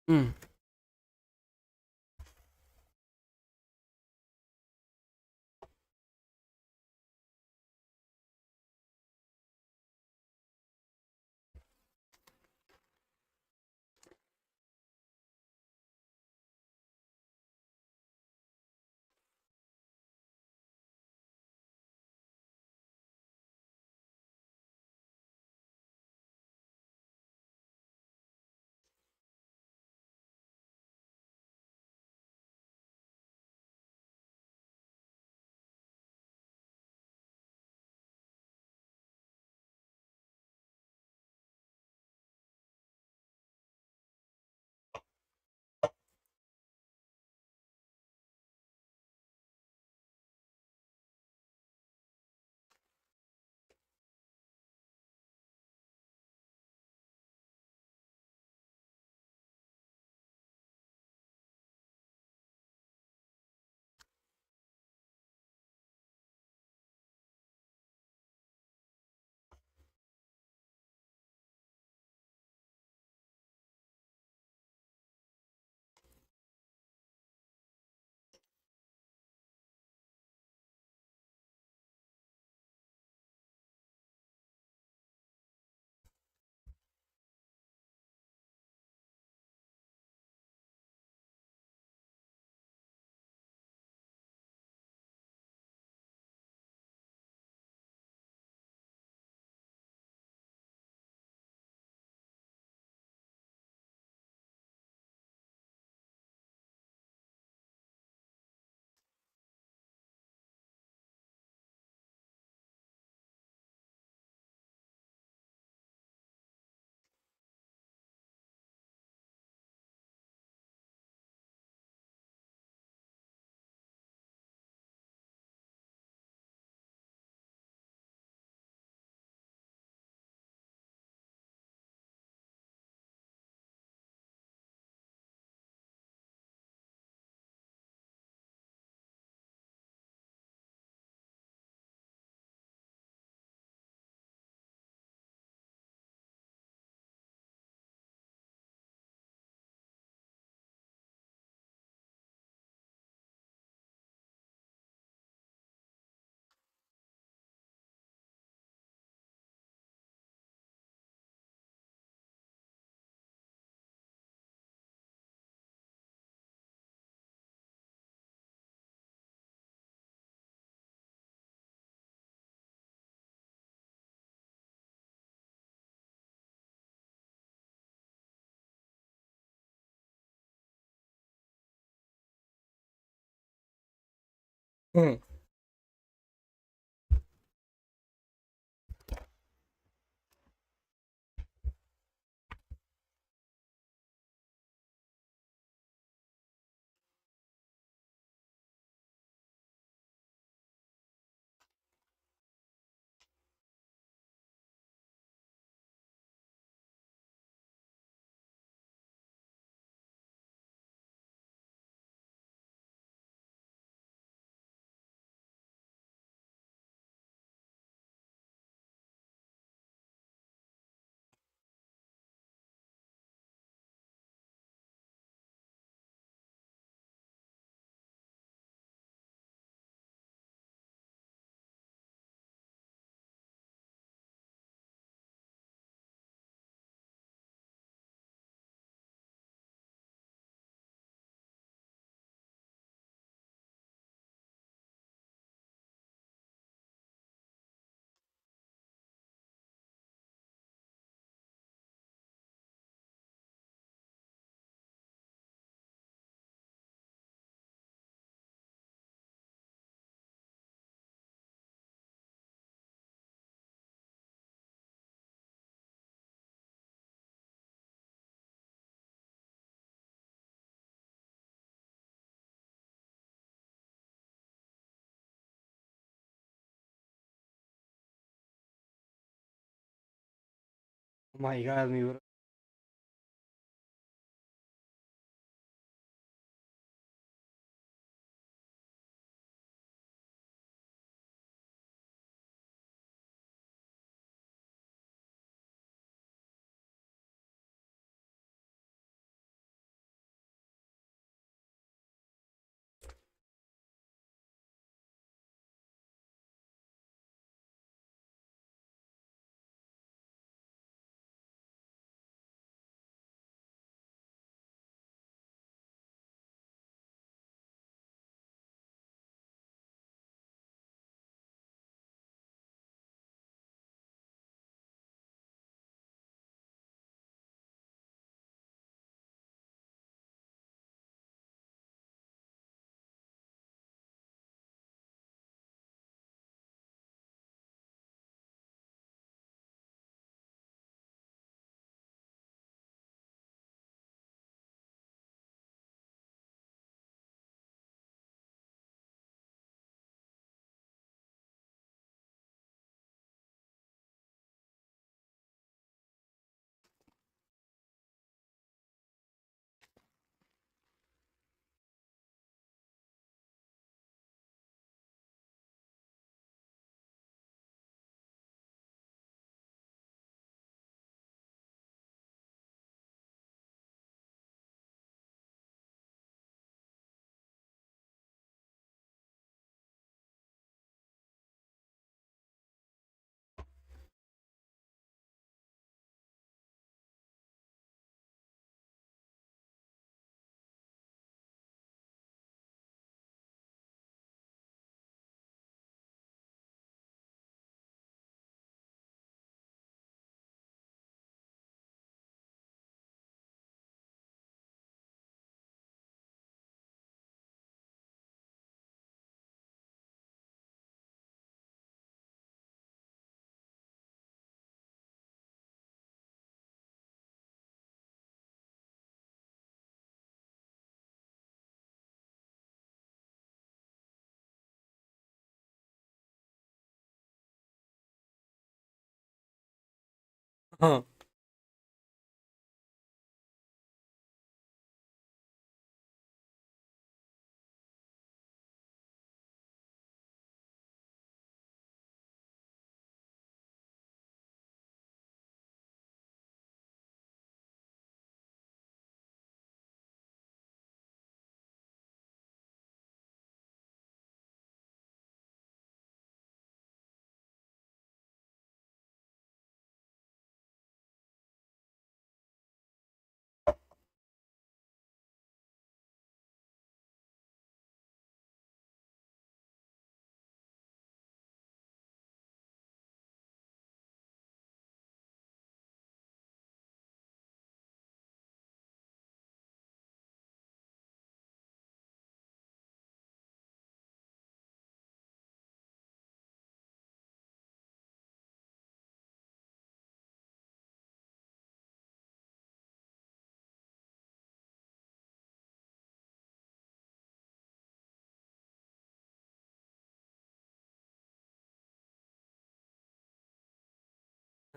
Mm. Mm. Oh my God, mi bro. Ajá.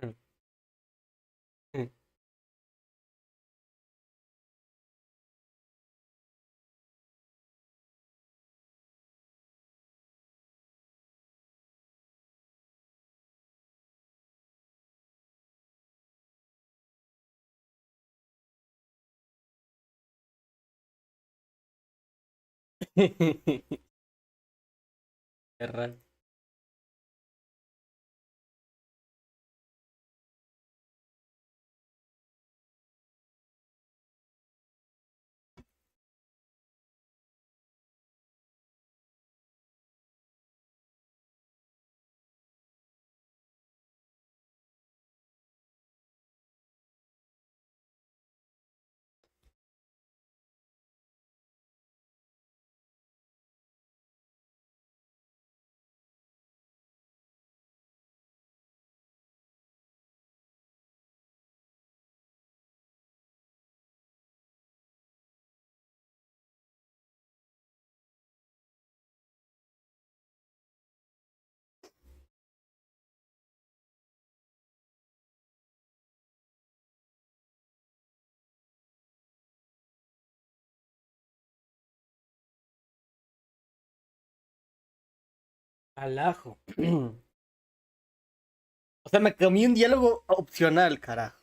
Mm, mm. Qué raro. Al ajo. O sea, me comí un diálogo opcional, carajo.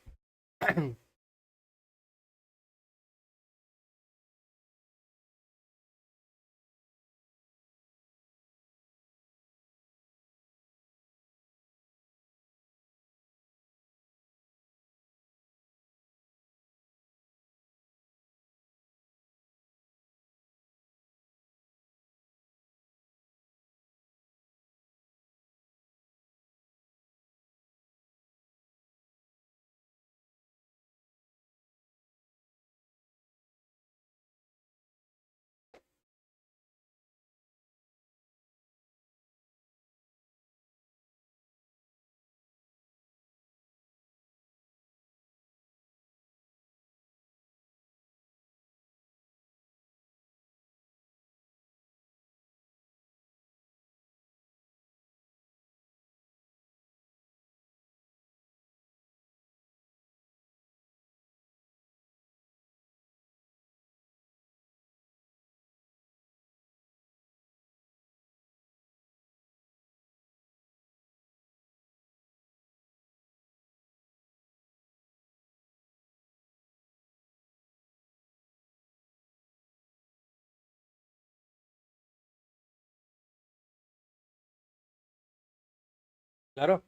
Claro.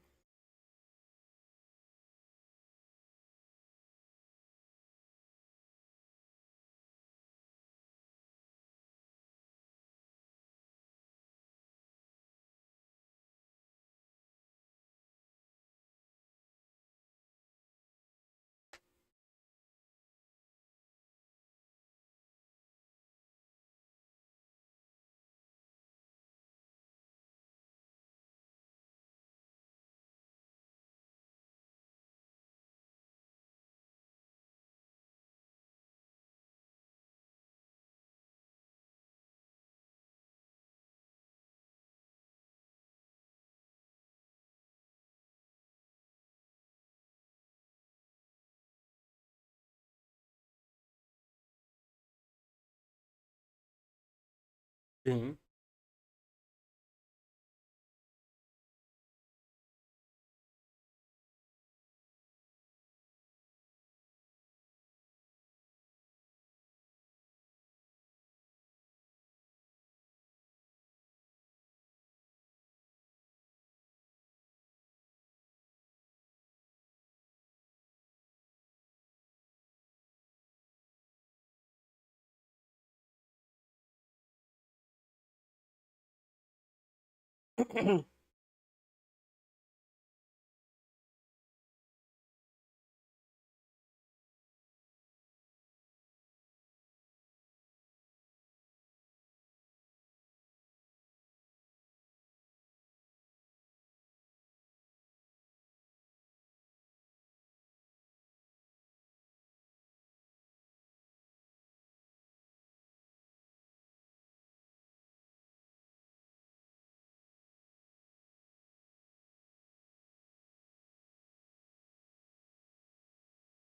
Sí.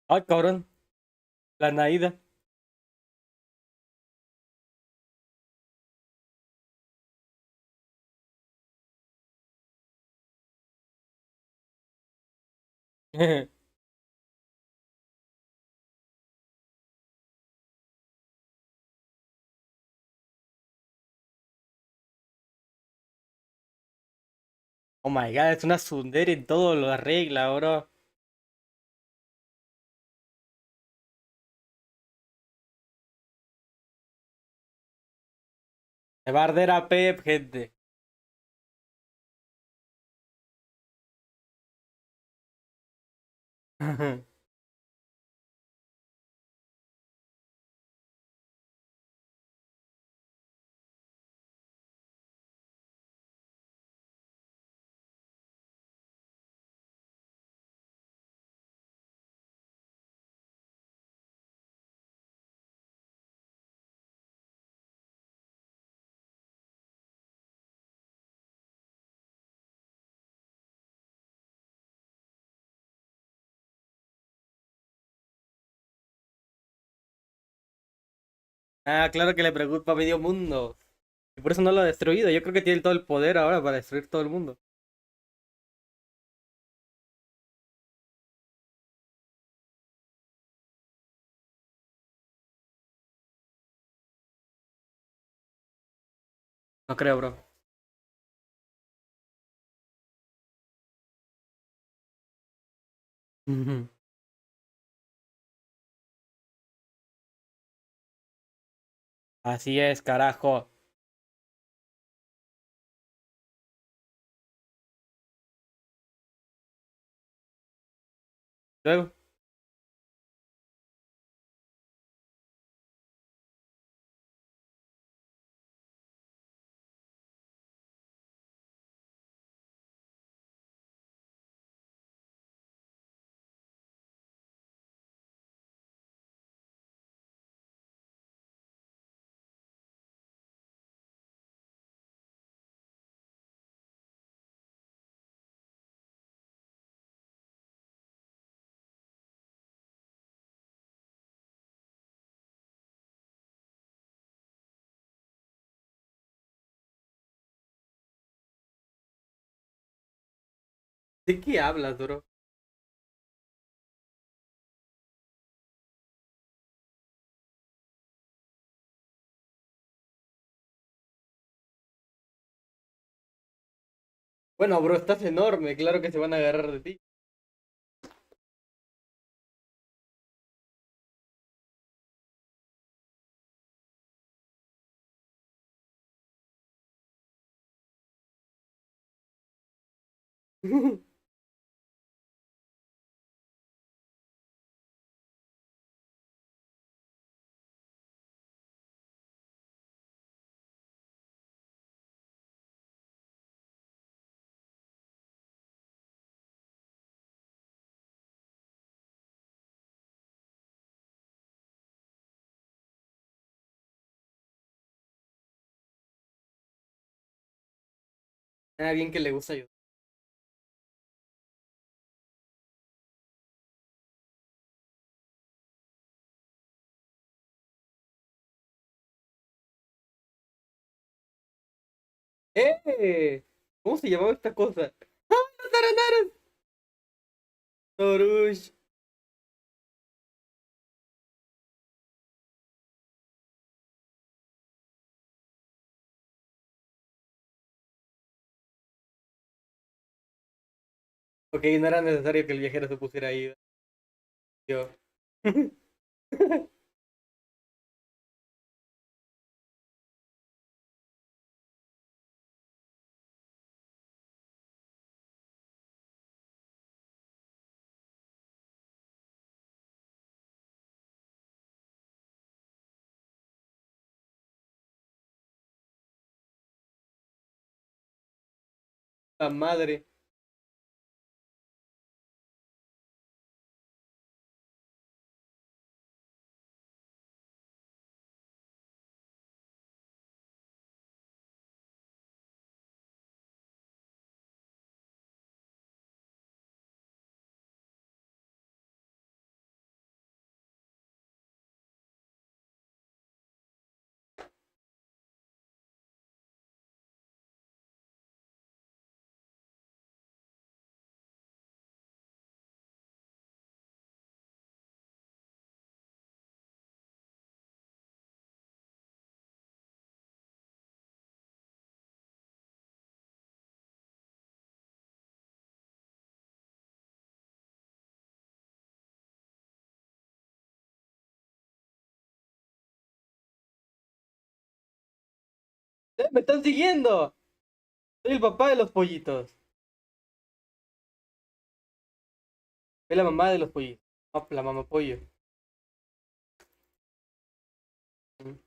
Ay, cabrón. La Naida. Oh my god, es una tsundere en todo lo arregla, bro. Se va a arder a Pep, gente. Ah, claro que le preocupa a medio mundo. Y por eso no lo ha destruido. Yo creo que tiene todo el poder ahora para destruir todo el mundo. No creo, bro. Ujú. Así es, carajo. Luego. ¿De qué hablas, bro? Bueno, bro, estás enorme. Claro que se van a agarrar de ti. Ah, bien que le gusta ayudar. ¡Eh! ¿Cómo se llamaba esta cosa? ¡Ah, los taranaras! Torush. Ok, no era necesario que el viajero se pusiera ahí. Yo. La madre. ¡Me están siguiendo! Soy el papá de los pollitos. Soy la mamá de los pollitos. La mamá pollo. Mm.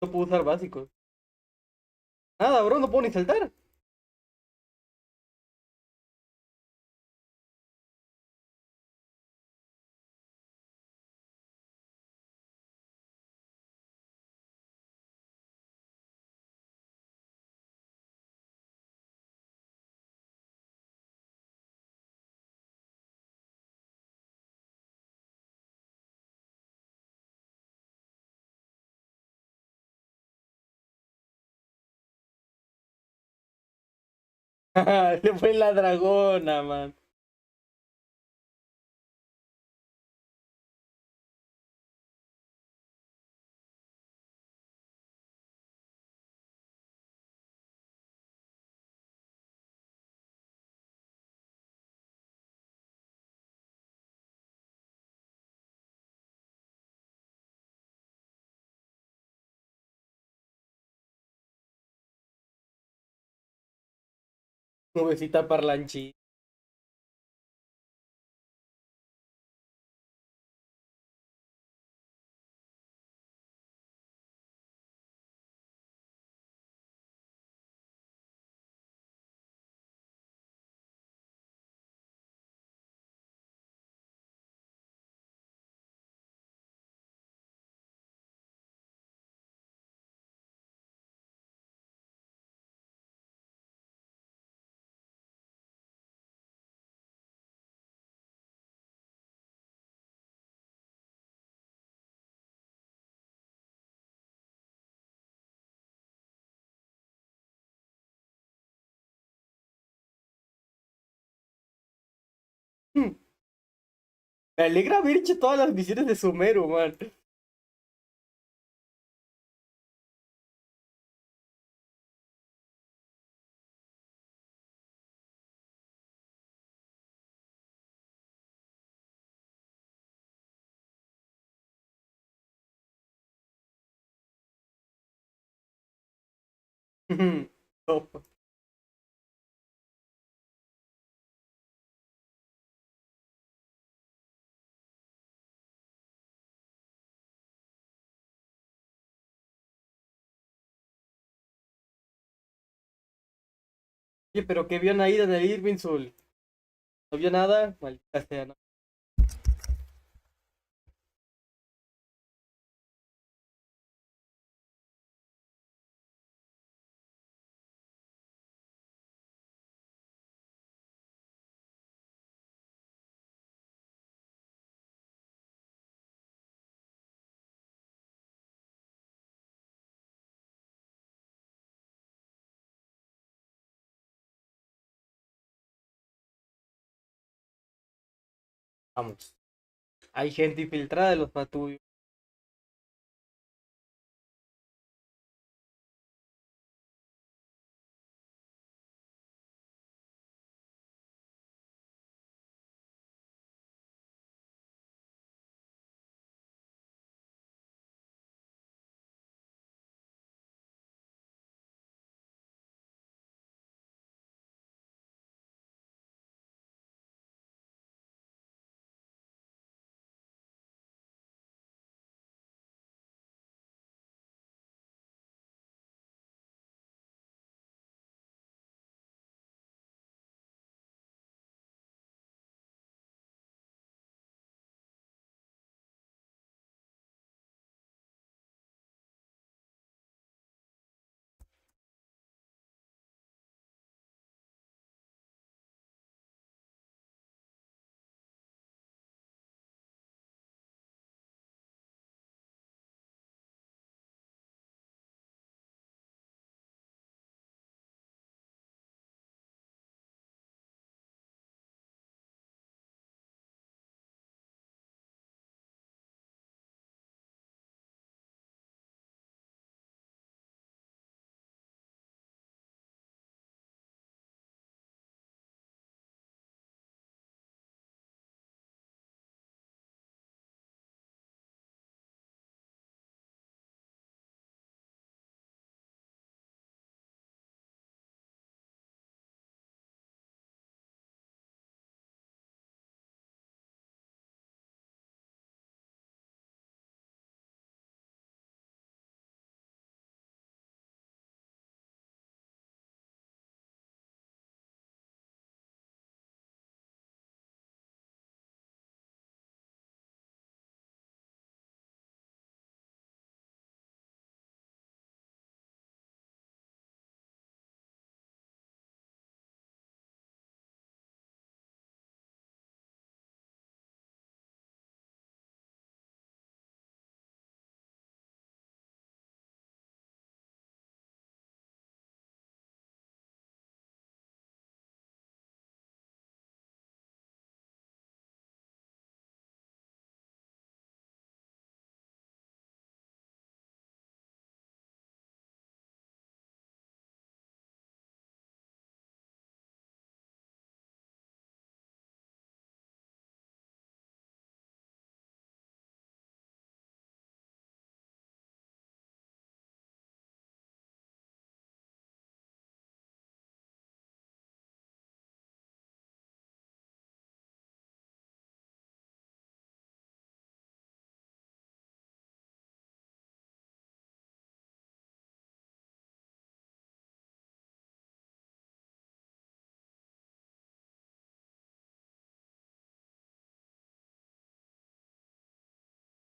No puedo usar básicos. Nada, bro, no puedo ni saltar. Le fue la dragona, man. Nubecita parlanchi. Me alegra haber hecho todas las misiones de Sumeru, man. Top. Oye, pero qué vio Naida en el Irminsul. No vio nada, maldita sea, ¿no? Vamos. Hay gente infiltrada en los patullos.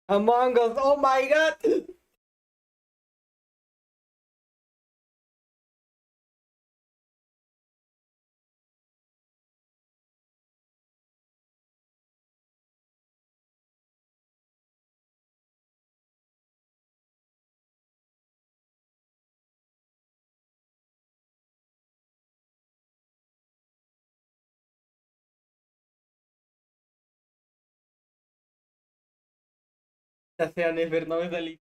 Among Us. Oh my god. Ya sea Nefer, no me salí.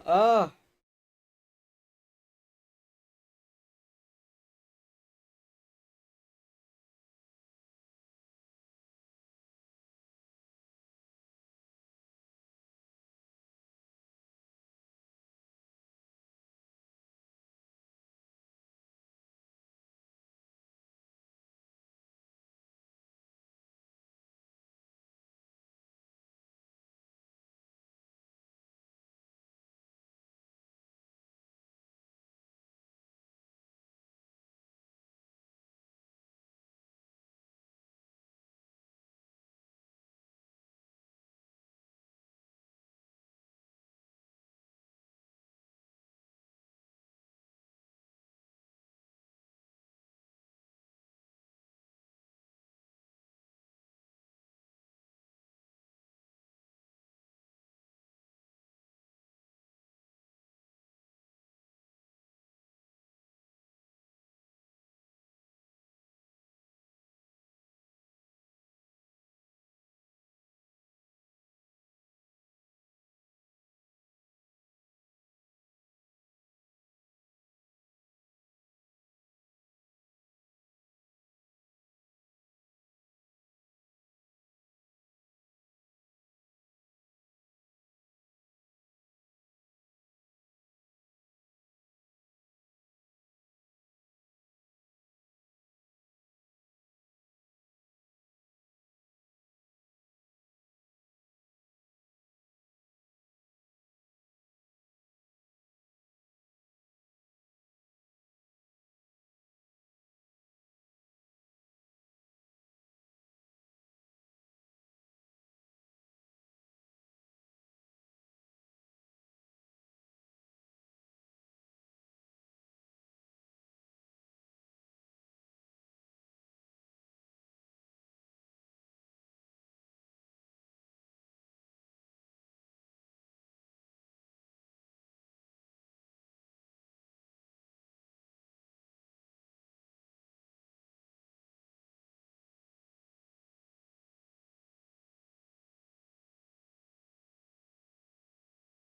Ah,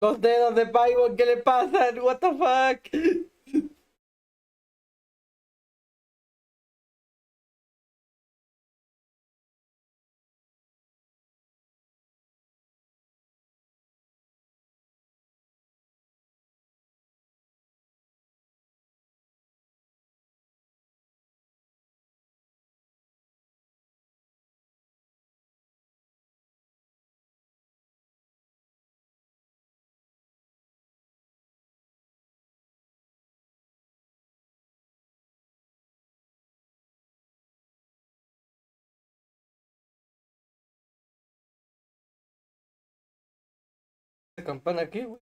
los dedos de Paimon, ¿qué le pasan? What the fuck? ¿La campana aquí, güey?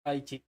Ay, chico.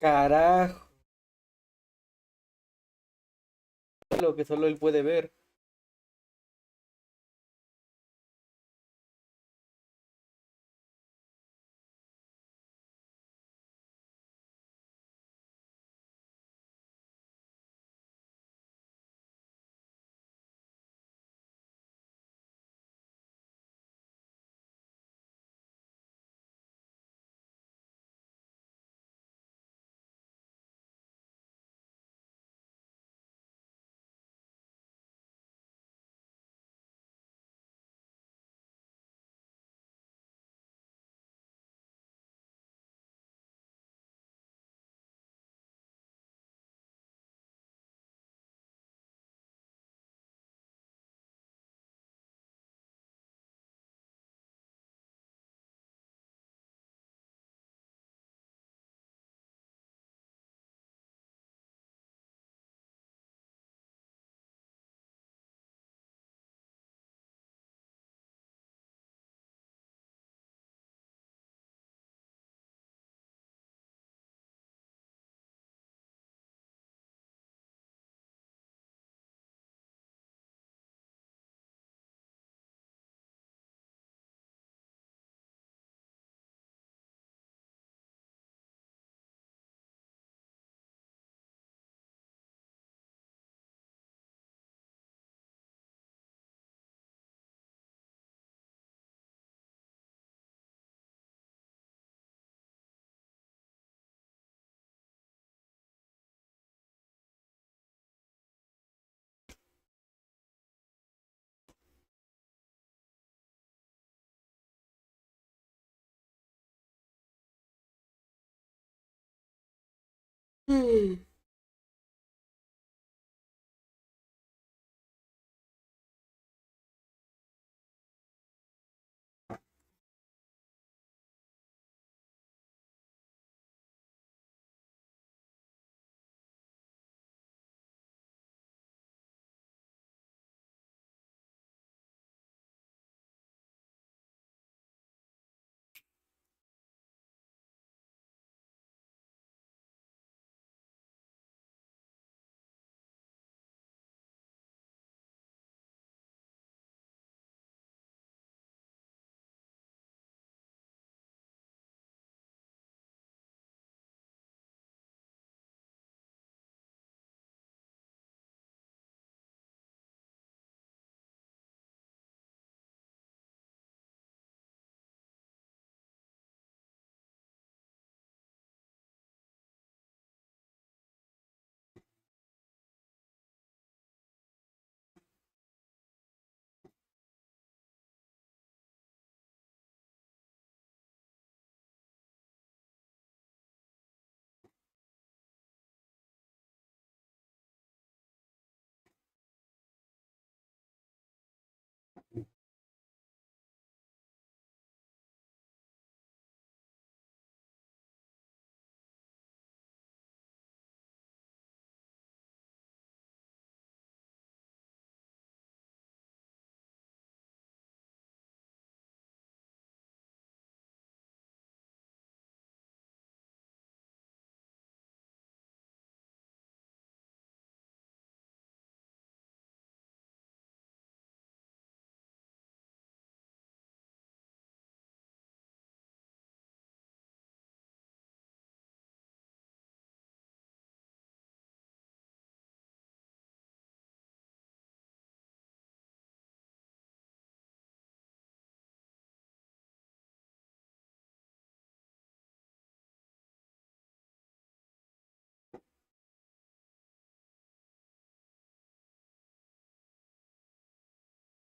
Carajo, lo que solo él puede ver. Mm.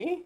¿Eh?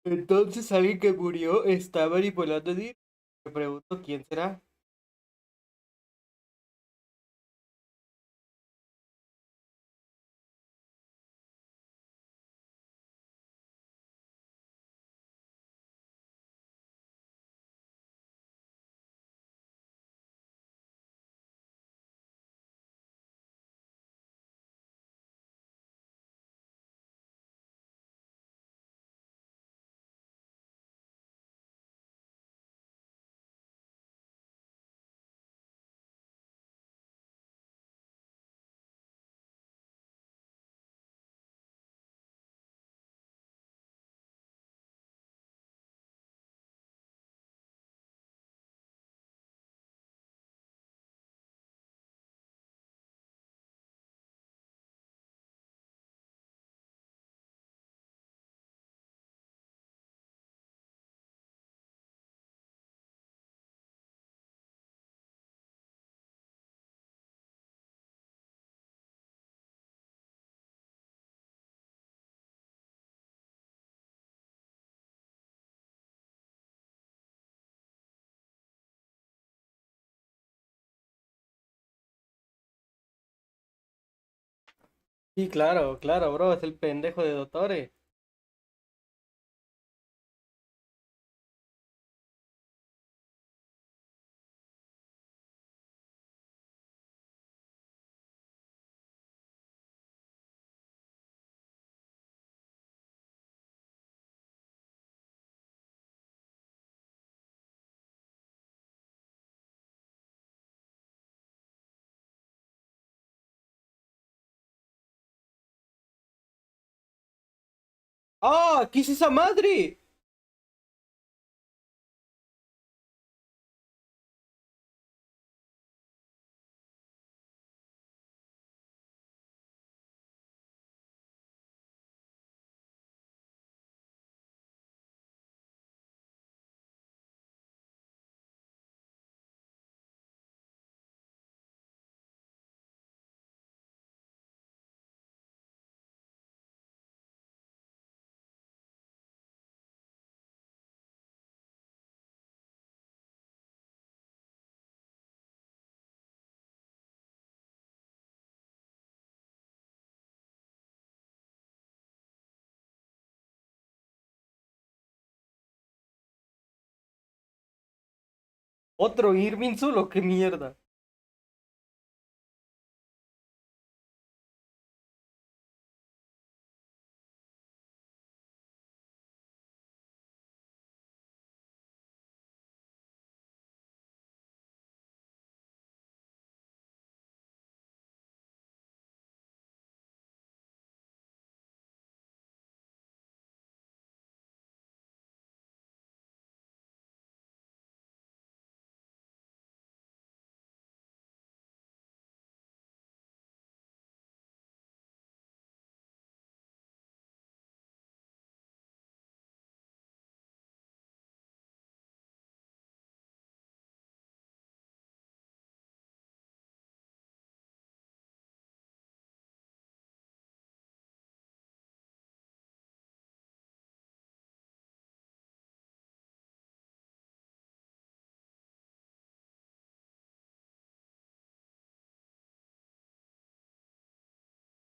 Entonces alguien que murió está manipulando dinero. Me pregunto quién será. Sí, claro, claro, bro, es el pendejo de Dottore. ¡Ah! ¿Qué es esa madre? ¿Otro Irving solo? ¡Qué mierda!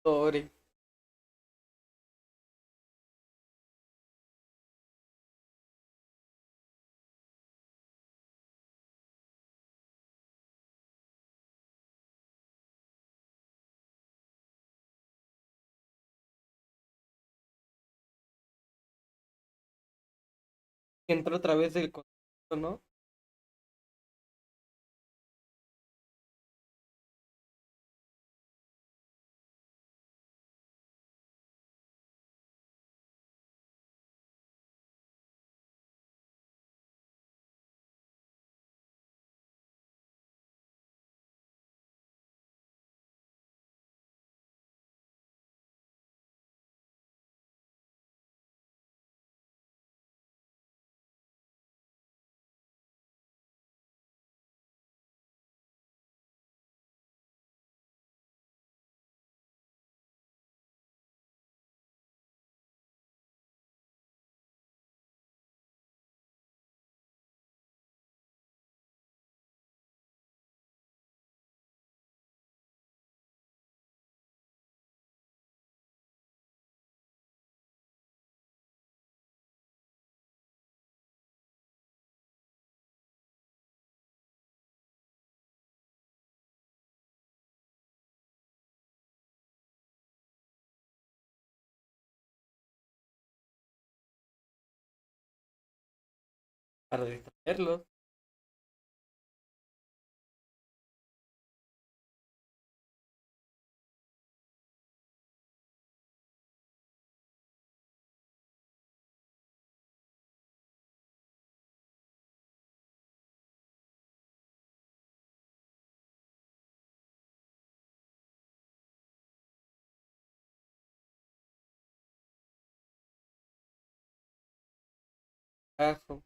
Dottore. Entró otra vez el contacto, ¿no? Para distraerlos. Ajo.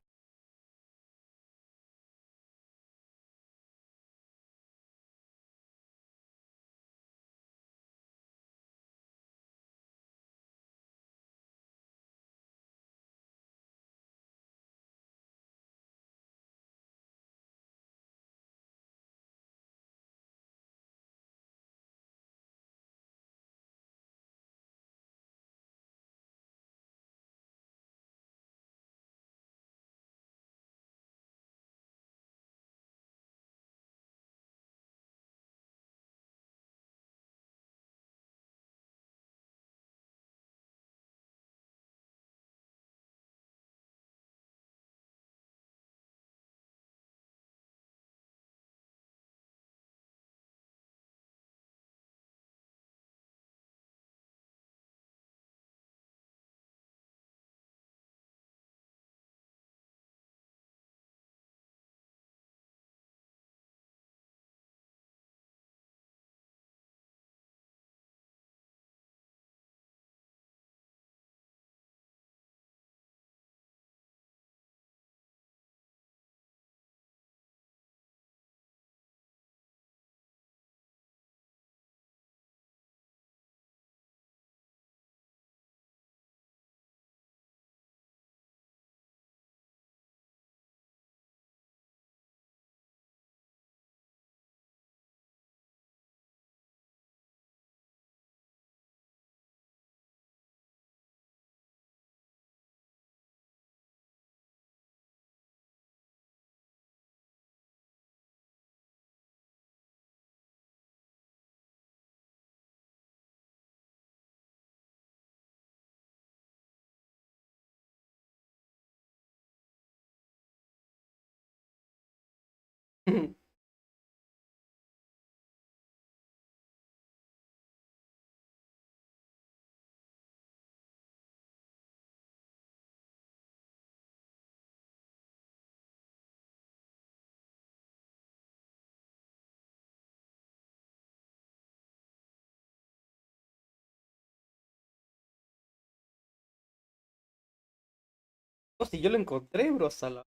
No, si yo lo encontré, bro, Sala.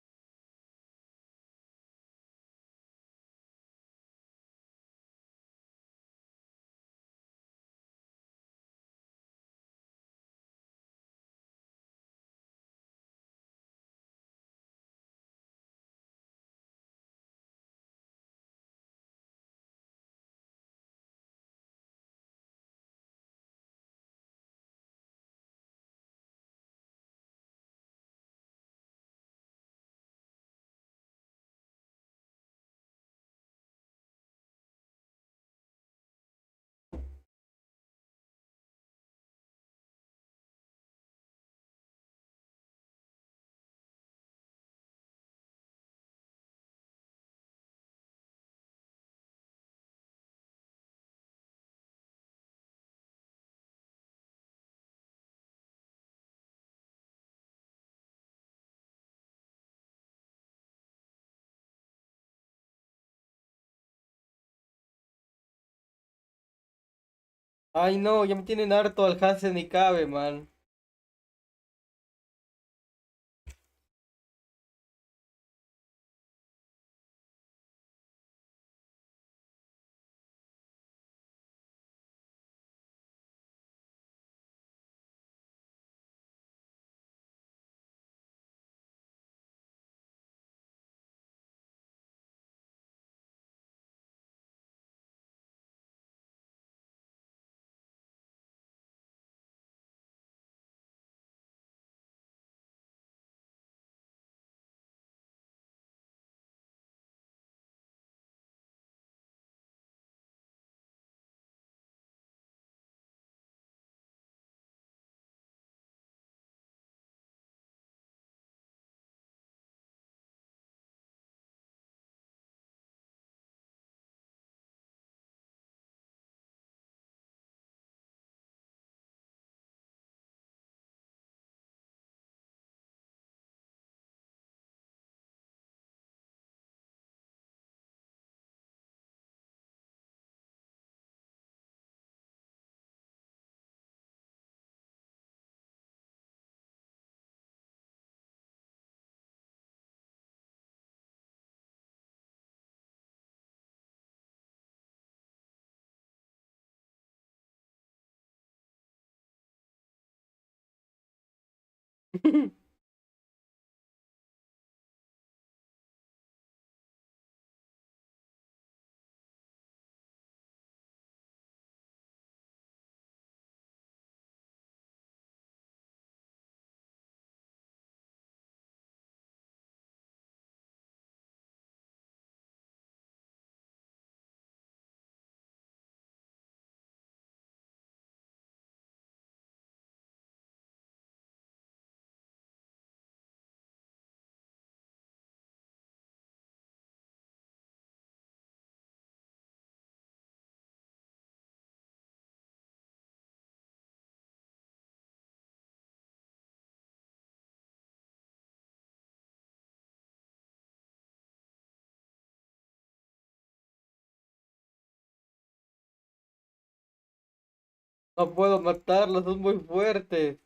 Ay, no, ya me tienen harto al Hasen y cabe, man. No puedo matarlos, son muy fuertes.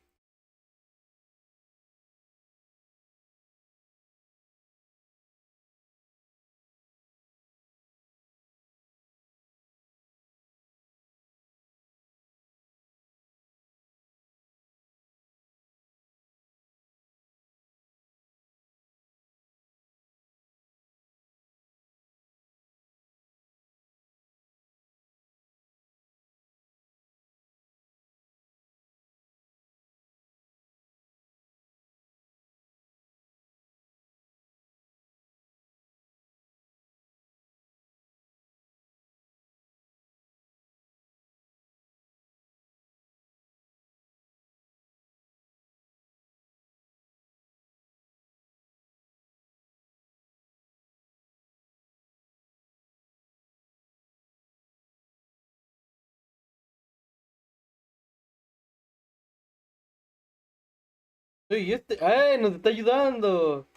Uy, este. ¡Ay! Nos está ayudando.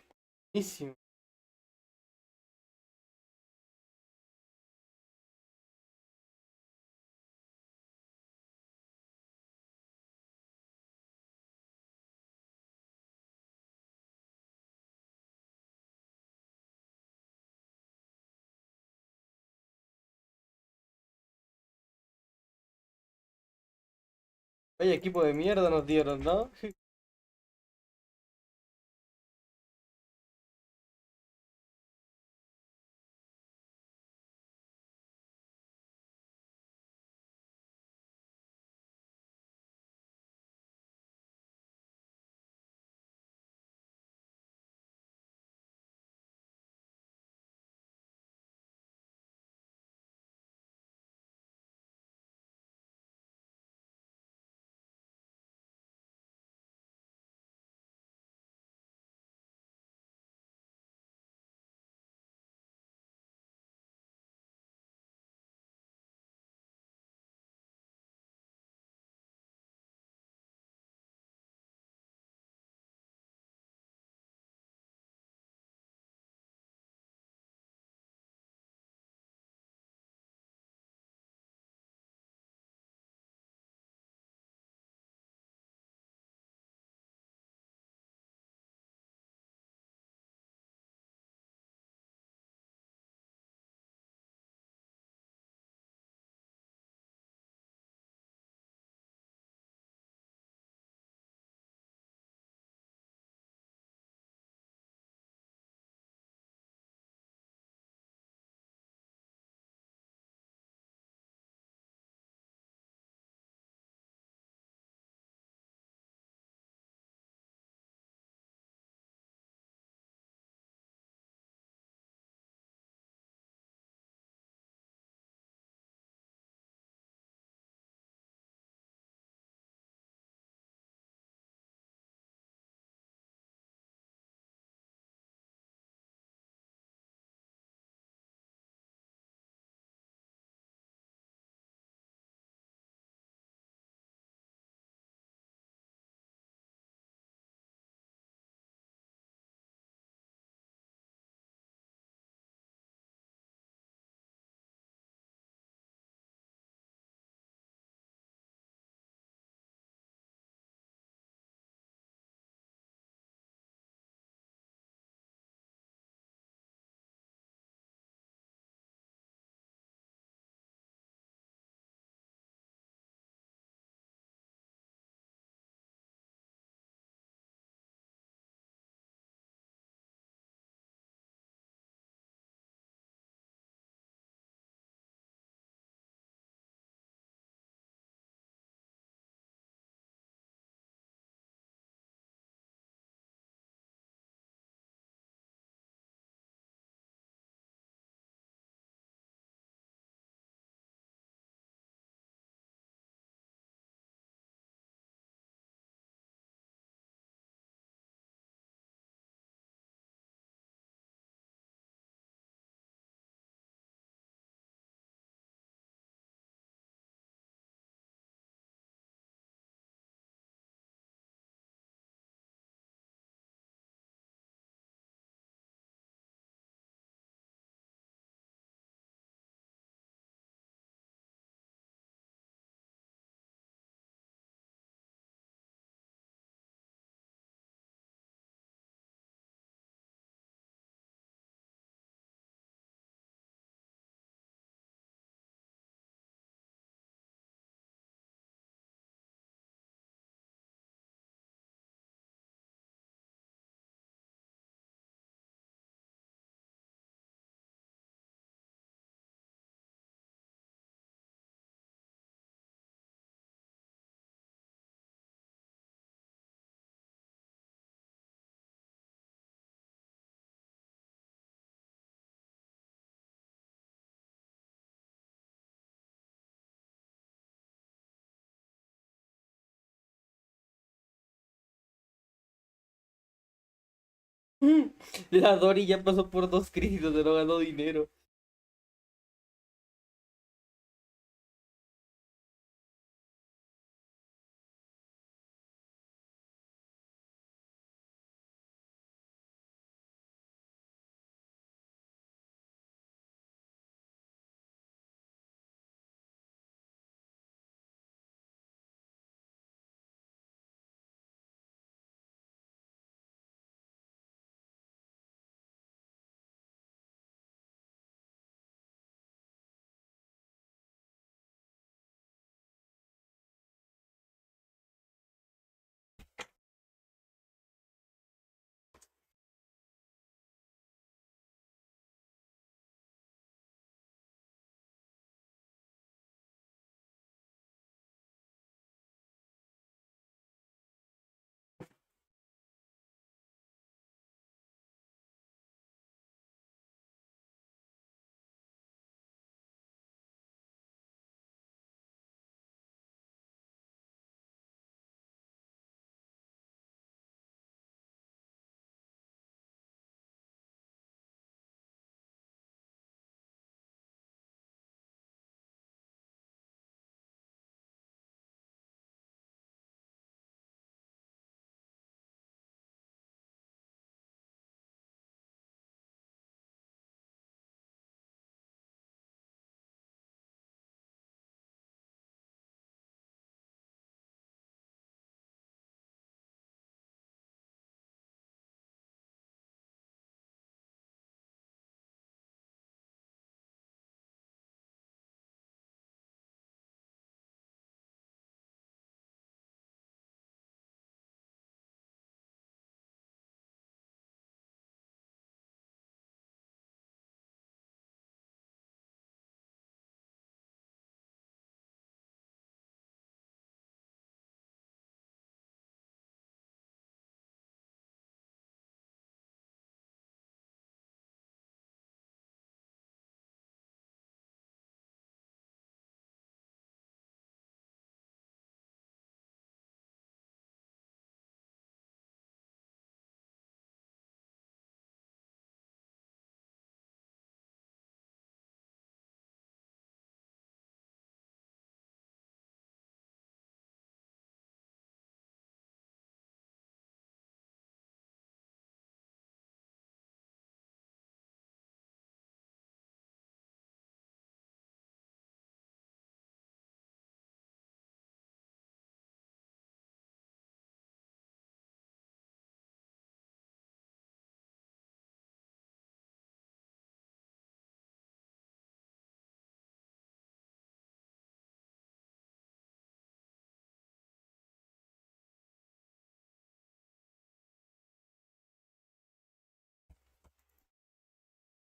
Buenísimo. Vaya equipo de mierda nos dieron, ¿no? La Dori ya pasó por dos crisis donde no ganó dinero.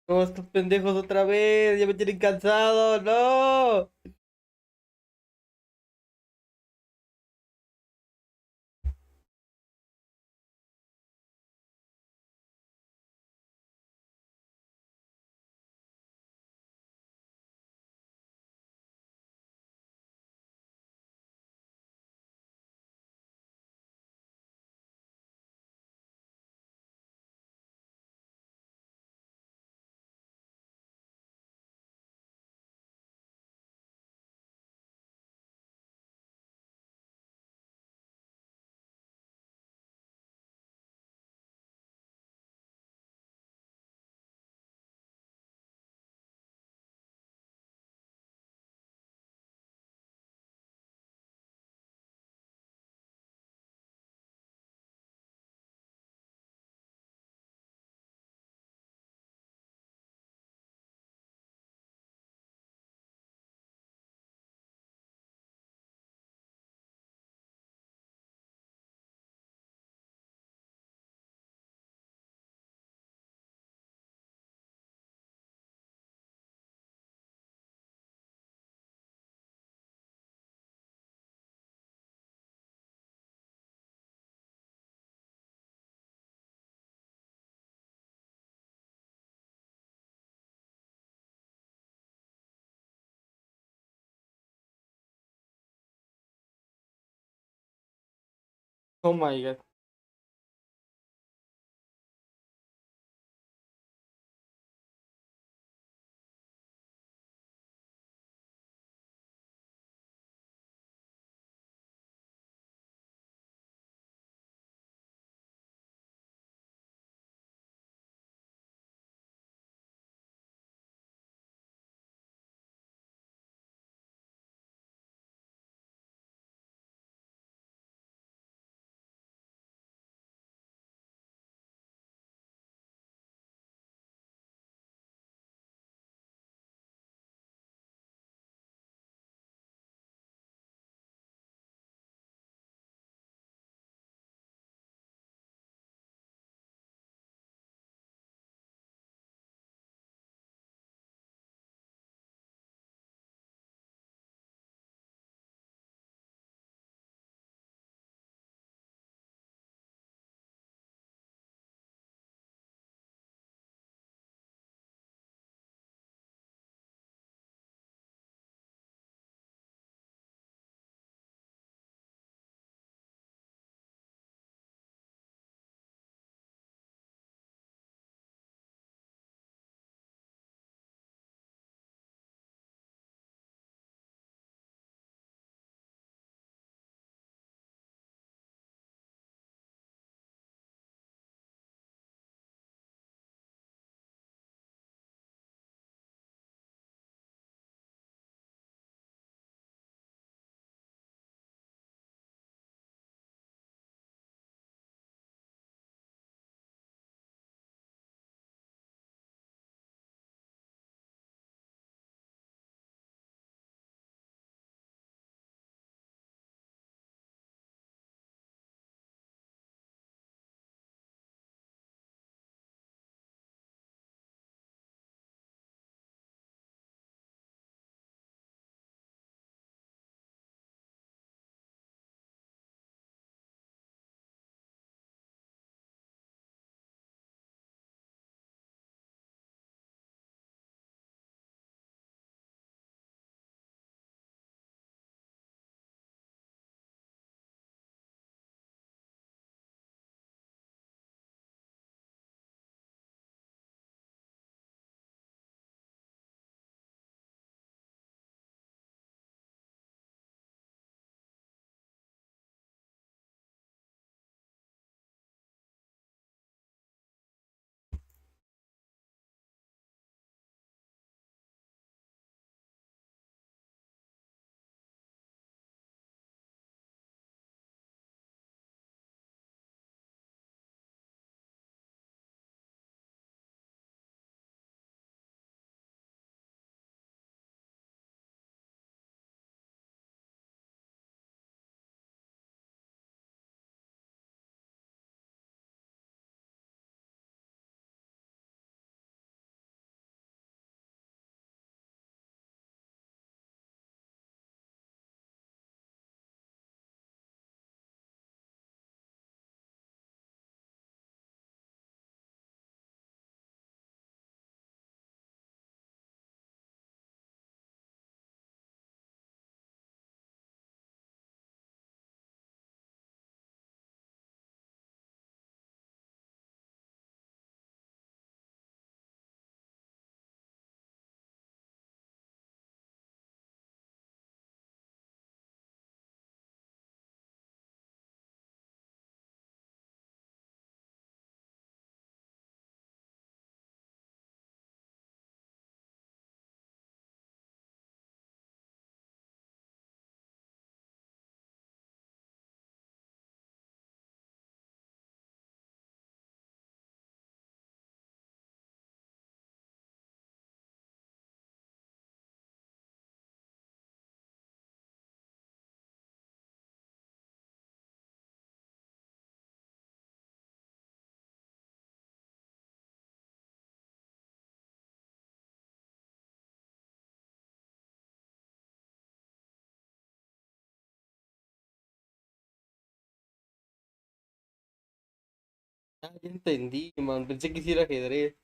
No, estos pendejos otra vez, ya me tienen cansado, no. Oh my god. Ah, ya entendí, man. Pensé que hiciera ajedrez.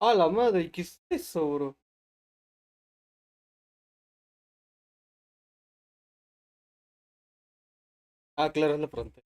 A la madre, ¿qué es eso, bro? Ah, claro, es la frontera.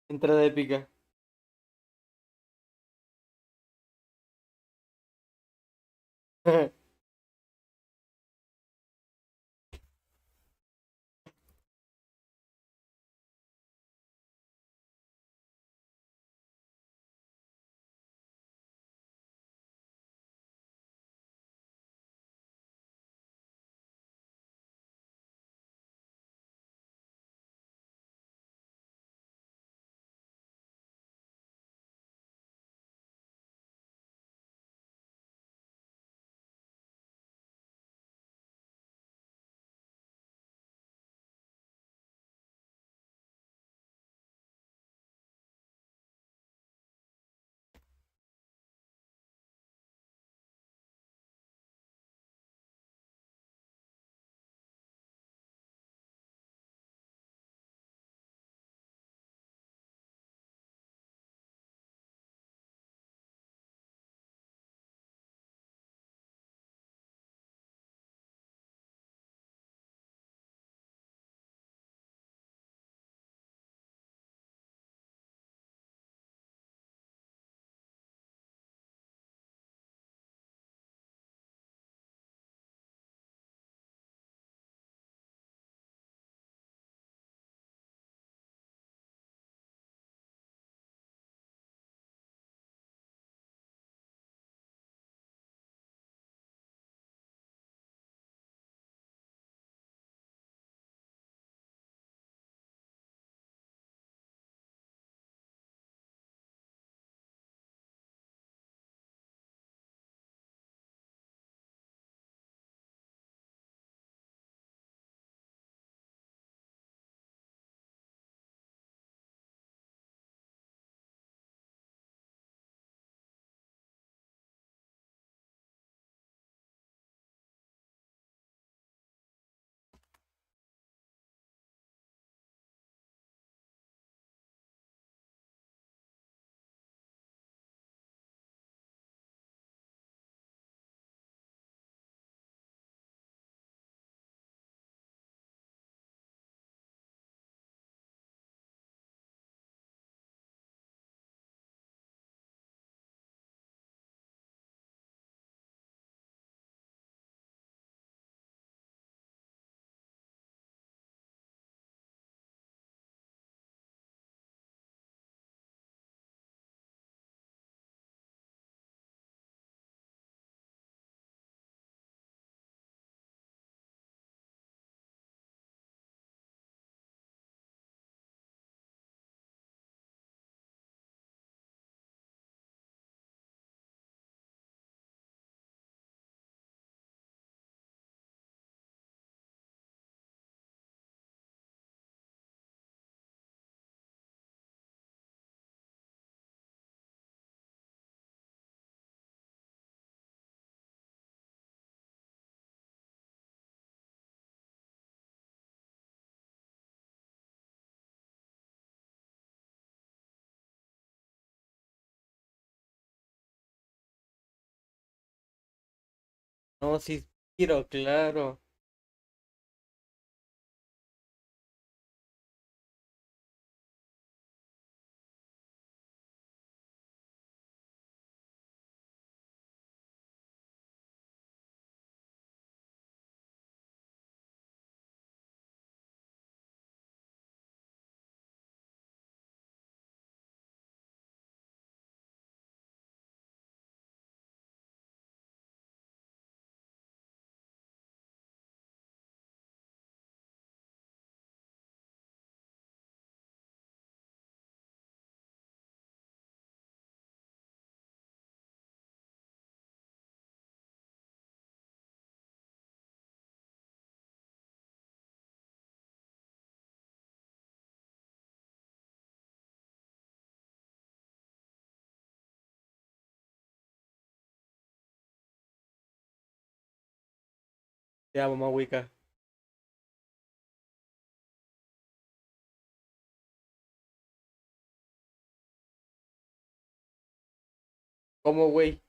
Entrada épica. No, sí, quiero, claro. Te amo, Mahuica. ¿Cómo, güey?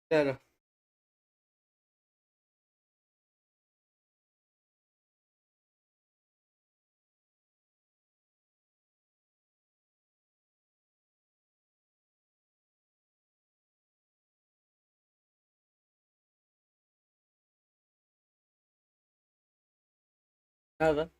Claro, nada.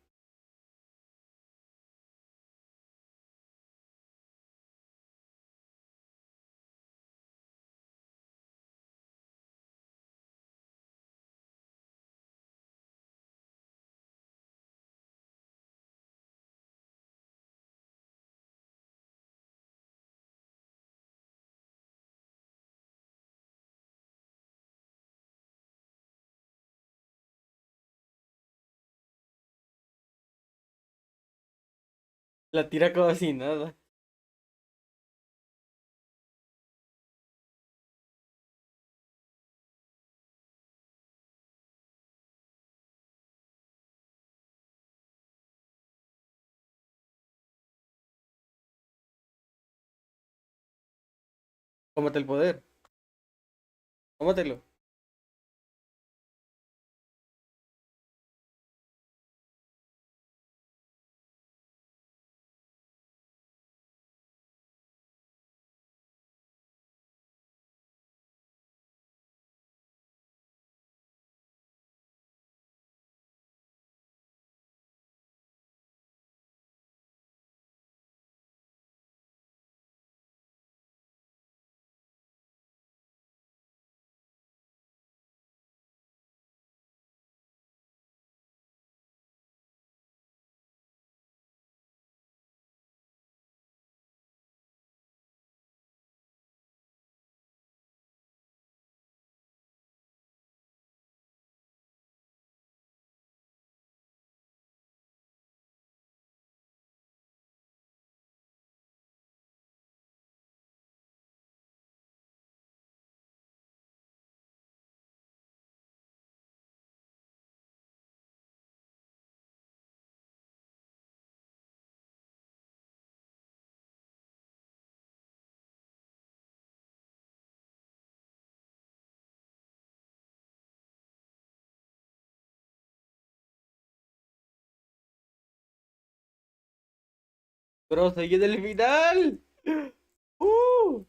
La tira como si nada. Cómate el poder. Cómatelo. Bro, seguí del final. ¡Uh!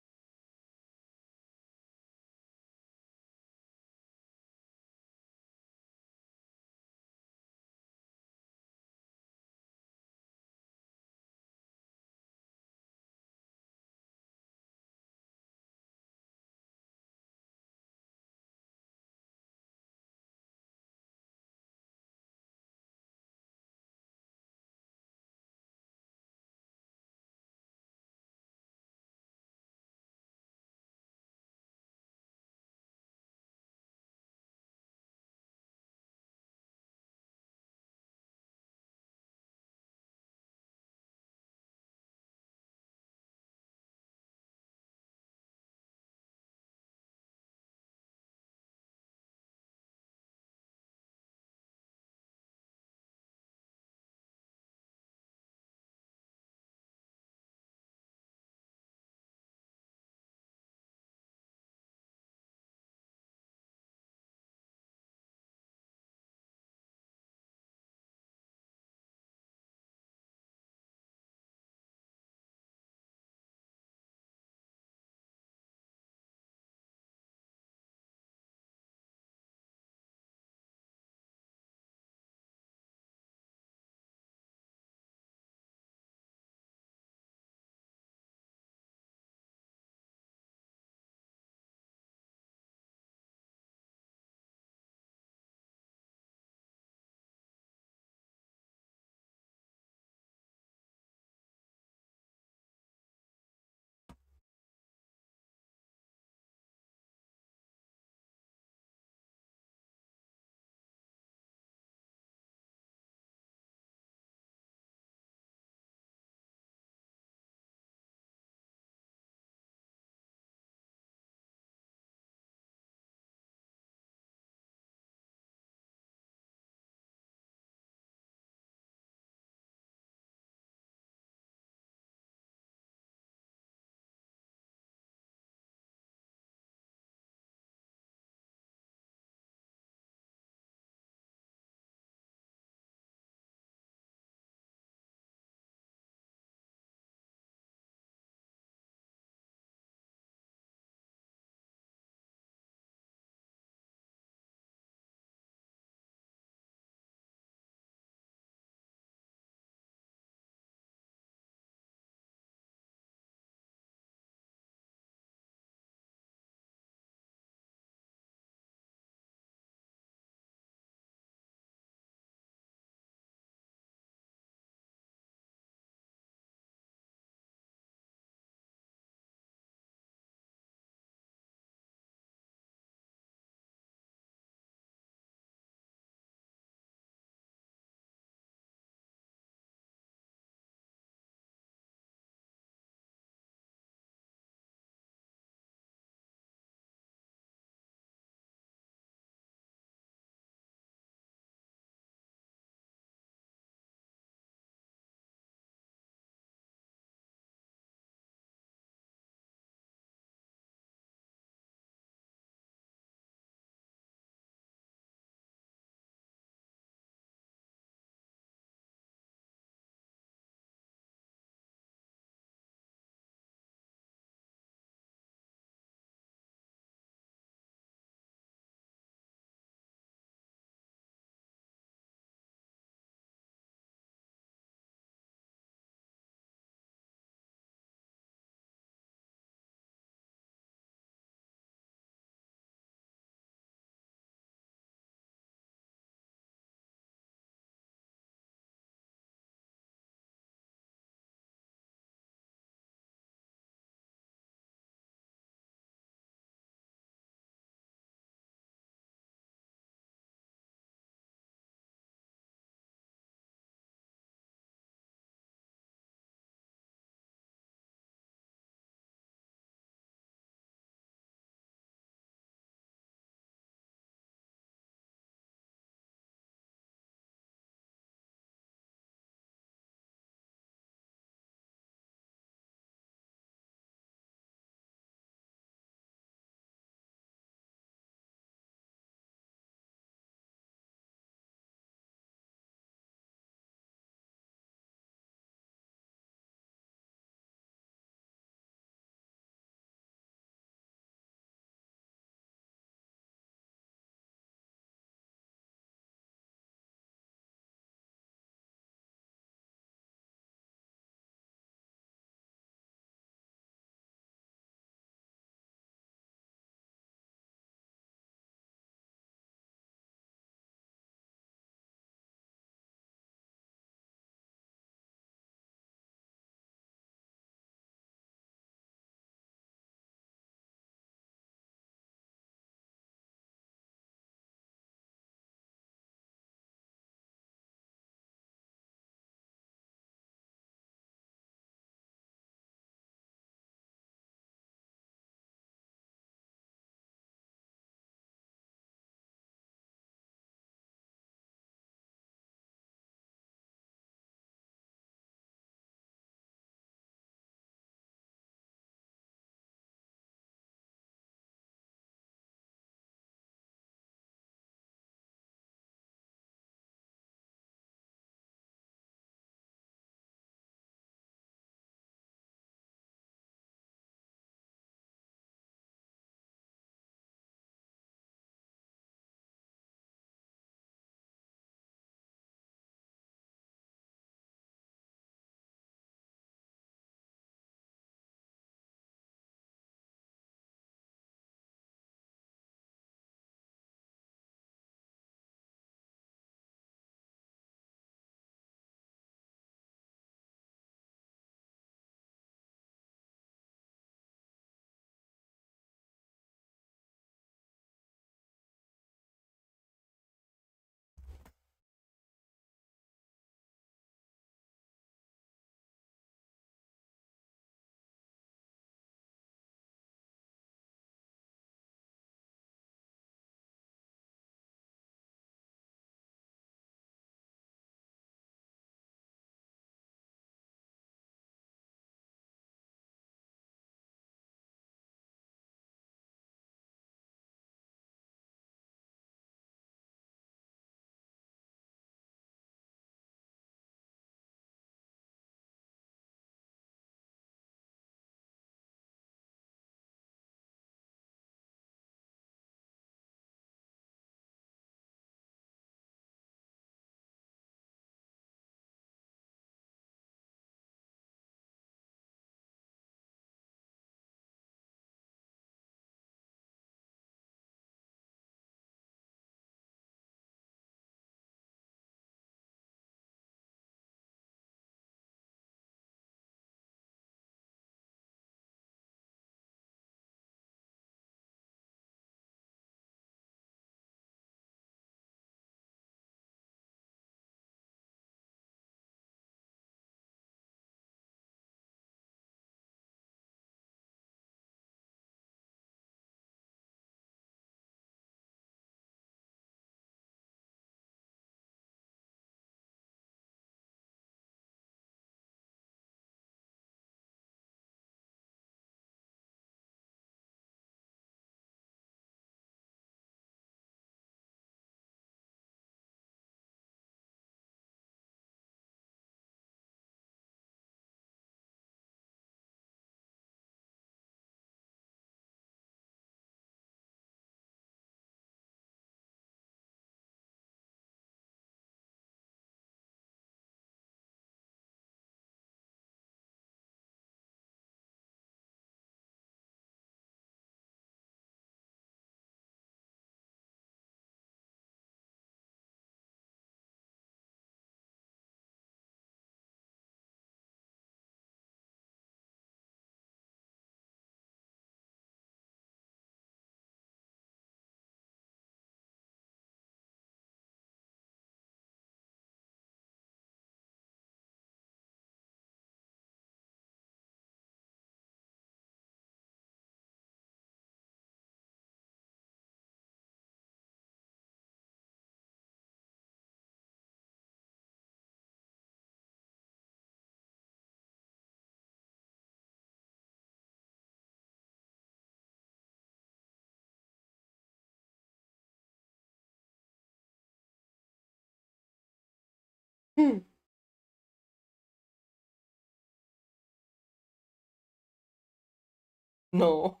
No.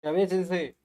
Ya bien, sensei.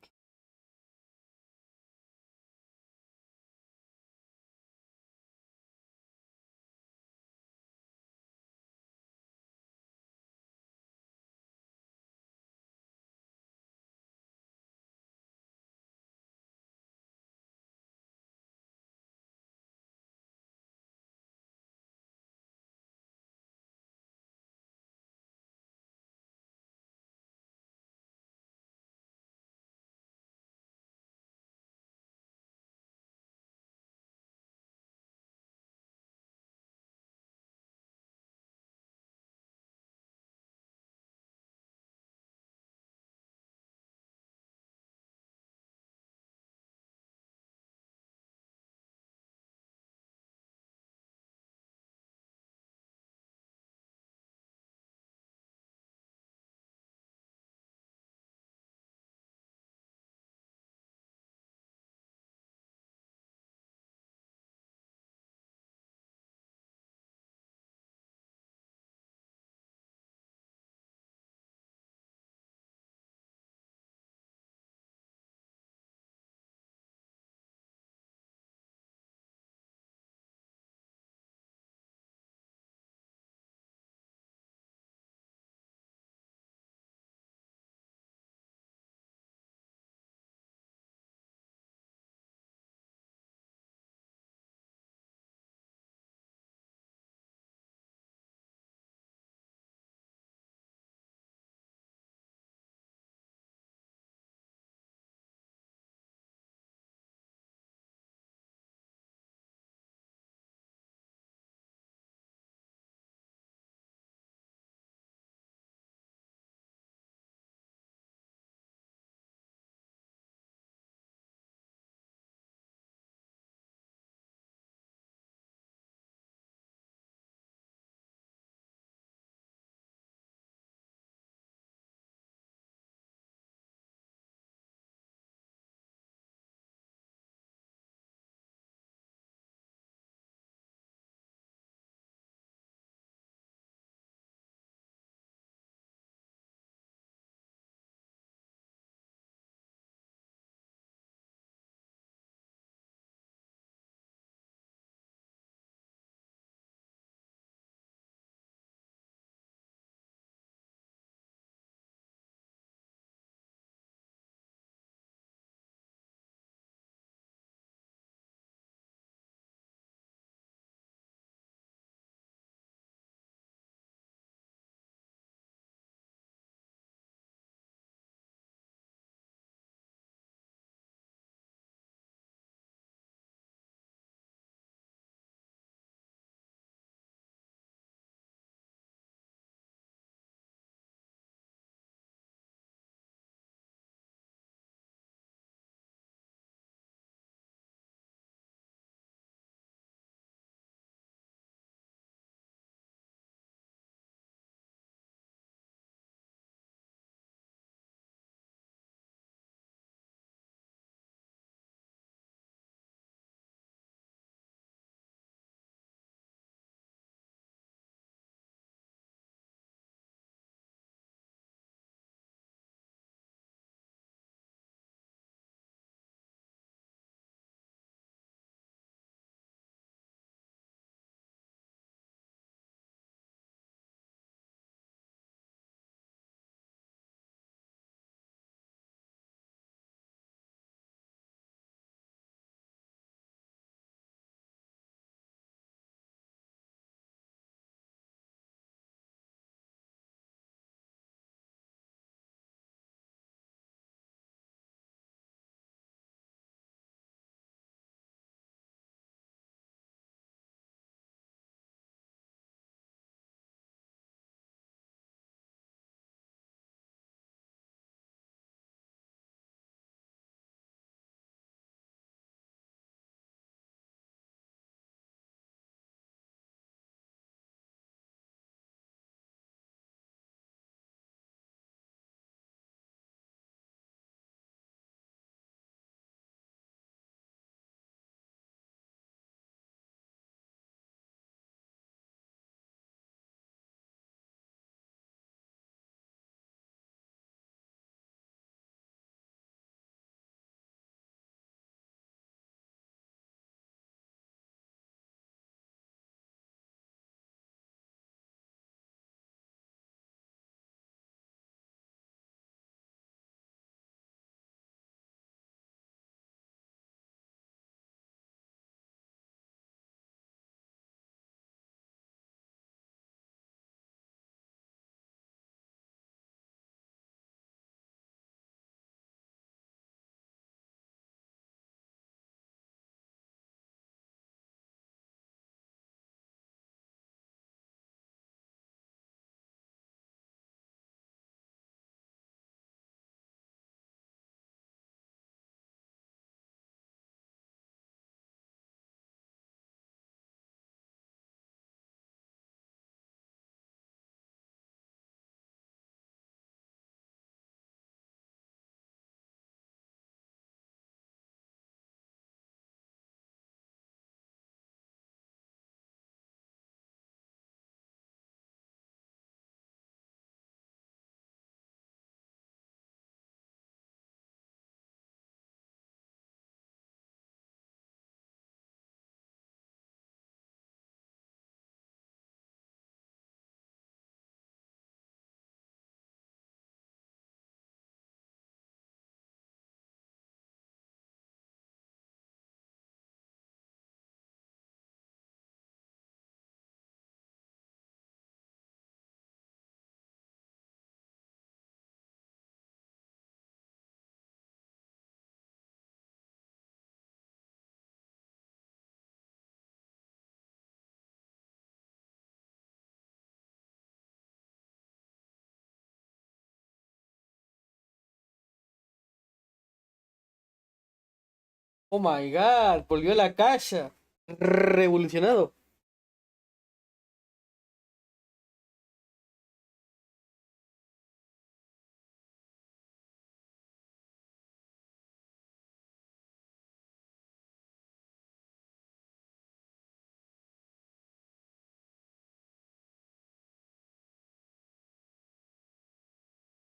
Oh my god, volvió a la calle. Revolucionado.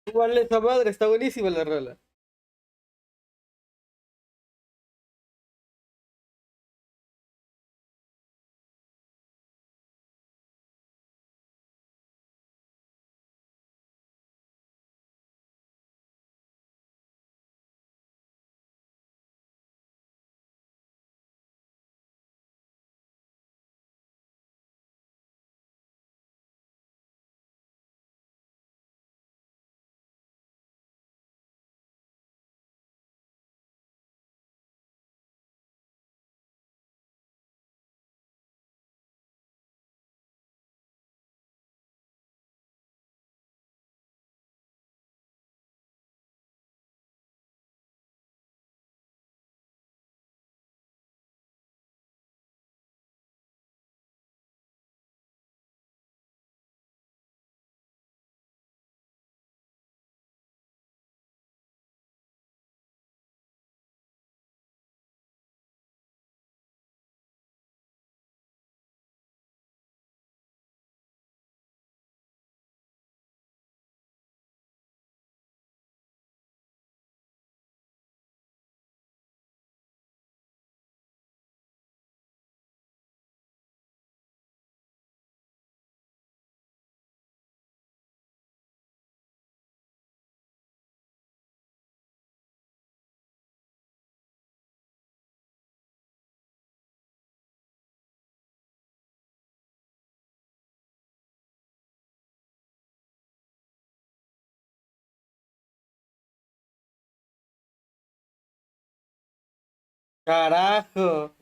Igual esa madre, está buenísima la rola. Carajo,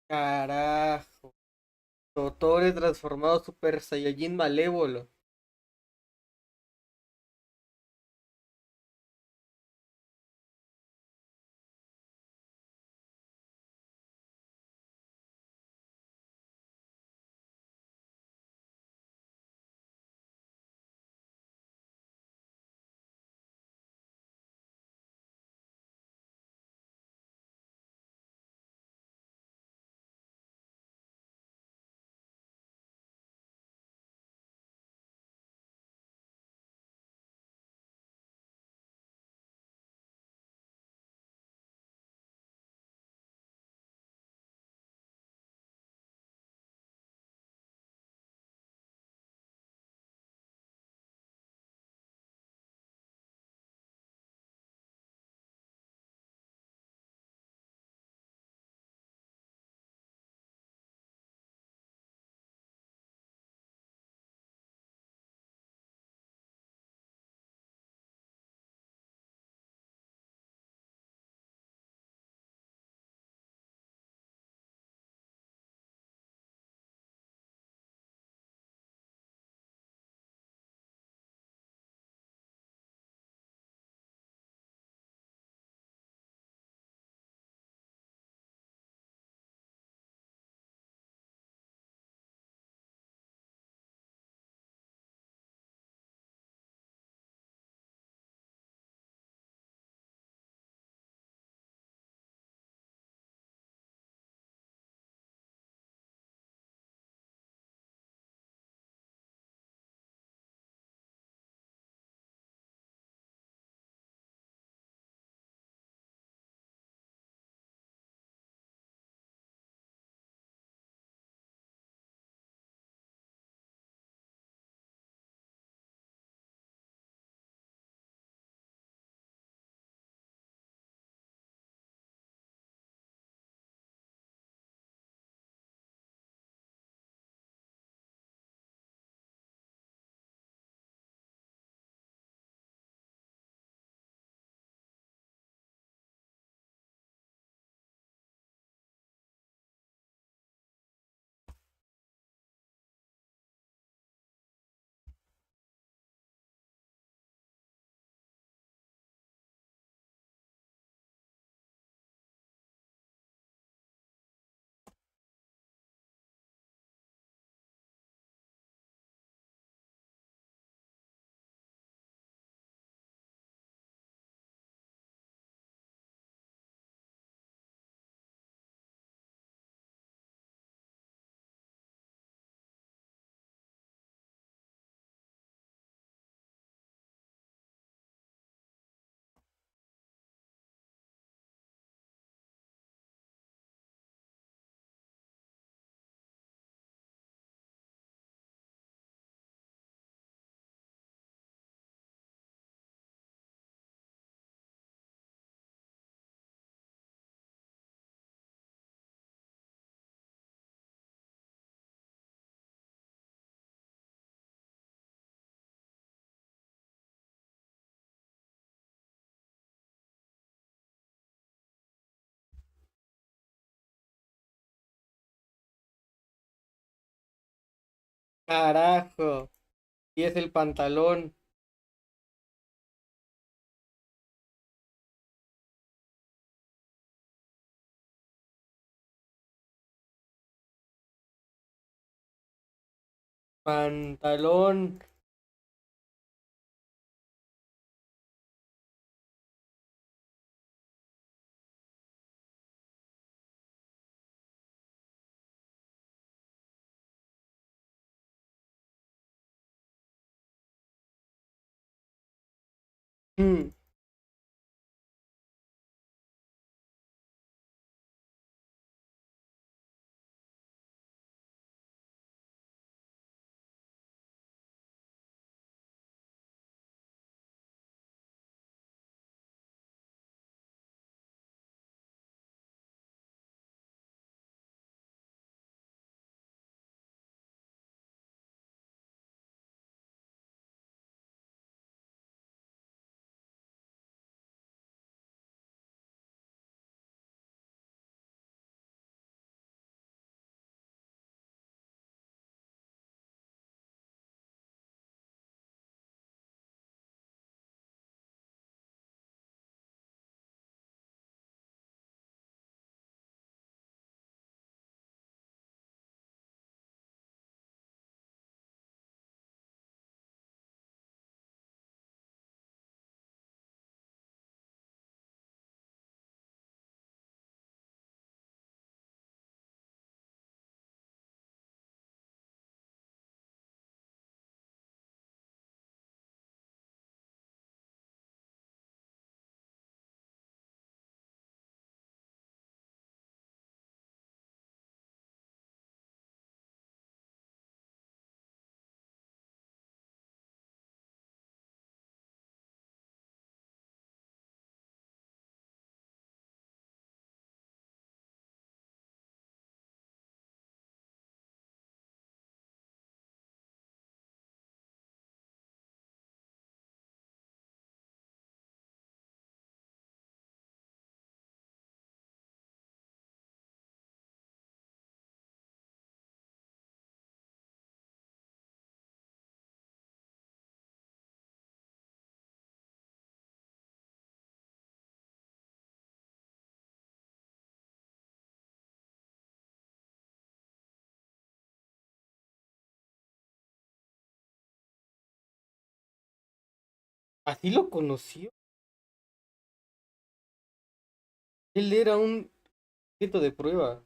carajo. Totore transformado Super Saiyajin malévolo. Carajo. Y es el pantalón. Pantalón. Mm, así lo conoció. Él era un sujeto de prueba.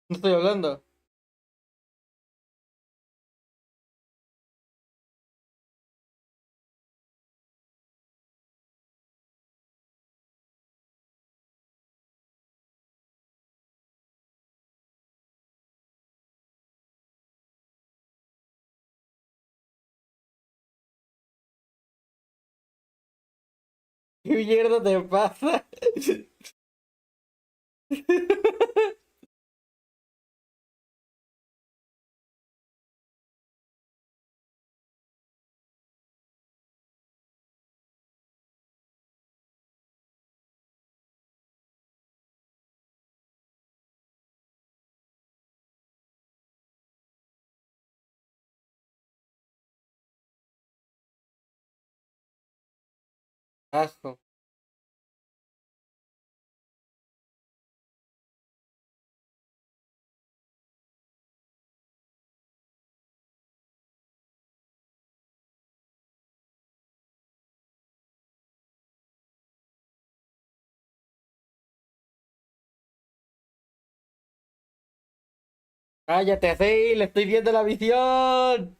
No estoy hablando. ¿Qué mierda te pasa? Asco. Cállate así, le estoy viendo la visión.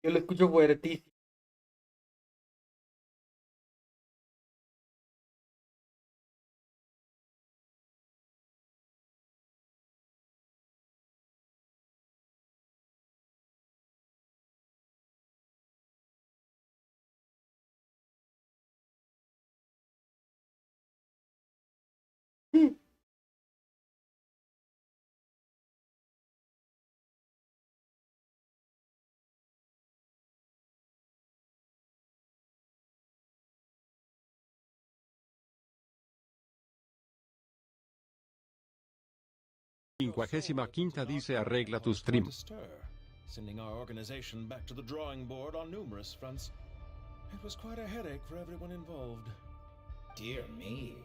Yo lo escucho fuertísimo. 55ª dice arregla tu stream. Sending our organization back to the drawing board on numerous fronts. It was quite a headache for everyone involved. Dear me,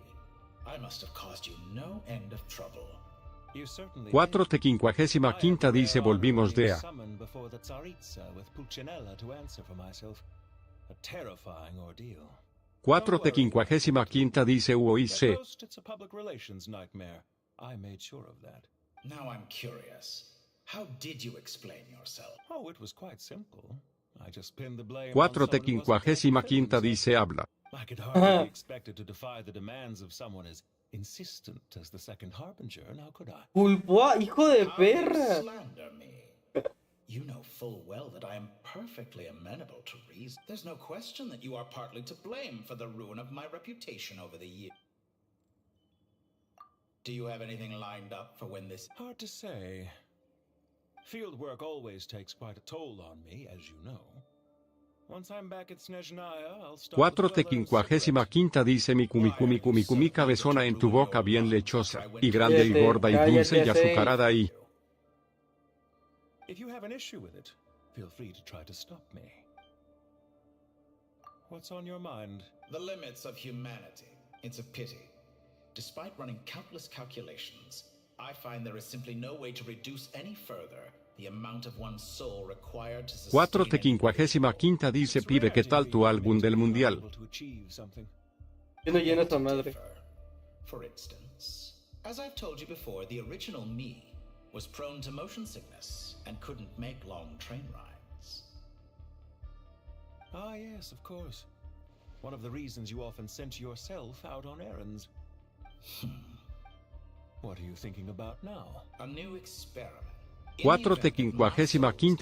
I must have caused you no end of trouble. You certainly 4ª dice volvimos de a. summoned before the Tsaritsa with Pulcinella to answer for myself. A terrifying ordeal. 4ª dice At UOIC. most, it's a public relations nightmare. I made sure of that. Now I'm curious. How did you explain yourself? Oh, it was quite simple. I just pinned the blame on someone who wasn't 4ª dice habla. I could hardly be expected to defy the demands of someone as insistent as the second harbinger, now could I? Pulpoa, hijo de How you perra. slander me. You know full well that I am perfectly amenable to reason. There's no question that you are partly to blame for the ruin of my reputation over the years. Do you have anything lined up for when this... Hard to say. Field work always takes quite a toll on me, as you know. Once I'm back at Snezhnaya, I'll start with another cigarette. 4ª dice mi cabezona en tu boca bien lechosa, y grande y Cállate, gorda y dulce y cállate, sí. azucarada y... If you have an issue with it, feel free to try to stop me. What's on your mind? The limits of humanity. It's a pity. Despite running countless calculations, I find there is simply no way to reduce any further The amount of one's soul required to sustain 4 dice pibe ¿qué tal tu álbum del mundial? Yo no lleno esa madre. For instance, as I've told you before, the original me was prone to motion sickness and couldn't make long train rides. Ah, yes, of course. One of the reasons you often sent yourself out on errands. What are you thinking about now? A new experiment. 4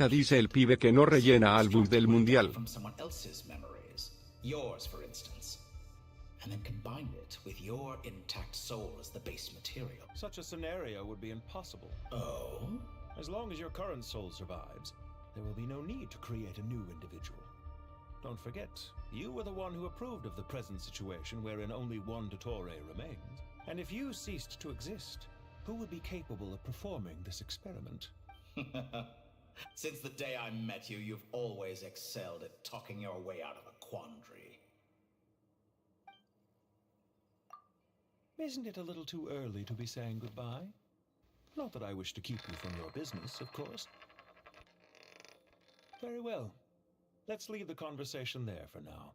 dice el pibe que no rellena álbum del mundial. From someone else's memories, yours for instance, and then combine it with your intact soul as the base material. Such a scenario would be impossible. Oh? As long as your current soul survives, there will be no need to create a new individual. Don't forget, you were the one who approved of the present situation wherein only one Dottore remains. And if you ceased to exist, who would be capable of performing this experiment? Since the day I met you, you've always excelled at talking your way out of a quandary. Isn't it a little too early to be saying goodbye? Not that I wish to keep you from your business, of course. Very well. Let's leave the conversation there for now.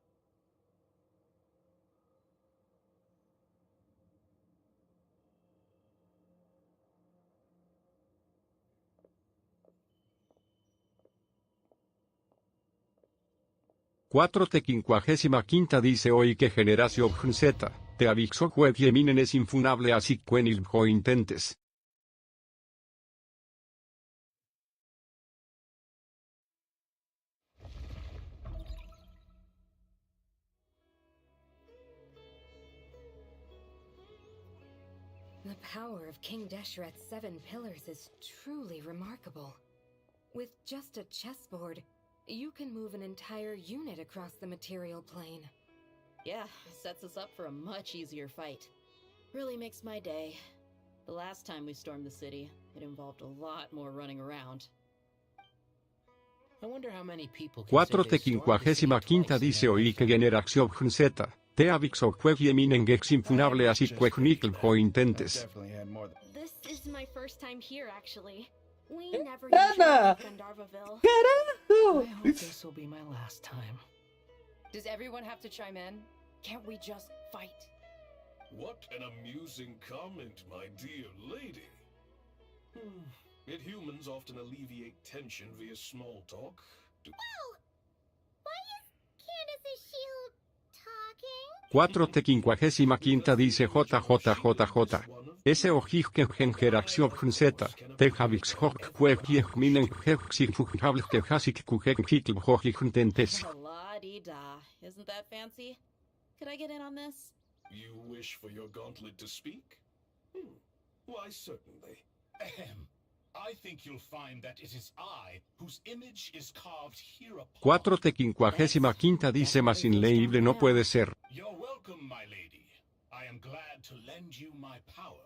Quinta dice hoy que generación Z, te aviso que Yeminen es infunable así que ni lo intentes. The power of King Deshret's 7 pillars is truly remarkable. With just a chessboard, you can move an entire unit across the material plane. Yeah, sets us up for a much easier fight. Really makes my day. The last time we stormed the city, it involved a lot more running around. I wonder how many people 4 dice hoy que generación Z, te aviso que Yeminen es infunable así que ni lo intentes. This is my first time here, actually. We never Nana! usually defend Arvaville. ¡Carajo! I hope this will be my last time. Does everyone have to chime in? Can't we just fight? What an amusing comment, my dear lady. Yet humans often alleviate tension via small talk. Well, why is Candace's shield talking? 4 dice JJJJ. Ese ojij que generación Z, te javix hok kwe Yeminen hexi fujable que hasik kujen hitl hojij intentes. La-dee-da. Isn't that fancy? Could I get in on this? You wish for your gauntlet to speak? Why, certainly. Ahem. I think you'll find that it is I whose image is carved here upon. 4 dice más inleíble no puede ser. You're welcome, my lady. I am glad to lend you my power.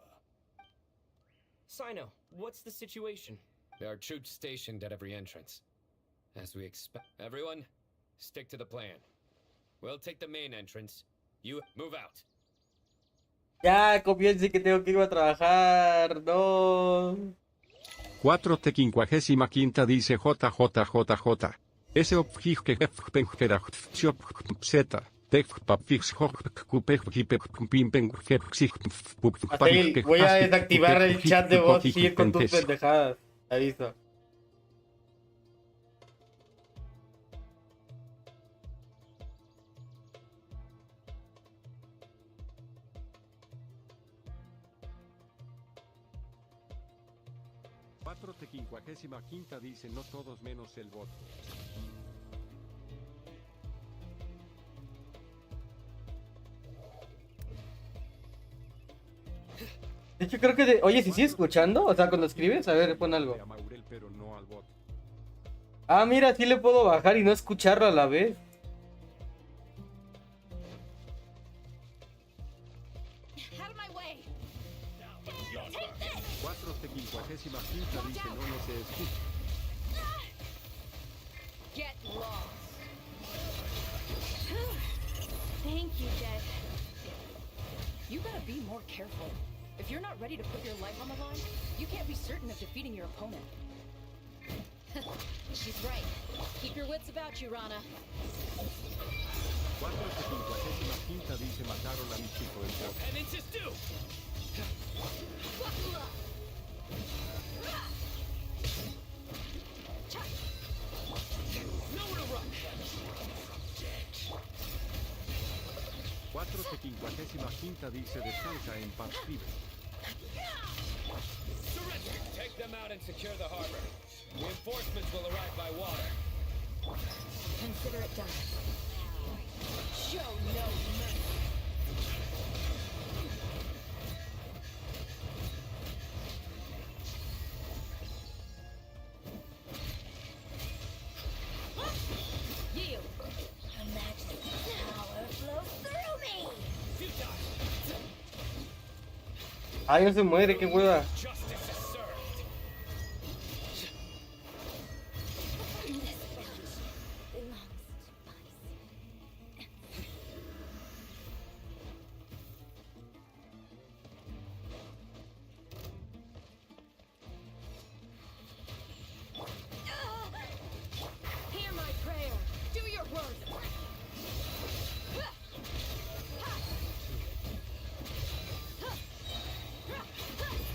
Sino, what's the situation? There are troops stationed at every entrance. As we expect. Everyone, stick to the plan. We'll take the main entrance. You move out. Ya, comience que tengo que ir a trabajar. No. 4 dice JJJJ. Ese objij que generación Z. Así, voy a desactivar el chat de voz y ir con tus pendejadas. Aviso. Quinta dice no todos menos el bot. De hecho, creo que... Oye, si sigues escuchando, o sea, cuando escribes, a ver, pon algo. Ah, mira, sí le puedo bajar y no escucharlo a la vez. Out of my way. 4 dice no se escucha. Get lost. Thank you, Jed. You gotta be more careful. If you're not ready to put your life on the line, you can't be certain of defeating your opponent. She's right. Keep your wits about you, Rana. 455 dice mataron a mi chico el bot. Penance is due! Nowhere to run! 455 dice descansa en paz, pibe. Surrender! Take them out and secure the harbor. Reinforcements will arrive by water. Consider it done. Show no mercy. Yield. Imagine power flows through me. Ay, no se muere, qué hueva. Justice is served. This belongs to Spice. Hear my prayer. Do your work.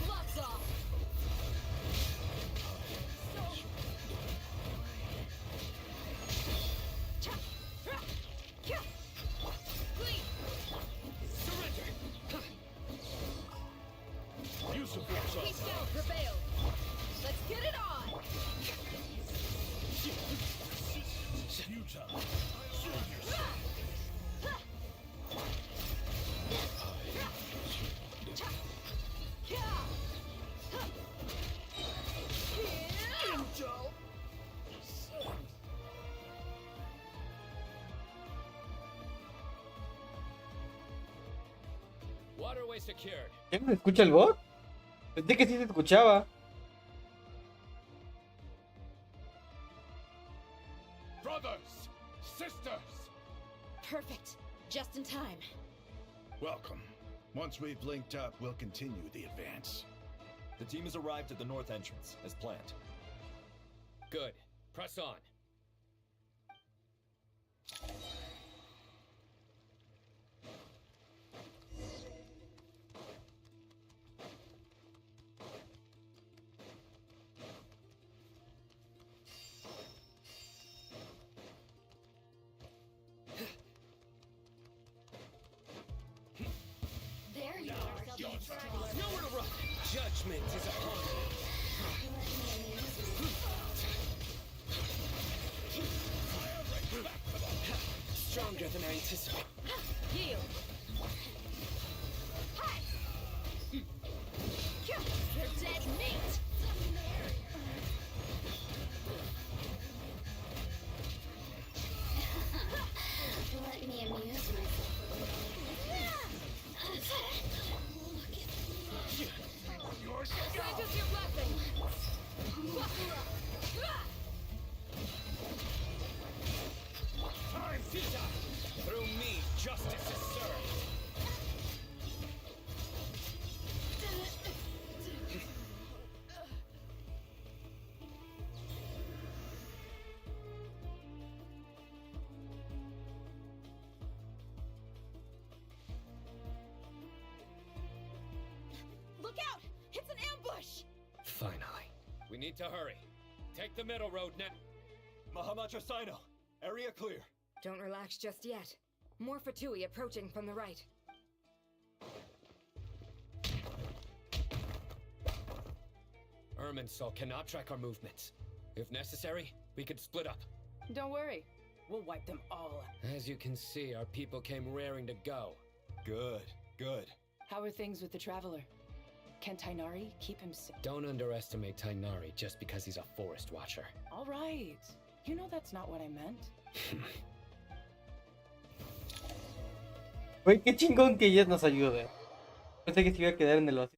Gloves off. Use of force Peace down prevailed. Let's get it on. futile. Waterway secured. ¿Ya no se escucha el bot? Pensé que sí se escuchaba. Brothers! Sisters! Perfect. Just in time. Welcome. Once we've linked up, we'll continue the advance. The team has arrived at the north entrance, as planned. Good. Press on. There you are. Nowhere to run! Judgment is upon you. Stronger than I anticipated. Yield. You're dead meat. Let me amuse myself a little. Grant us your blessing. Time futile. Through me, justice is served. Look out! It's an ambush! Finally. We need to hurry. Take the middle road now. Mahamacha Sino, area clear. Don't relax just yet. More Fatui approaching from the right. Irminsul cannot track our movements. If necessary, we could split up. Don't worry. We'll wipe them all out. As you can see, our people came raring to go. Good, good. How are things with the Traveler? Can Tainari keep him safe? Don't underestimate Tainari just because he's a forest watcher. All right. You know that's not what I meant. Güey, qué chingón que Jet nos ayude. Pensé que se iba a quedar en el vacío.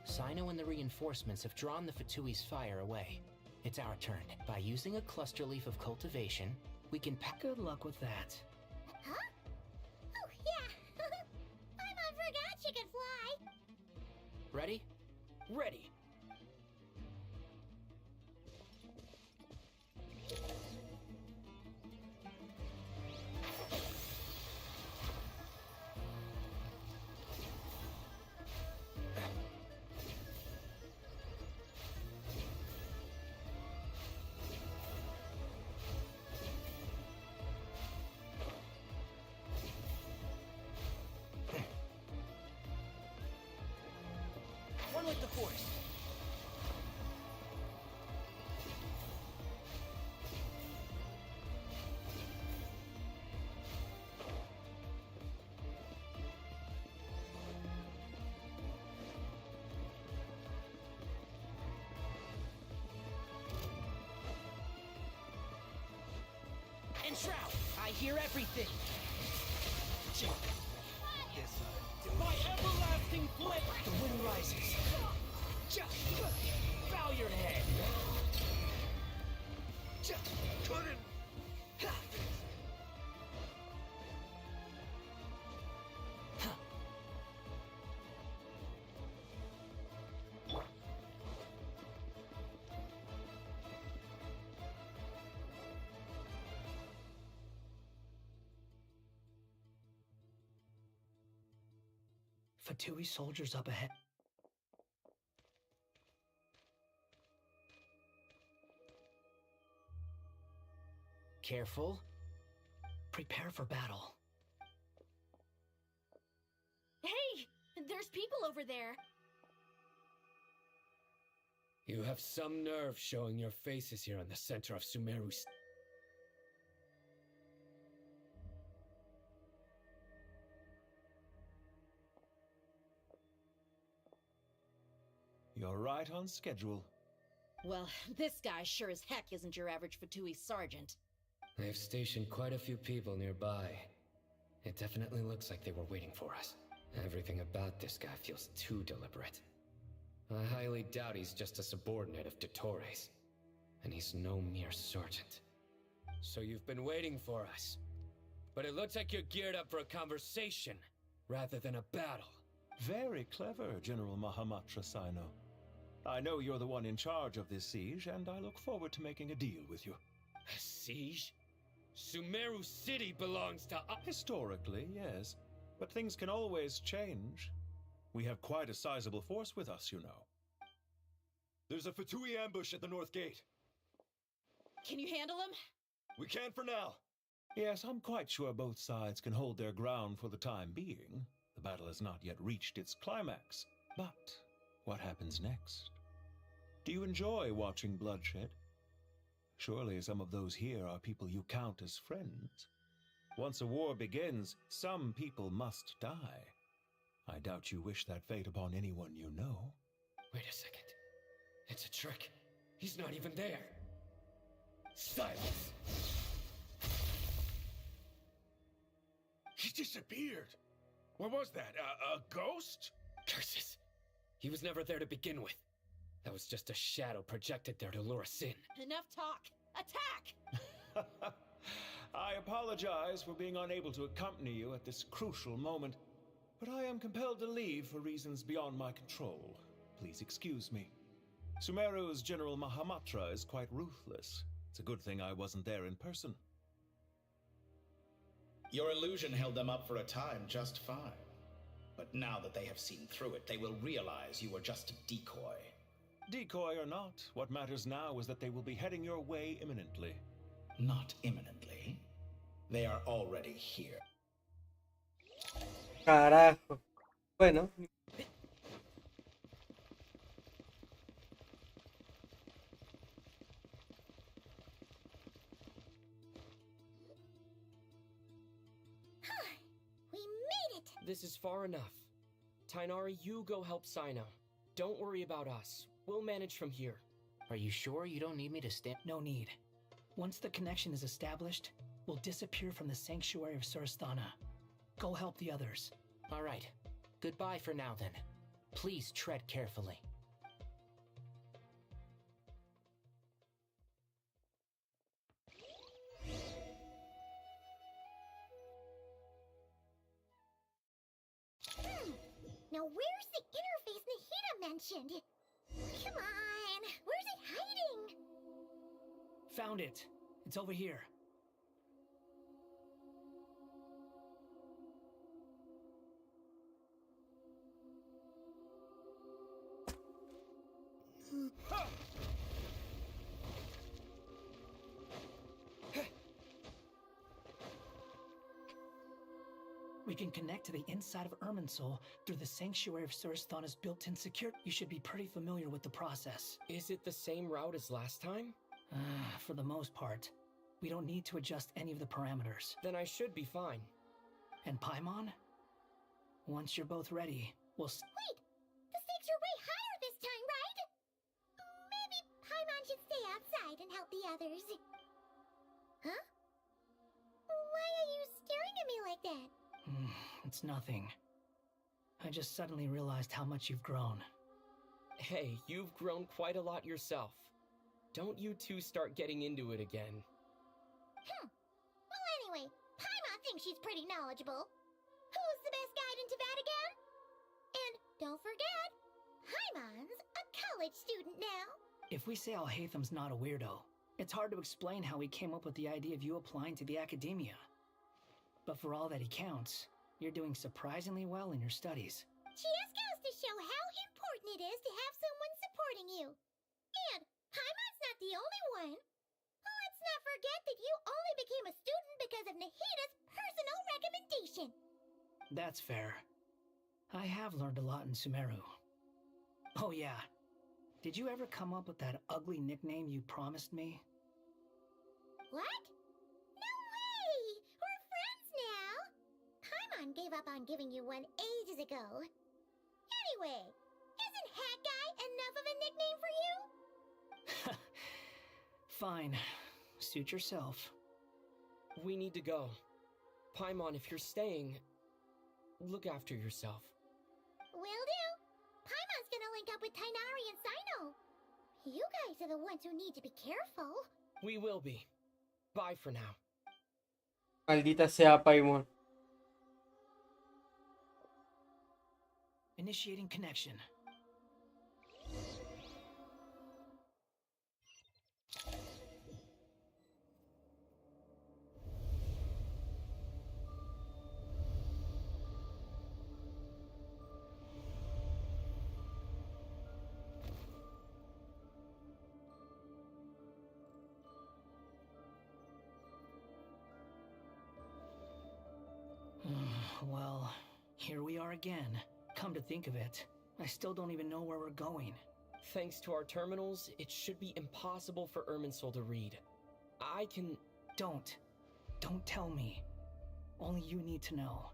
Sino and the reinforcements have drawn the Fatui's fire away. It's our turn. By using a cluster leaf of cultivation, we can pack. Good luck with that. Huh? Oh, yeah. I forgot you could fly. Ready? Ready. Run with the force. And Shroud, I hear everything. My everlasting flip! The wind rises. Bow your head. Couldn't. Fatui soldiers up ahead. Careful. Prepare for battle. Hey! There's people over there! You have some nerve showing your faces here in the center of Sumeru. You're right on schedule. Well, this guy sure as heck isn't your average Fatui sergeant. They've stationed quite a few people nearby. It definitely looks like they were waiting for us. Everything about this guy feels too deliberate. I highly doubt he's just a subordinate of Dottores. And he's no mere sergeant. So you've been waiting for us. But it looks like you're geared up for a conversation, rather than a battle. Very clever, General Mahamatra Sino. I know you're the one in charge of this siege, and I look forward to making a deal with you. A siege? Sumeru City belongs to us. Historically, yes. But things can always change. We have quite a sizable force with us, you know. There's a Fatui ambush at the north gate. Can you handle him? We can for now. Yes, I'm quite sure both sides can hold their ground for the time being. The battle has not yet reached its climax. But what happens next? Do you enjoy watching bloodshed? Surely some of those here are people you count as friends. Once a war begins, some people must die. I doubt you wish that fate upon anyone you know. Wait a second. It's a trick. He's not even there. Silence! He disappeared. What was that? A ghost? Curses! He was never there to begin with. That was just a shadow projected there to lure us in. Enough talk! Attack! I apologize for being unable to accompany you at this crucial moment, but I am compelled to leave for reasons beyond my control. Please excuse me. Sumeru's General Mahamatra is quite ruthless. It's a good thing I wasn't there in person. Your illusion held them up for a time just fine. But now that they have seen through it, they will realize you were just a decoy. Decoy or not, what matters now is that they will be heading your way imminently. Not imminently. They are already here. Carajo. Bueno. We made it! This is far enough. Tainari, you go help Sino. Don't worry about us. We'll manage from here. Are you sure you don't need me to stand? No need. Once the connection is established, we'll disappear from the sanctuary of Surasthana. Go help the others. All right. Goodbye for now, then. Please tread carefully. Now where's the interface Nahida mentioned? Come on, where's it hiding? Found it. It's over here. We can connect to the inside of Irminsul through the Sanctuary of Surasthana's built-in security. You should be pretty familiar with the process. Is it the same route as last time? For the most part. We don't need to adjust any of the parameters. Then I should be fine. And Paimon? Once you're both ready, we'll... Wait! The stakes are way higher this time, right? Maybe Paimon should stay outside and help the others. Huh? Why are you staring at me like that? It's nothing. I just suddenly realized how much you've grown. Hey, you've grown quite a lot yourself. Don't you two start getting into it again. Well, anyway, Paimon thinks she's pretty knowledgeable. Who's the best guide in Teyvat again? And don't forget, Paimon's a college student now. If we say Alhatham's not a weirdo, it's hard to explain how he came up with the idea of you applying to the academia. But for all that he counts, you're doing surprisingly well in your studies. Just goes to show how important it is to have someone supporting you. And Paimon's not the only one. Let's not forget that you only became a student because of Nahida's personal recommendation. That's fair. I have learned a lot in Sumeru. Oh yeah. Did you ever come up with that ugly nickname you promised me? What? No way! We're friends now! Paimon gave up on giving you one ages ago. Anyway, isn't Hat Guy enough of a nickname for you? Fine. Suit yourself. We need to go. Paimon, if you're staying, look after yourself. Will do. Paimon's gonna link up with Tighnari and Sino. You guys are the ones who need to be careful. We will be. Bye for now. Maldita sea Paimon. Initiating connection. Well, here we are again. Come to think of it, I still don't even know where we're going. Thanks to our terminals, it should be impossible for Irminsul to read. I can... Don't tell me. Only you need to know.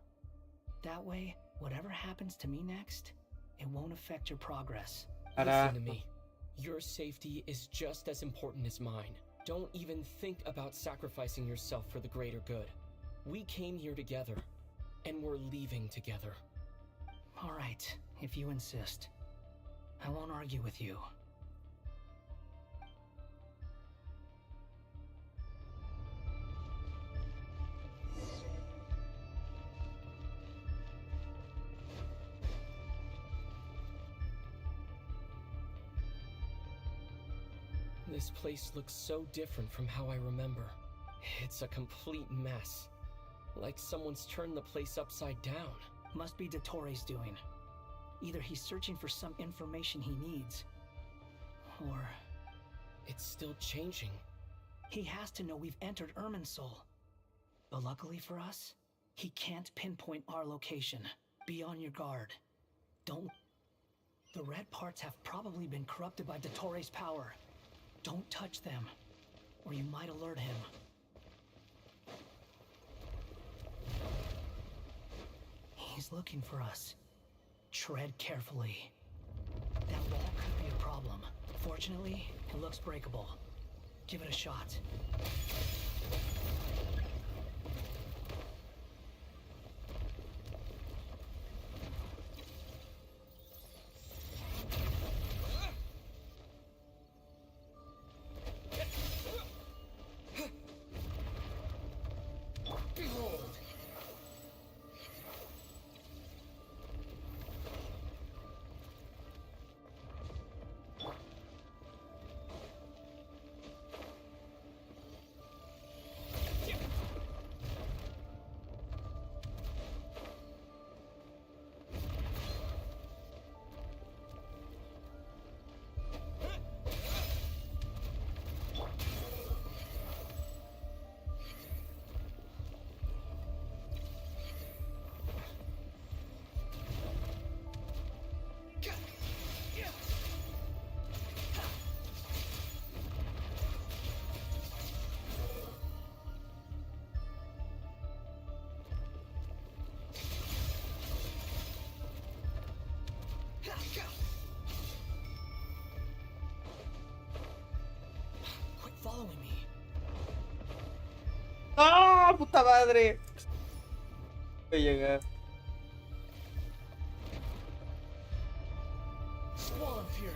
That way, whatever happens to me next, it won't affect your progress. Listen to me. Your safety is just as important as mine. Don't even think about sacrificing yourself for the greater good. We came here together, and we're leaving together. All right, if you insist. I won't argue with you. This place looks so different from how I remember. It's a complete mess. Like someone's turned the place upside down. Must be Dottoro's doing. Either he's searching for some information he needs, or... It's still changing. He has to know we've entered Irminsul. But luckily for us, he can't pinpoint our location. Be on your guard. Don't... The red parts have probably been corrupted by Dottoro's power. Don't touch them, or you might alert him. He's looking for us. Tread carefully. That wall could be a problem. Fortunately, it looks breakable. Give it a shot. puta madre! Voy a llegar. Swollen Fury.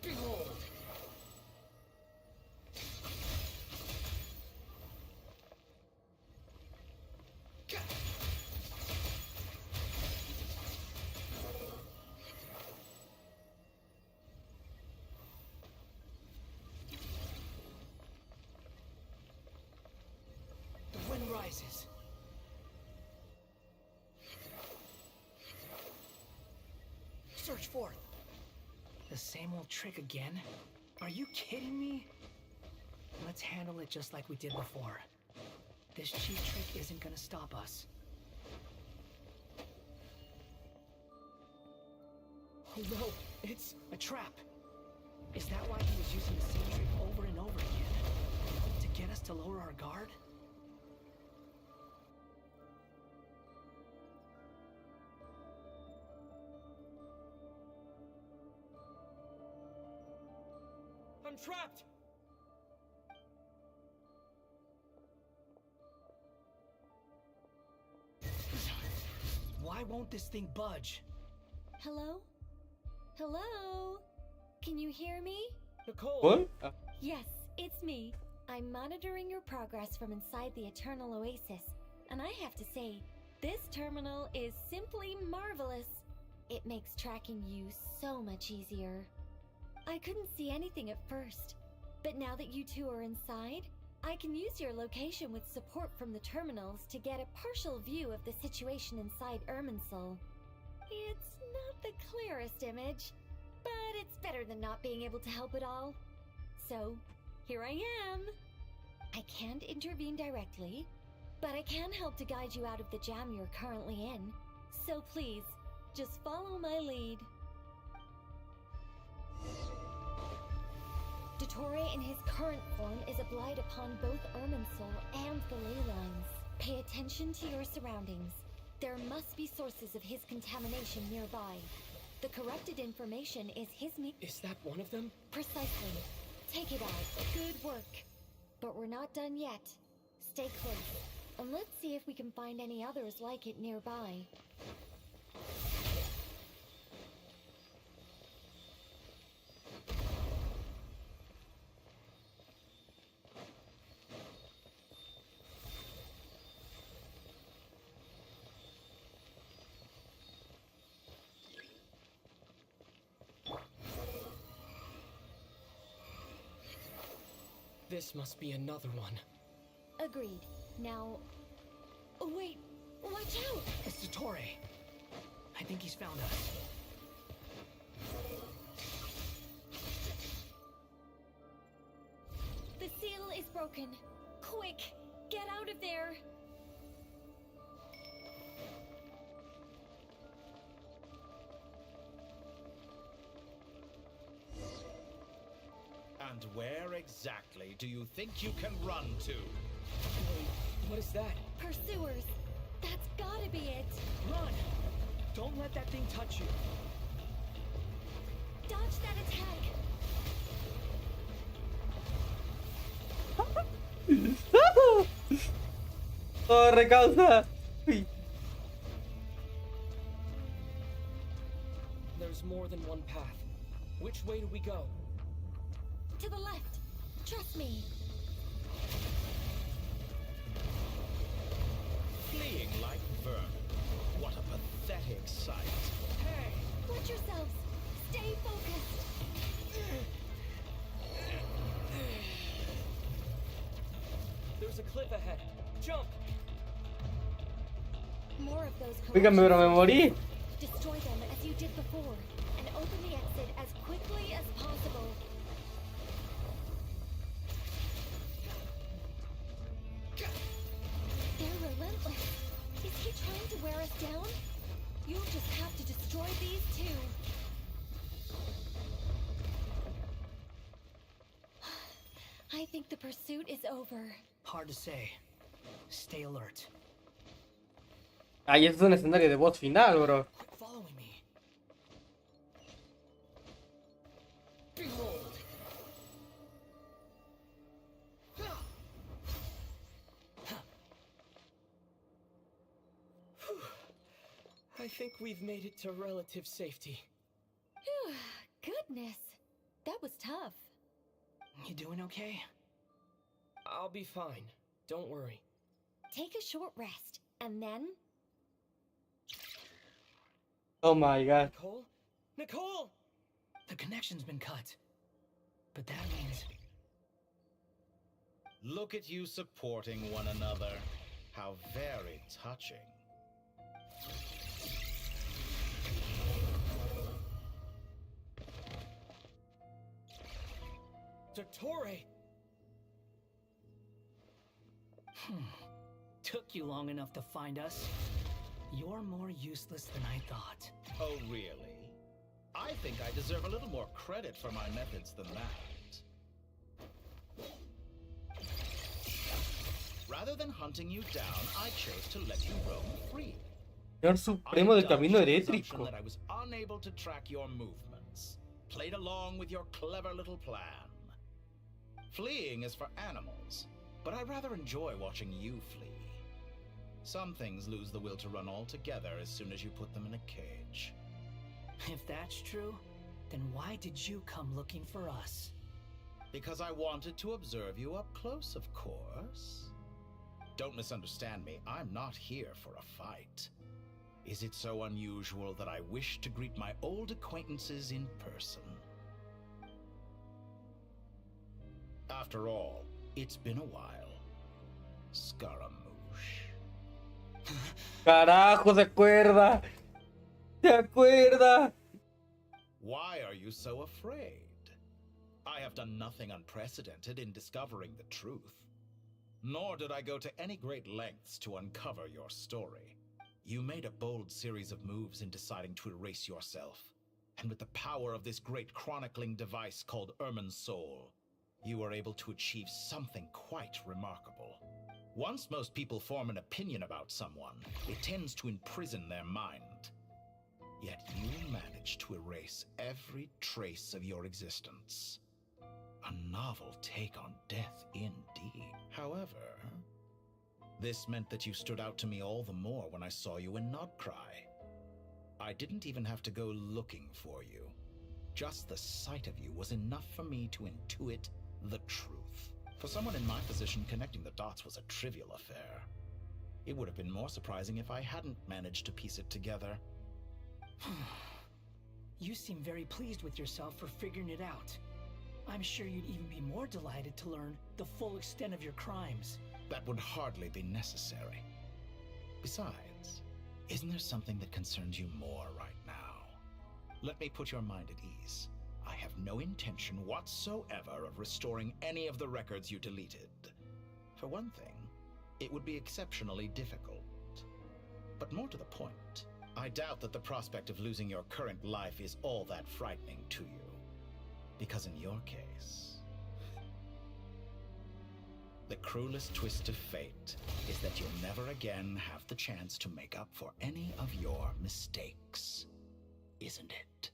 Behold. The wind rises. Search forth. The same old trick again? Are you kidding me? Let's handle it just like we did before. This cheap trick isn't gonna stop us. Oh no, it's a trap. Is that why he was using the same trick over and over again? To get us to lower our guard? I'm trapped! Why won't this thing budge? Hello? Hello? Can you hear me? Nicole! What? Yes, it's me. I'm monitoring your progress from inside the Eternal Oasis, and I have to say, this terminal is simply marvelous. It makes tracking you so much easier. I couldn't see anything at first, but now that you two are inside, I can use your location with support from the terminals to get a partial view of the situation inside Irminsul. It's not the clearest image, but it's better than not being able to help at all. So, here I am. I can't intervene directly, but I can help to guide you out of the jam you're currently in. So please, just follow my lead. Dottore in his current form is a blight upon both Irminsul and the ley lines. Pay attention to your surroundings. There must be sources of his contamination nearby. The corrupted information is his Is that one of them? Precisely. Take it out. Good work. But we're not done yet. Stay close, and let's see if we can find any others like it nearby. This must be another one. Agreed. Now... Oh, wait! Watch out! It's Dottore. I think he's found us. The seal is broken. Quick! Get out of there! And where exactly do you think you can run to? Wait, what is that? Pursuers! That's gotta be it! Run! Don't let that thing touch you. Dodge that attack! ¡Corre, causa! Uy. There's more than one path. Which way do we go? To the left! Trust me! Fleeing like vermin. What a pathetic sight. Hey! Watch yourselves! Stay focused! There's a cliff ahead. Jump! More of those Oigan, pero me morí. Destroy them as you did before, and open the exit as quickly as possible. They're relentless. Is he trying to wear us down? You'll just have to destroy these two. I think the pursuit is over. Hard to say. Stay alert. Ahí es un escenario de boss final, bro. Quit following me. Behold. I think we've made it to relative safety. Phew, goodness. That was tough. You doing okay? I'll be fine. Don't worry. Take a short rest, and then... Oh my god. Nicole? Nicole! The connection's been cut. But that means... Look at you supporting one another. How very touching. Dottore! Took you long enough to find us. You're more useless than I thought. Oh, really? I think I deserve a little more credit for my methods than that. Rather than hunting you down, I chose to let you roam free. Señor Supremo del Camino Eléctrico. That I was unable to track your movements. Played along with your clever little plan. Fleeing is for animals, but I rather enjoy watching you flee. Some things lose the will to run altogether as soon as you put them in a cage. If that's true, then why did you come looking for us? Because I wanted to observe you up close, of course. Don't misunderstand me, I'm not here for a fight. Is it so unusual that I wish to greet my old acquaintances in person? After all, it's been a while. Scaramouche. Carajo, se acuerda. Se acuerda. Why are you so afraid? I have done nothing unprecedented in discovering the truth. Nor did I go to any great lengths to uncover your story. You made a bold series of moves in deciding to erase yourself. And with the power of this great chronicling device called Ermin's Soul, you were able to achieve something quite remarkable. Once most people form an opinion about someone, it tends to imprison their mind. Yet you managed to erase every trace of your existence. A novel take on death indeed. However, this meant that you stood out to me all the more when I saw you in Nodcry. I didn't even have to go looking for you. Just the sight of you was enough for me to intuit the truth. For someone in my position, connecting the dots was a trivial affair. It would have been more surprising if I hadn't managed to piece it together. You seem very pleased with yourself for figuring it out. I'm sure you'd even be more delighted to learn the full extent of your crimes. That would hardly be necessary. Besides, isn't there something that concerns you more right now? Let me put your mind at ease. I have no intention whatsoever of restoring any of the records you deleted. For one thing, it would be exceptionally difficult. But more to the point, I doubt that the prospect of losing your current life is all that frightening to you. Because in your case, the cruelest twist of fate is that you'll never again have the chance to make up for any of your mistakes. Isn't it?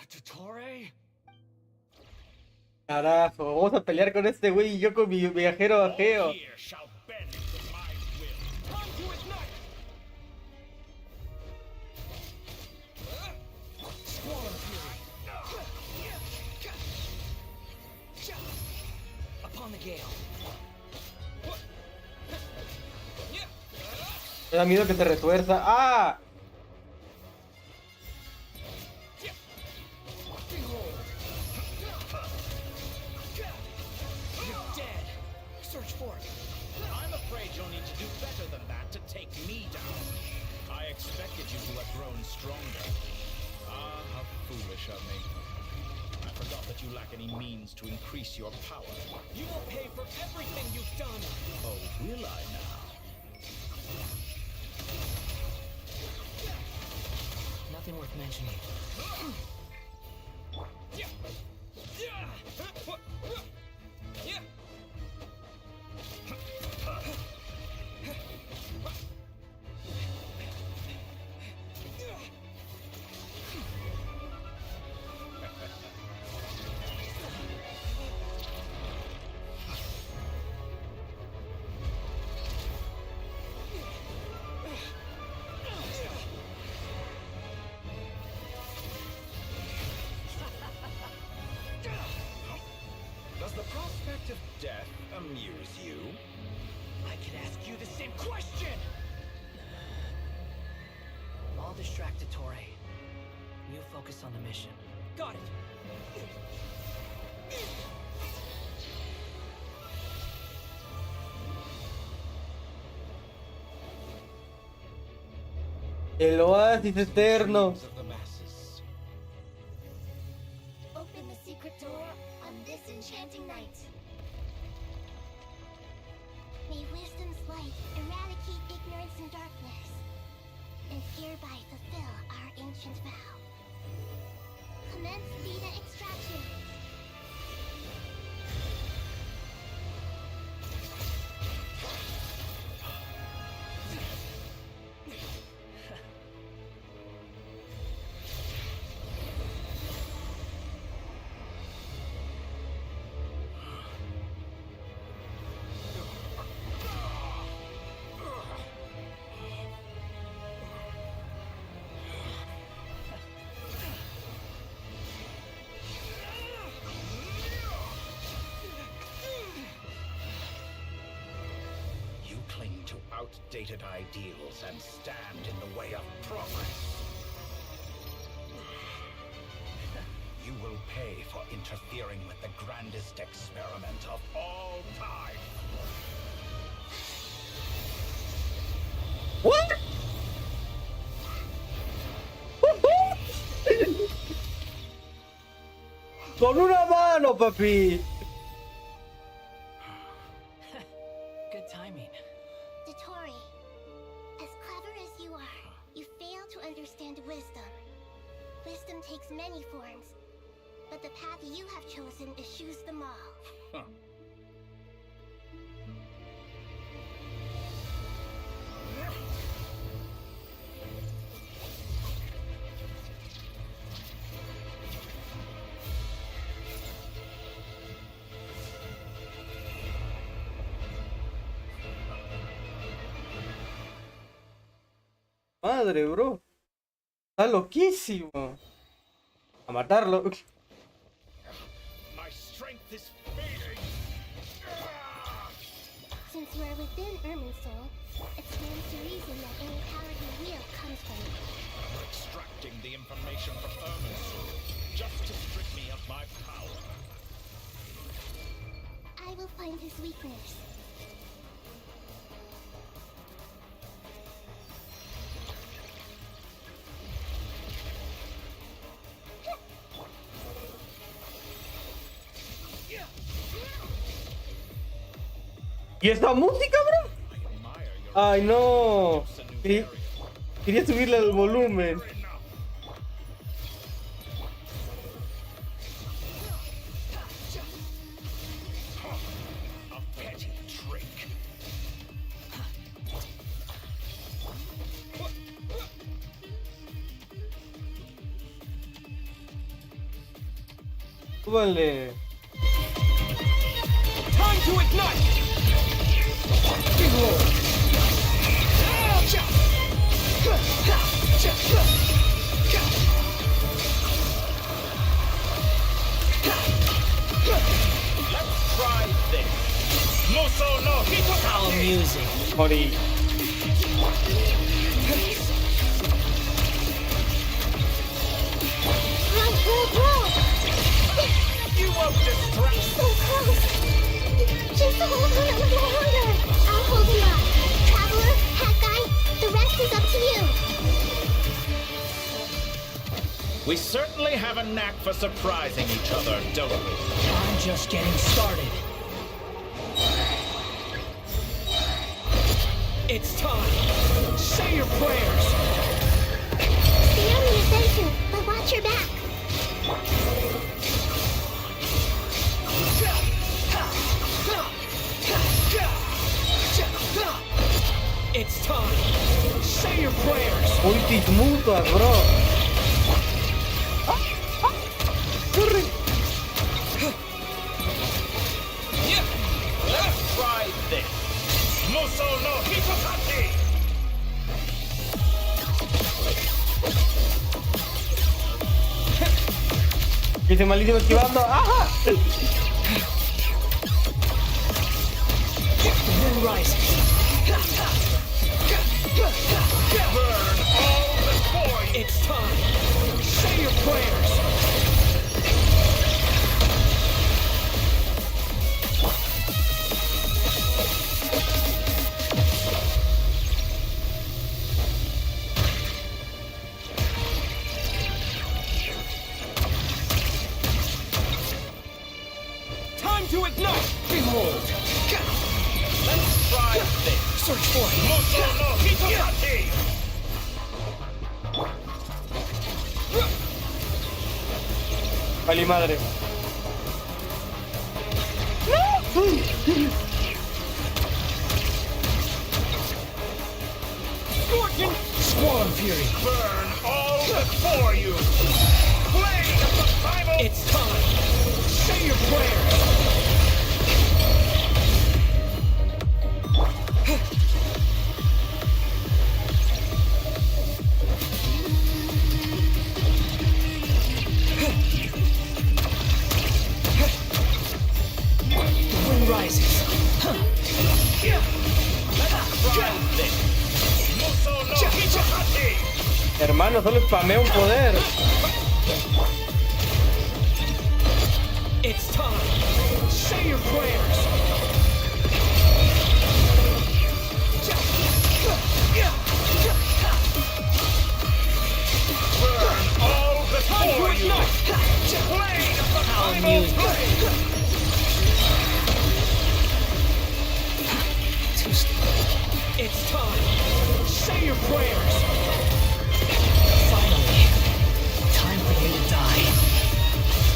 Dottore? Carajo, vamos a pelear con este güey y yo con mi viajero ajeo. Me da miedo que te retuerza. ¡Ah! I'm afraid you'll need to do better than that to take me down. I expected you to have grown stronger. Ah, how foolish of me. I forgot that you lack any means to increase your power. You will pay for everything you've done. Oh, will I now? Nothing worth mentioning. distracted, Torre. You focus on the mission. Got it. El oasis eterno. Open the secret door on this enchanting night. May wisdom's light eradicate ignorance and darkness, and hereby fulfill our ancient vow. Commence data extraction. You cling to outdated ideals and stand in the way of progress. You will pay for interfering with the grandest experiment of all time. What? Con una mano, papi. Good timing. Dottore, as clever as you are, you fail to understand wisdom. Wisdom takes many forms, but the path you have chosen eschews them all. Madre, bro. Está loquísimo. A matarlo. My strength is fading. Since you are within Irminsul, it stands to reason that any power you wield comes from it. Extracting the information from Irminsul just to strip me of my power. I will find his weakness. ¿Y esa música, bro? Ay, no. Quería subirle el volumen. A petty trick. Súbale. Time to ignite! Big roll! Let's try this. Muso no Hitokage! How amusing. Sorry. You won't distract. So close! Just hold on a little longer. I'll hold him up. Traveler, Hat Guy, the rest is up to you. We certainly have a knack for surprising each other, don't we? I'm just getting started. It's time! Say your prayers! Stay on the offensive, but watch your back. It's time! Say your prayers! Ultis mutuas, bro. Corre. Let's try this. Muso no Hitokage! Que Soy Malisima esquivando. ¡Ajá! The moon rises! Burn all before Search for it. Vale, madre. Squall Fury. Burn all before you! Blade of the primal... It's time. Say your prayers. The wind rises. Hermano, solo spamea un poder. It's time. Say your prayers. Burn all before you! Blade of the primal blade! It's time. Say your prayers. Finally. Time for you to die.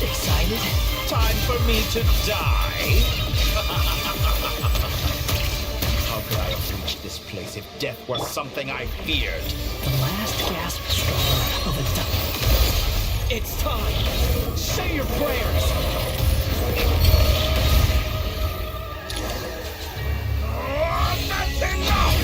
Excited? Time for me to die? How could I have reached this place if death was something I feared? The last gasp struggle of a It's time. Say your prayers. That's enough!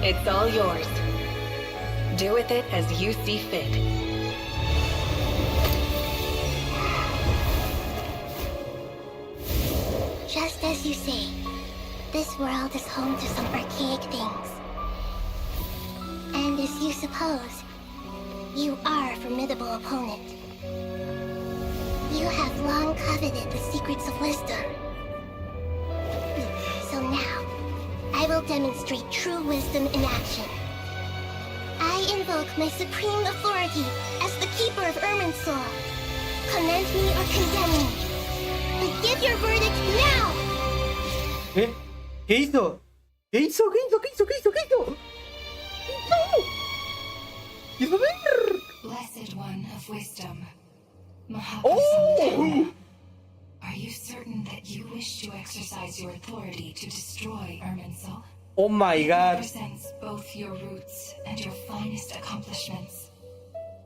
It's all yours. Do with it as you see fit. Just as you say, this world is home to some archaic things. And as you suppose, you are a formidable opponent. You have long coveted the secrets of wisdom. So now, I will demonstrate true wisdom in action. I invoke my supreme authority as the keeper of Irminsul. Commend me or condemn me. But give your verdict now! ¿Qué? ¿Qué hizo? ¿Qué hizo? ¿Qué hizo? ¿Qué hizo? ¿Qué hizo? ¿Qué hizo? ¿Qué hizo? Ver? Blessed one of wisdom, Oh! are you certain that you wish to exercise your authority to destroy Irminsul? Oh my It god. represents both your roots and your finest accomplishments.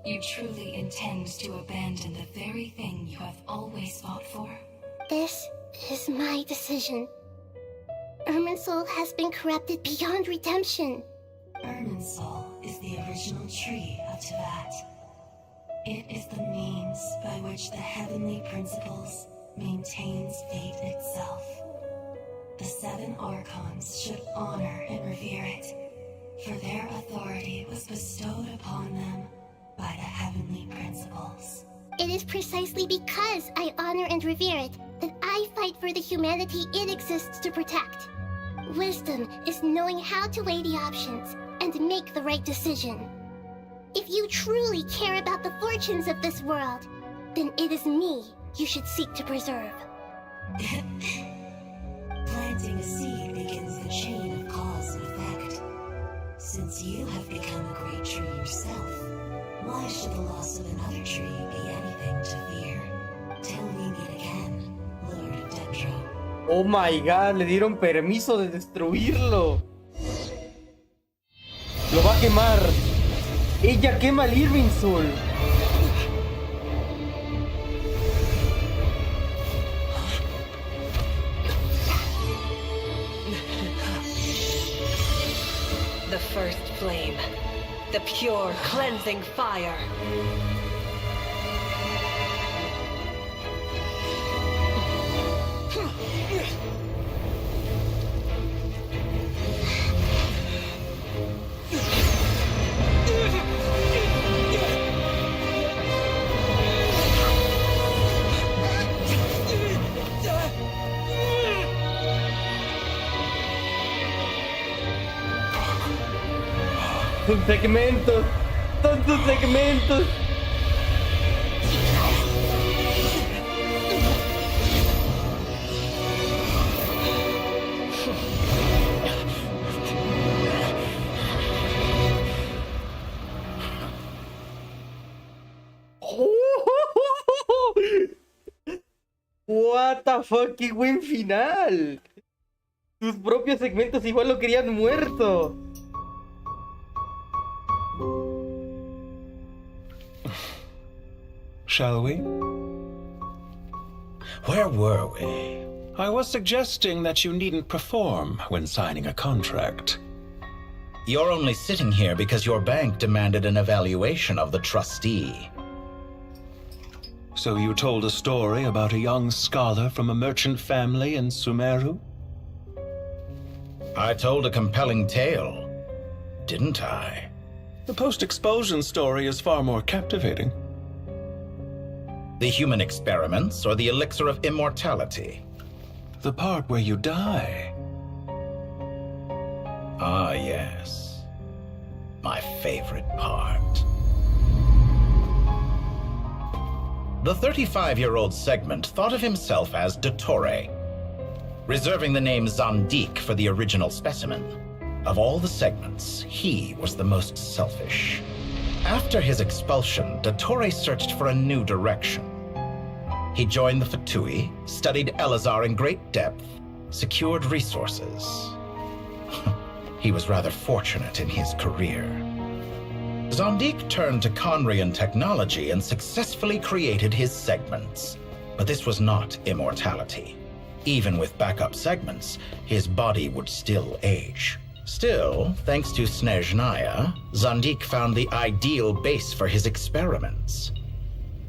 You truly intend to abandon the very thing you have always fought for? This is my decision. Irminsul has been corrupted beyond redemption. Irminsul is the original tree of Tevat. It is the means by which the heavenly principles maintains fate itself. The seven Archons should honor and revere it, for their authority was bestowed upon them by the heavenly principles. It is precisely because I honor and revere it that I fight for the humanity it exists to protect. Wisdom is knowing how to weigh the options and make the right decision. If you truly care about the fortunes of this world, then it is me you should seek to preserve. Planting a seed begins the chain of cause and effect. Since you have become a great tree yourself, why should the loss of another tree be anything to fear? Till we meet again, Lord of Dendro. Oh my god, le dieron permiso de destruirlo. Lo va a quemar. Ella quema el Irminsul. The first flame. The pure, cleansing fire. Sus segmentos. Son sus segmentos. What the fuck, qué buen final. Sus propios segmentos igual lo querían muerto. Shall we? Where were we? I was suggesting that you needn't perform when signing a contract. You're only sitting here because your bank demanded an evaluation of the trustee. So you told a story about a young scholar from a merchant family in Sumeru? I told a compelling tale, didn't I? The post-expulsion story is far more captivating. The human experiments or the elixir of immortality? The part where you die. Ah, yes. My favorite part. The 35-year-old segment thought of himself as Dottore, reserving the name Zondik for the original specimen. Of all the segments, he was the most selfish. After his expulsion, Dottore searched for a new direction. He joined the Fatui, studied Elazar in great depth, secured resources. He was rather fortunate in his career. Zondik turned to Conrian technology and successfully created his segments. But this was not immortality. Even with backup segments, his body would still age. Still, thanks to Snezhnaya, Zondik found the ideal base for his experiments.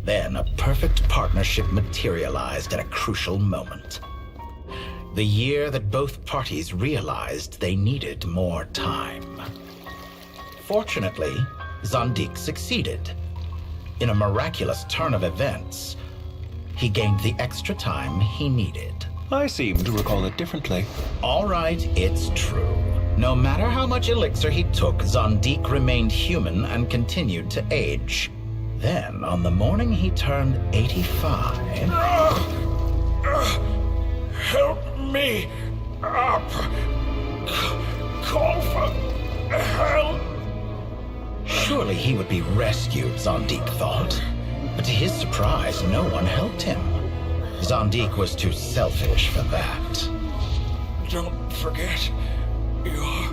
Then a perfect partnership materialized at a crucial moment. The year that both parties realized they needed more time. Fortunately, Zondik succeeded. In a miraculous turn of events, he gained the extra time he needed. I seem to recall it differently. All right, it's true. No matter how much elixir he took, Zondik remained human and continued to age. Then, on the morning he turned 85... Help me up! Call for help! Surely he would be rescued, Zondik thought. But to his surprise, no one helped him. Zondik was too selfish for that. Don't forget, you're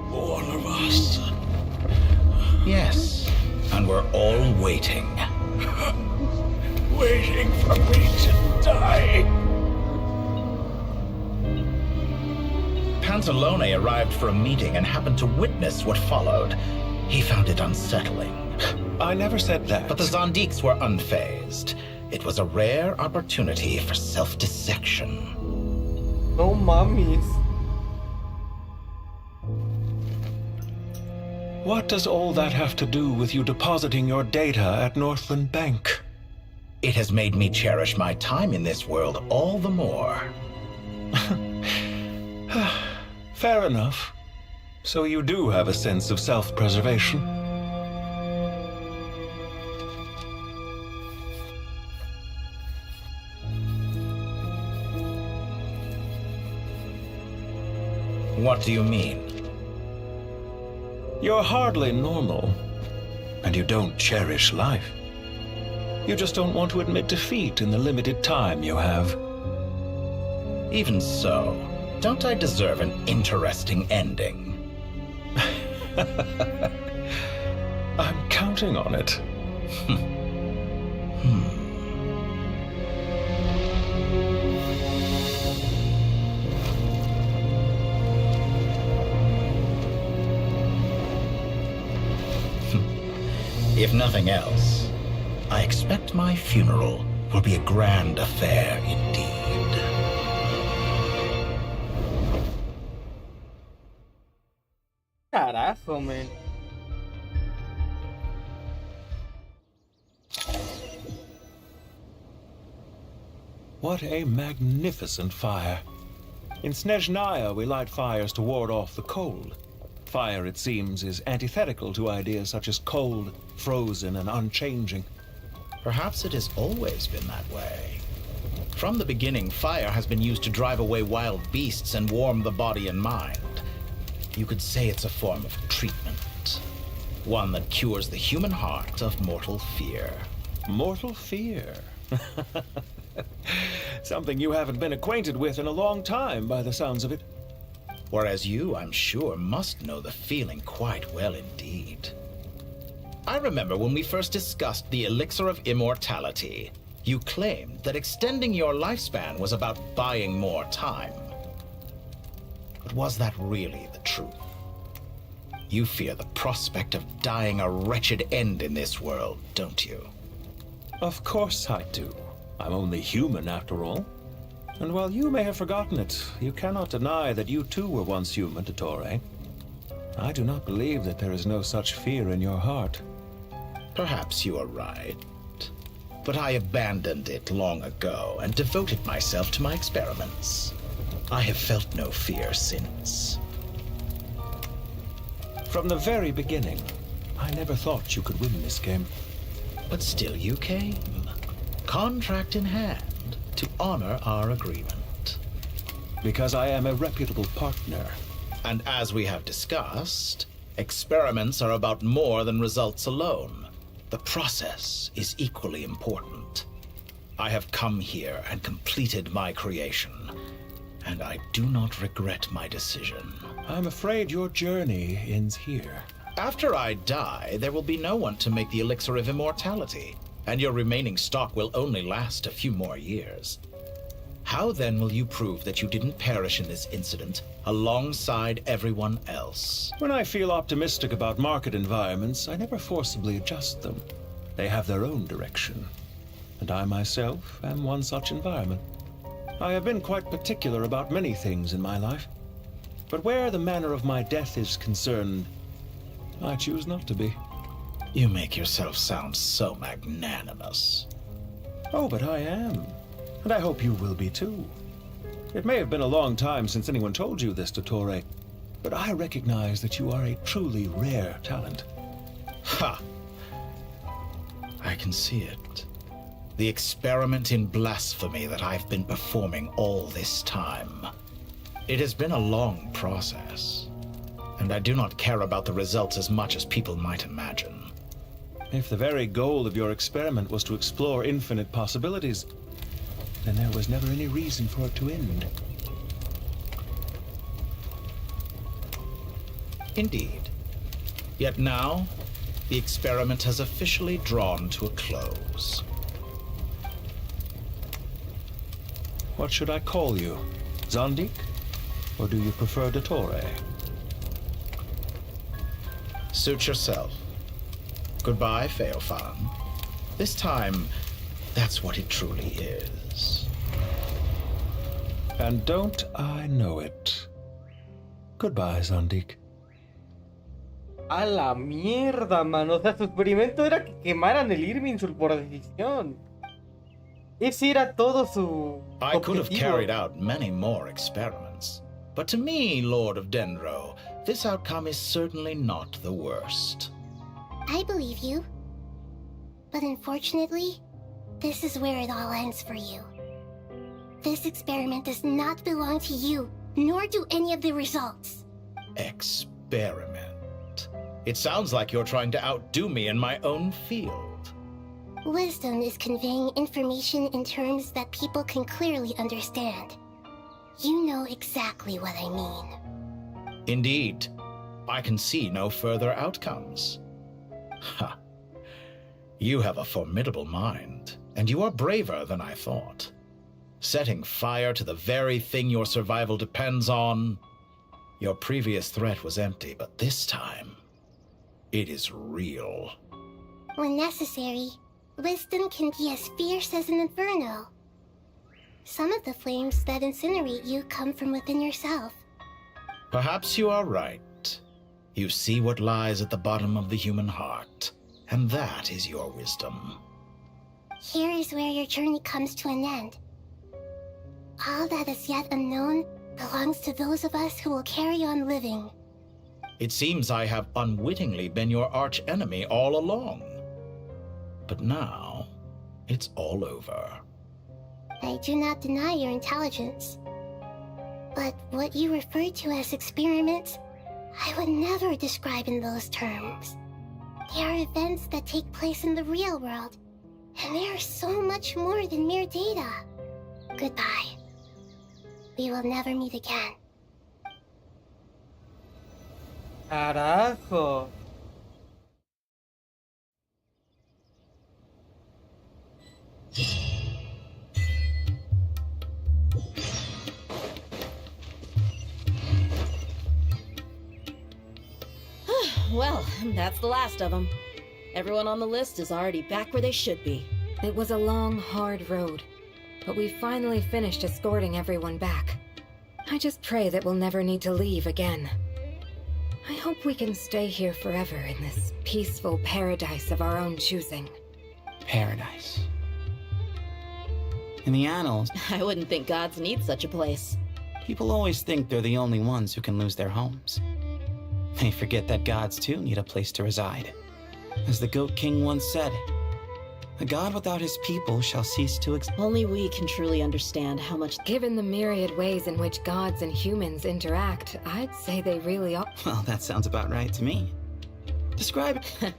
one of us. Yes, and we're all waiting. Waiting for me to die. Pantalone arrived for a meeting and happened to witness what followed. He found it unsettling. I never said that. But the Zondiks were unfazed. It was a rare opportunity for self-dissection. No mummies. What does all that have to do with you depositing your data at Northland Bank? It has made me cherish my time in this world all the more. Fair enough. So you do have a sense of self-preservation. What do you mean? You're hardly normal, and you don't cherish life. You just don't want to admit defeat in the limited time you have. Even so, don't I deserve an interesting ending? I'm counting on it. If nothing else, I expect my funeral will be a grand affair indeed. Carajo, man. What a magnificent fire. In Snezhnaya, we light fires to ward off the cold. Fire, it seems, is antithetical to ideas such as cold, frozen, and unchanging. Perhaps it has always been that way. From the beginning, fire has been used to drive away wild beasts and warm the body and mind. You could say it's a form of treatment. One that cures the human heart of mortal fear. Mortal fear? Something you haven't been acquainted with in a long time, by the sounds of it. Whereas you, I'm sure, must know the feeling quite well indeed. I remember when we first discussed the elixir of immortality, you claimed that extending your lifespan was about buying more time. But was that really the truth? You fear the prospect of dying a wretched end in this world, don't you? Of course I do. I'm only human, after all. And while you may have forgotten it, you cannot deny that you too were once human, Dottore. I do not believe that there is no such fear in your heart. Perhaps you are right. But I abandoned it long ago and devoted myself to my experiments. I have felt no fear since. From the very beginning, I never thought you could win this game. But still you came, contract in hand, to honor our agreement. Because I am a reputable partner. And as we have discussed, experiments are about more than results alone. The process is equally important. I have come here and completed my creation, and I do not regret my decision. I'm afraid your journey ends here. After I die, there will be no one to make the elixir of immortality, and your remaining stock will only last a few more years. How then will you prove that you didn't perish in this incident alongside everyone else? When I feel optimistic about market environments, I never forcibly adjust them. They have their own direction, and I myself am one such environment. I have been quite particular about many things in my life, but where the manner of my death is concerned, I choose not to be. You make yourself sound so magnanimous. Oh, but I am. And I hope you will be too. It may have been a long time since anyone told you this, Dottore, but I recognize that you are a truly rare talent. Ha! I can see it. The experiment in blasphemy that I've been performing all this time. It has been a long process, and I do not care about the results as much as people might imagine. If the very goal of your experiment was to explore infinite possibilities, then there was never any reason for it to end. Indeed. Yet now, the experiment has officially drawn to a close. What should I call you? Zondik? Or do you prefer Dottore? Suit yourself. Goodbye, Feofan. This time, that's what it truly is. And don't I know it? Goodbye, Zondik. A la mierda, man. O sea, su experimento era que quemaran el Irminsul por decisión. Ese era todo su I could have objetivo. carried out many more experiments. But to me, Lord of Denro, this outcome is certainly not the worst. I believe you. But unfortunately, this is where it all ends for you. This experiment does not belong to you, nor do any of the results. Experiment. It sounds like you're trying to outdo me in my own field. Wisdom is conveying information in terms that people can clearly understand. You know exactly what I mean. Indeed. I can see no further outcomes. Ha. You have a formidable mind, and you are braver than I thought. Setting fire to the very thing your survival depends on. Your previous threat was empty, but this time, it is real. When necessary, wisdom can be as fierce as an inferno. Some of the flames that incinerate you come from within yourself. Perhaps you are right. You see what lies at the bottom of the human heart, and that is your wisdom. Here is where your journey comes to an end. All that is yet unknown belongs to those of us who will carry on living. It seems I have unwittingly been your arch enemy all along. But now, it's all over. I do not deny your intelligence. But what you refer to as experiments, I would never describe in those terms. They are events that take place in the real world, and they are so much more than mere data. Goodbye. We will never meet again. Carajo. Well, that's the last of them. Everyone on the list is already back where they should be. It was a long, hard road, but we finally finished escorting everyone back. I just pray that we'll never need to leave again. I hope we can stay here forever in this peaceful paradise of our own choosing. Paradise. In the annals, I wouldn't think gods need such a place. people always think they're the only ones who can lose their homes. They forget that gods too need a place to reside. As the Goat King once said, a god without his people shall cease to exist. Only we can truly understand how much... Given the myriad ways in which gods and humans interact, I'd say they really are... Well, that sounds about right to me. Describe it.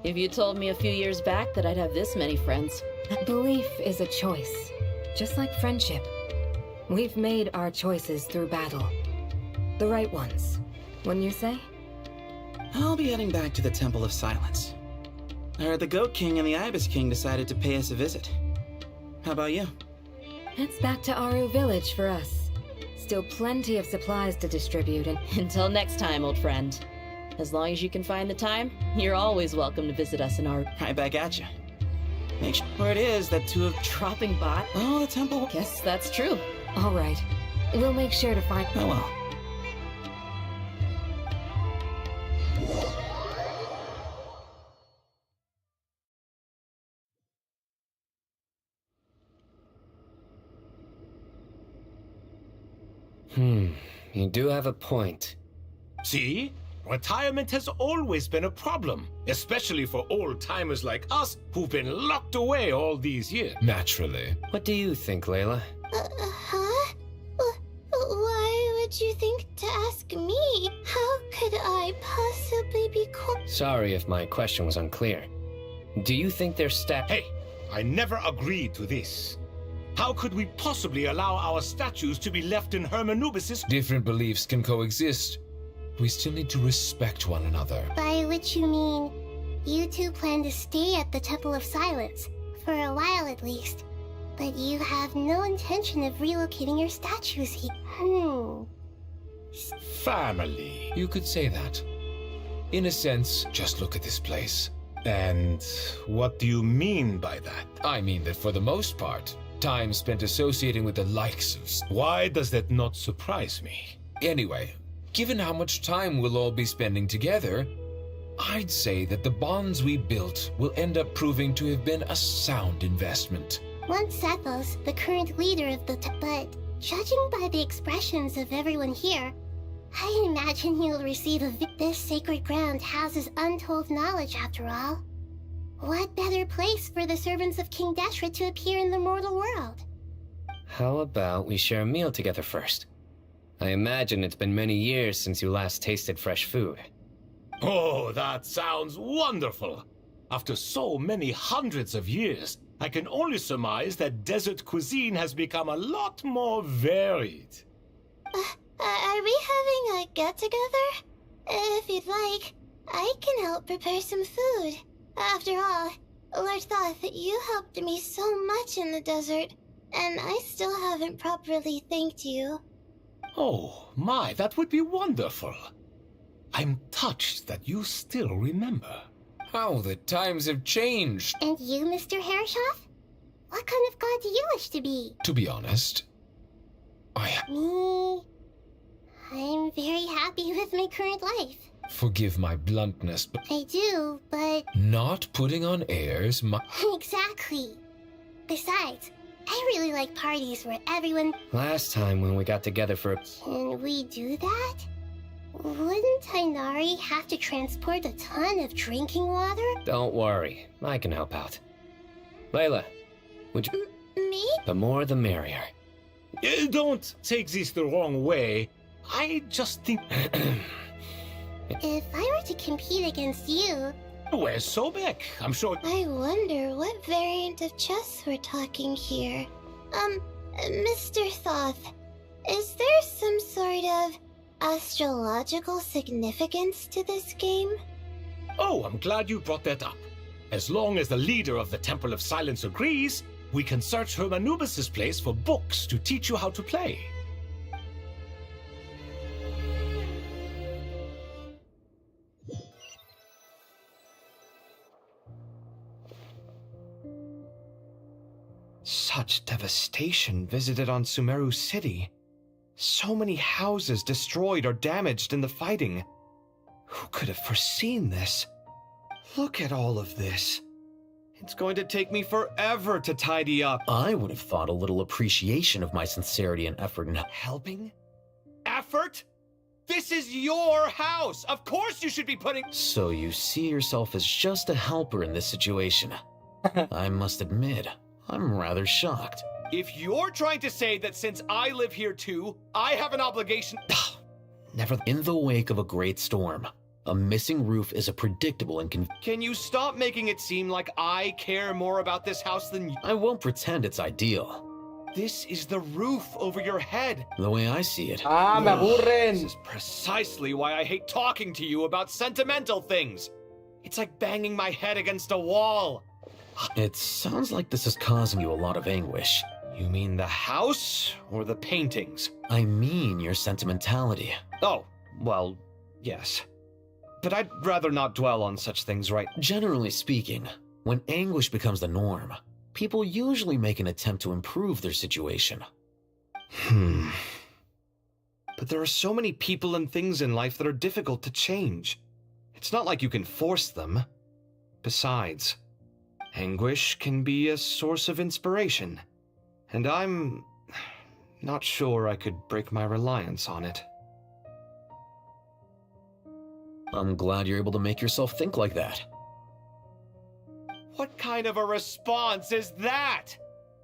If you told me a few years back that I'd have this many friends... Belief is a choice, just like friendship. We've made our choices through battle. The right ones, wouldn't you say? I'll be heading back to the Temple of Silence. I heard the Goat King and the Ibis King decided to pay us a visit. How about you? It's back to Aru Village for us. Still plenty of supplies to distribute and... Until next time, old friend. As long as you can find the time, you're always welcome to visit us in our... Right back at you. Make sure it is that two of... Dropping bot? Oh, the temple... Guess that's true. All right. We'll make sure to find... Oh well. You do have a point. See? Retirement has always been a problem, especially for old-timers like us who've been locked away all these years. Naturally. What do you think, Layla? Huh? Why would you think to ask me? How could I possibly be Sorry if my question was unclear. Do you think their Hey, I never agreed to this. How could we possibly allow our statues to be left in Hermanubis'? Different beliefs can coexist. We still need to respect one another. By which you mean, you two plan to stay at the Temple of Silence, for a while at least. But you have no intention of relocating your statues here. Family. You could say that. In a sense, just look at this place. And what do you mean by that? I mean that for the most part, time spent associating with the likes of... Why does that not surprise me? Anyway, given how much time we'll all be spending together, I'd say that the bonds we built will end up proving to have been a sound investment. Once Sethos, the current leader of the but judging by the expressions of everyone here, I imagine you'll receive this sacred ground houses untold knowledge after all. What better place for the servants of King Deshret to appear in the mortal world? How about we share a meal together first? I imagine it's been many years since you last tasted fresh food. Oh, that sounds wonderful! After so many hundreds of years, I can only surmise that desert cuisine has become a lot more varied. Are we having a get-together? If you'd like, I can help prepare some food. After all, Lord Thoth, you helped me so much in the desert, and I still haven't properly thanked you. Oh, my, that would be wonderful. I'm touched that you still remember. How the times have changed. And you, Mr. Herreshoff? What kind of god do you wish to be? To be honest, Me? I'm very happy with my current life. Forgive my bluntness, but... I do, but... Not putting on airs, Exactly. Besides, I really like parties where everyone... Last time when we got together for... Can we do that? Wouldn't Tainari have to transport a ton of drinking water? Don't worry, I can help out. Layla, would you... Me? The more the merrier. Don't take this the wrong way. I just think... If I were to compete against you... Where's Sobek? I'm sure... I wonder what variant of chess we're talking here. Mr. Thoth, is there some sort of astrological significance to this game? Oh, I'm glad you brought that up. As long as the leader of the Temple of Silence agrees, we can search Hermanubis' place for books to teach you how to play. Such devastation visited on Sumeru City. So many houses destroyed or damaged in the fighting. Who could have foreseen this? Look at all of this. It's going to take me forever to tidy up. I would have thought a little appreciation of my sincerity and effort in helping. Effort? This is your house! Of course you should be putting— So you see yourself as just a helper in this situation. I must admit, I'm rather shocked. If you're trying to say that since I live here too, I have an obligation— Never. In the wake of a great storm, a missing roof is a predictable and Can you stop making it seem like I care more about this house than you? I won't pretend it's ideal. This is the roof over your head. The way I see it. Me aburren. This is precisely why I hate talking to you about sentimental things. It's like banging my head against a wall. It sounds like this is causing you a lot of anguish. You mean the house or the paintings? I mean your sentimentality. Oh, well, yes. But I'd rather not dwell on such things right. Generally speaking, when anguish becomes the norm, people usually make an attempt to improve their situation. But there are so many people and things in life that are difficult to change. It's not like you can force them. Besides, anguish can be a source of inspiration. And I'm not sure I could break my reliance on it. I'm glad you're able to make yourself think like that. What kind of a response is that?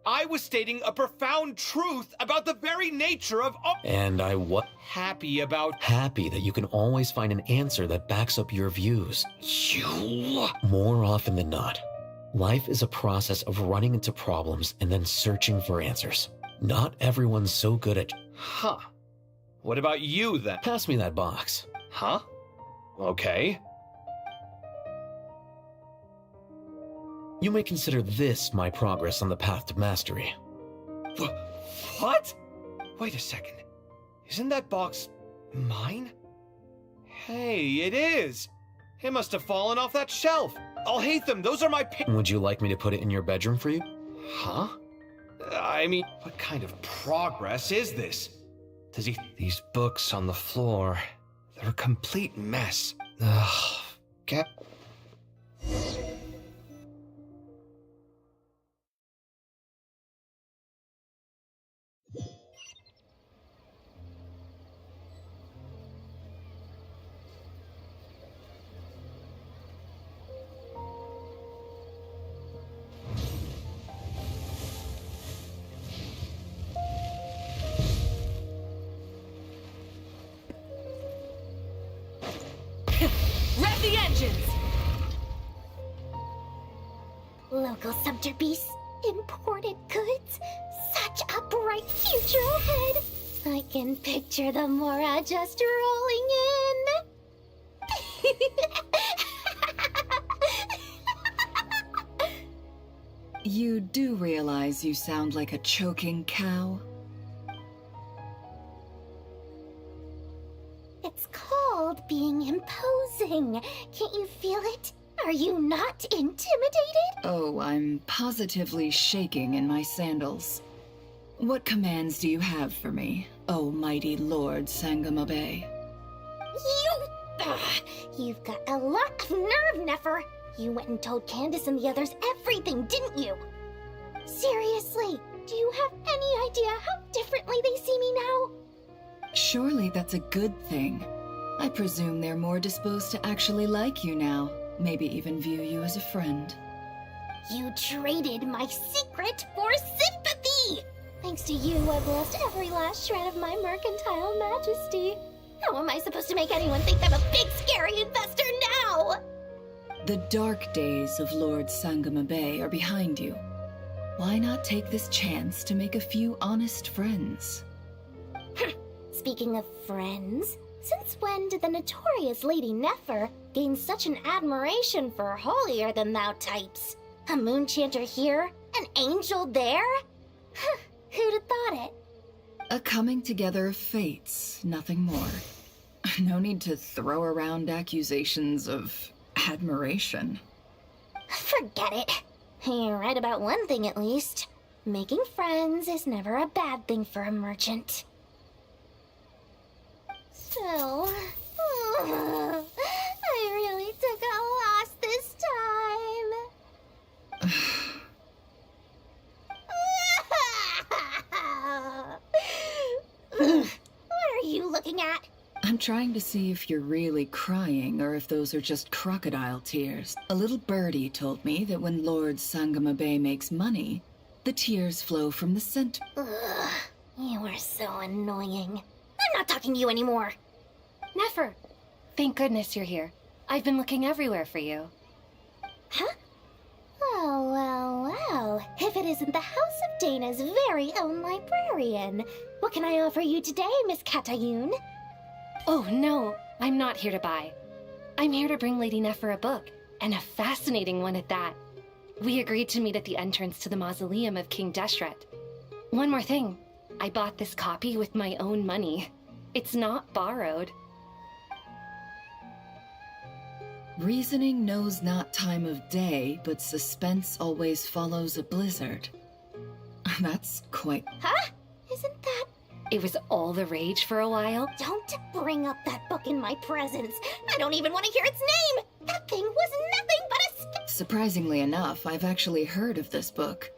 I was stating a profound truth about the very nature of— And I what? Happy about— Happy that you can always find an answer that backs up your views. You— More often than not, life is a process of running into problems and then searching for answers. Not everyone's so good at— Huh. What about you, then? Pass me that box. Huh? Okay. You may consider this my progress on the path to mastery. What? Wait a second. Isn't that box mine? Hey, it is! It must have fallen off that shelf. I'll hate them. Those are my Would you like me to put it in your bedroom for you? Huh? I mean, what kind of progress is this? Does he— These books on the floor, they're a complete mess. Ugh. Get— Rev the engines! Local subterbeasts, imported goods, such a bright future ahead. I can picture the Mora just rolling in. You do realize you sound like a choking cow? It's called being imposing. Can't you feel it? Are you not intimidated? Oh, I'm positively shaking in my sandals. What commands do you have for me, oh mighty Lord Sangamabe? You've got a lot of nerve, Nefer. You went and told Candace and the others everything, didn't you? Seriously, do you have any idea how differently they see me now? Surely that's a good thing. I presume they're more disposed to actually like you now, maybe even view you as a friend. You traded my secret for sympathy! Thanks to you, I've lost every last shred of my mercantile majesty. How am I supposed to make anyone think I'm a big, scary investor now? The dark days of Lord Sangama Bay are behind you. Why not take this chance to make a few honest friends? Speaking of friends, since when did the notorious Lady Nefer gain such an admiration for holier-than-thou types? A moon chanter here, an angel there? Who'd have thought it? A coming together of fates, nothing more. No need to throw around accusations of admiration. Forget it. You're right about one thing at least. Making friends is never a bad thing for a merchant. So, I really took a loss this time. What are you looking at? I'm trying to see if you're really crying or if those are just crocodile tears. A little birdie told me that when Lord Sangama Bay makes money, the tears flow from the center. Ugh, you are so annoying. I'm not talking to you anymore. Nefer, thank goodness you're here. I've been looking everywhere for you. Huh? Oh, well. If it isn't the House of Dana's very own librarian. What can I offer you today, Miss Katayun? Oh, no, I'm not here to buy. I'm here to bring Lady Nefer a book, and a fascinating one at that. We agreed to meet at the entrance to the mausoleum of King Deshret. One more thing, I bought this copy with my own money. It's not borrowed. Reasoning knows not time of day, but suspense always follows a blizzard. That's quite... Huh? Isn't that... It was all the rage for a while. Don't bring up that book in my presence. I don't even want to hear its name. That thing was nothing but a... Surprisingly enough, I've actually heard of this book.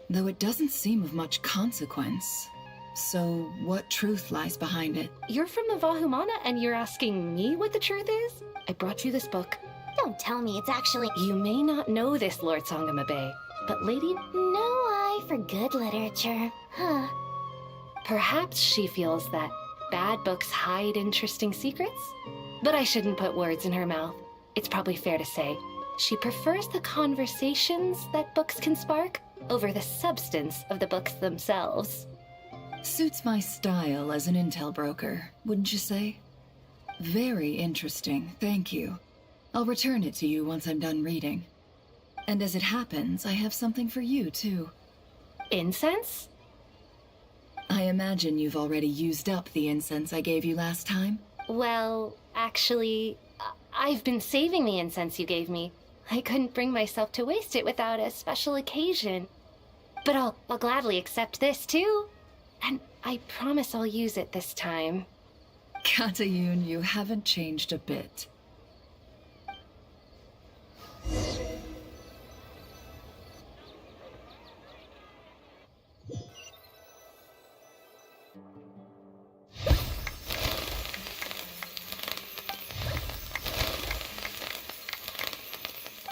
Though it doesn't seem of much consequence. So, what truth lies behind it? You're from the Vahumana and you're asking me what the truth is? I brought you this book. Don't tell me it's actually... You may not know this, Lord Sangama Bay, but Lady... No eye for good literature. Huh. Perhaps she feels that bad books hide interesting secrets? But I shouldn't put words in her mouth. It's probably fair to say she prefers the conversations that books can spark over the substance of the books themselves. Suits my style as an intel broker, wouldn't you say? Very interesting, thank you. I'll return it to you once I'm done reading. And as it happens, I have something for you, too. Incense? I imagine you've already used up the incense I gave you last time? Well, actually, I've been saving the incense you gave me. I couldn't bring myself to waste it without a special occasion. But I'll gladly accept this, too. And I promise I'll use it this time. Katayun, you haven't changed a bit.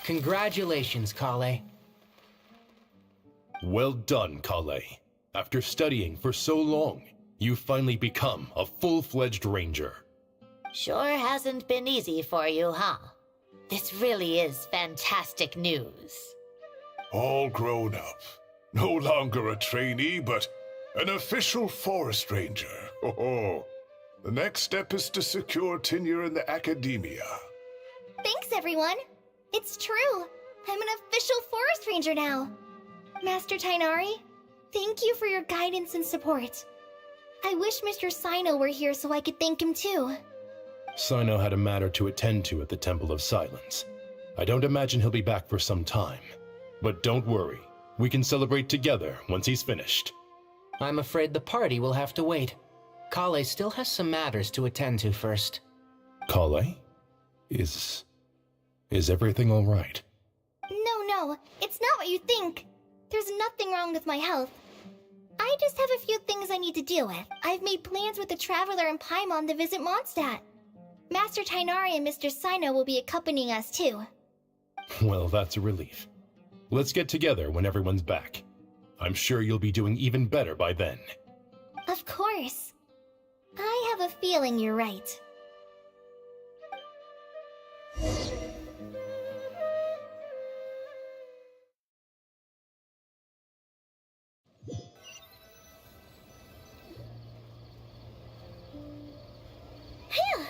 Congratulations, Kale. Well done, Kale. After studying for so long, you've finally become a full-fledged ranger. Sure hasn't been easy for you, huh? This really is fantastic news. All grown up. No longer a trainee, but an official forest ranger. Oh, the next step is to secure tenure in the academia. Thanks, everyone. It's true. I'm an official forest ranger now. Master Tainari, thank you for your guidance and support. I wish Mr. Sino were here so I could thank him too. Sino had a matter to attend to at the Temple of Silence. I don't imagine he'll be back for some time. But don't worry, we can celebrate together once he's finished. I'm afraid the party will have to wait. Kale still has some matters to attend to first. Kale? Is everything all right? No, it's not what you think. There's nothing wrong with my health. I just have a few things I need to deal with. I've made plans with the Traveler and Paimon to visit Mondstadt. Master Tainari and Mr. Sino will be accompanying us too. Well, that's a relief. Let's get together when everyone's back. I'm sure you'll be doing even better by then. Of course. I have a feeling you're right. Phew!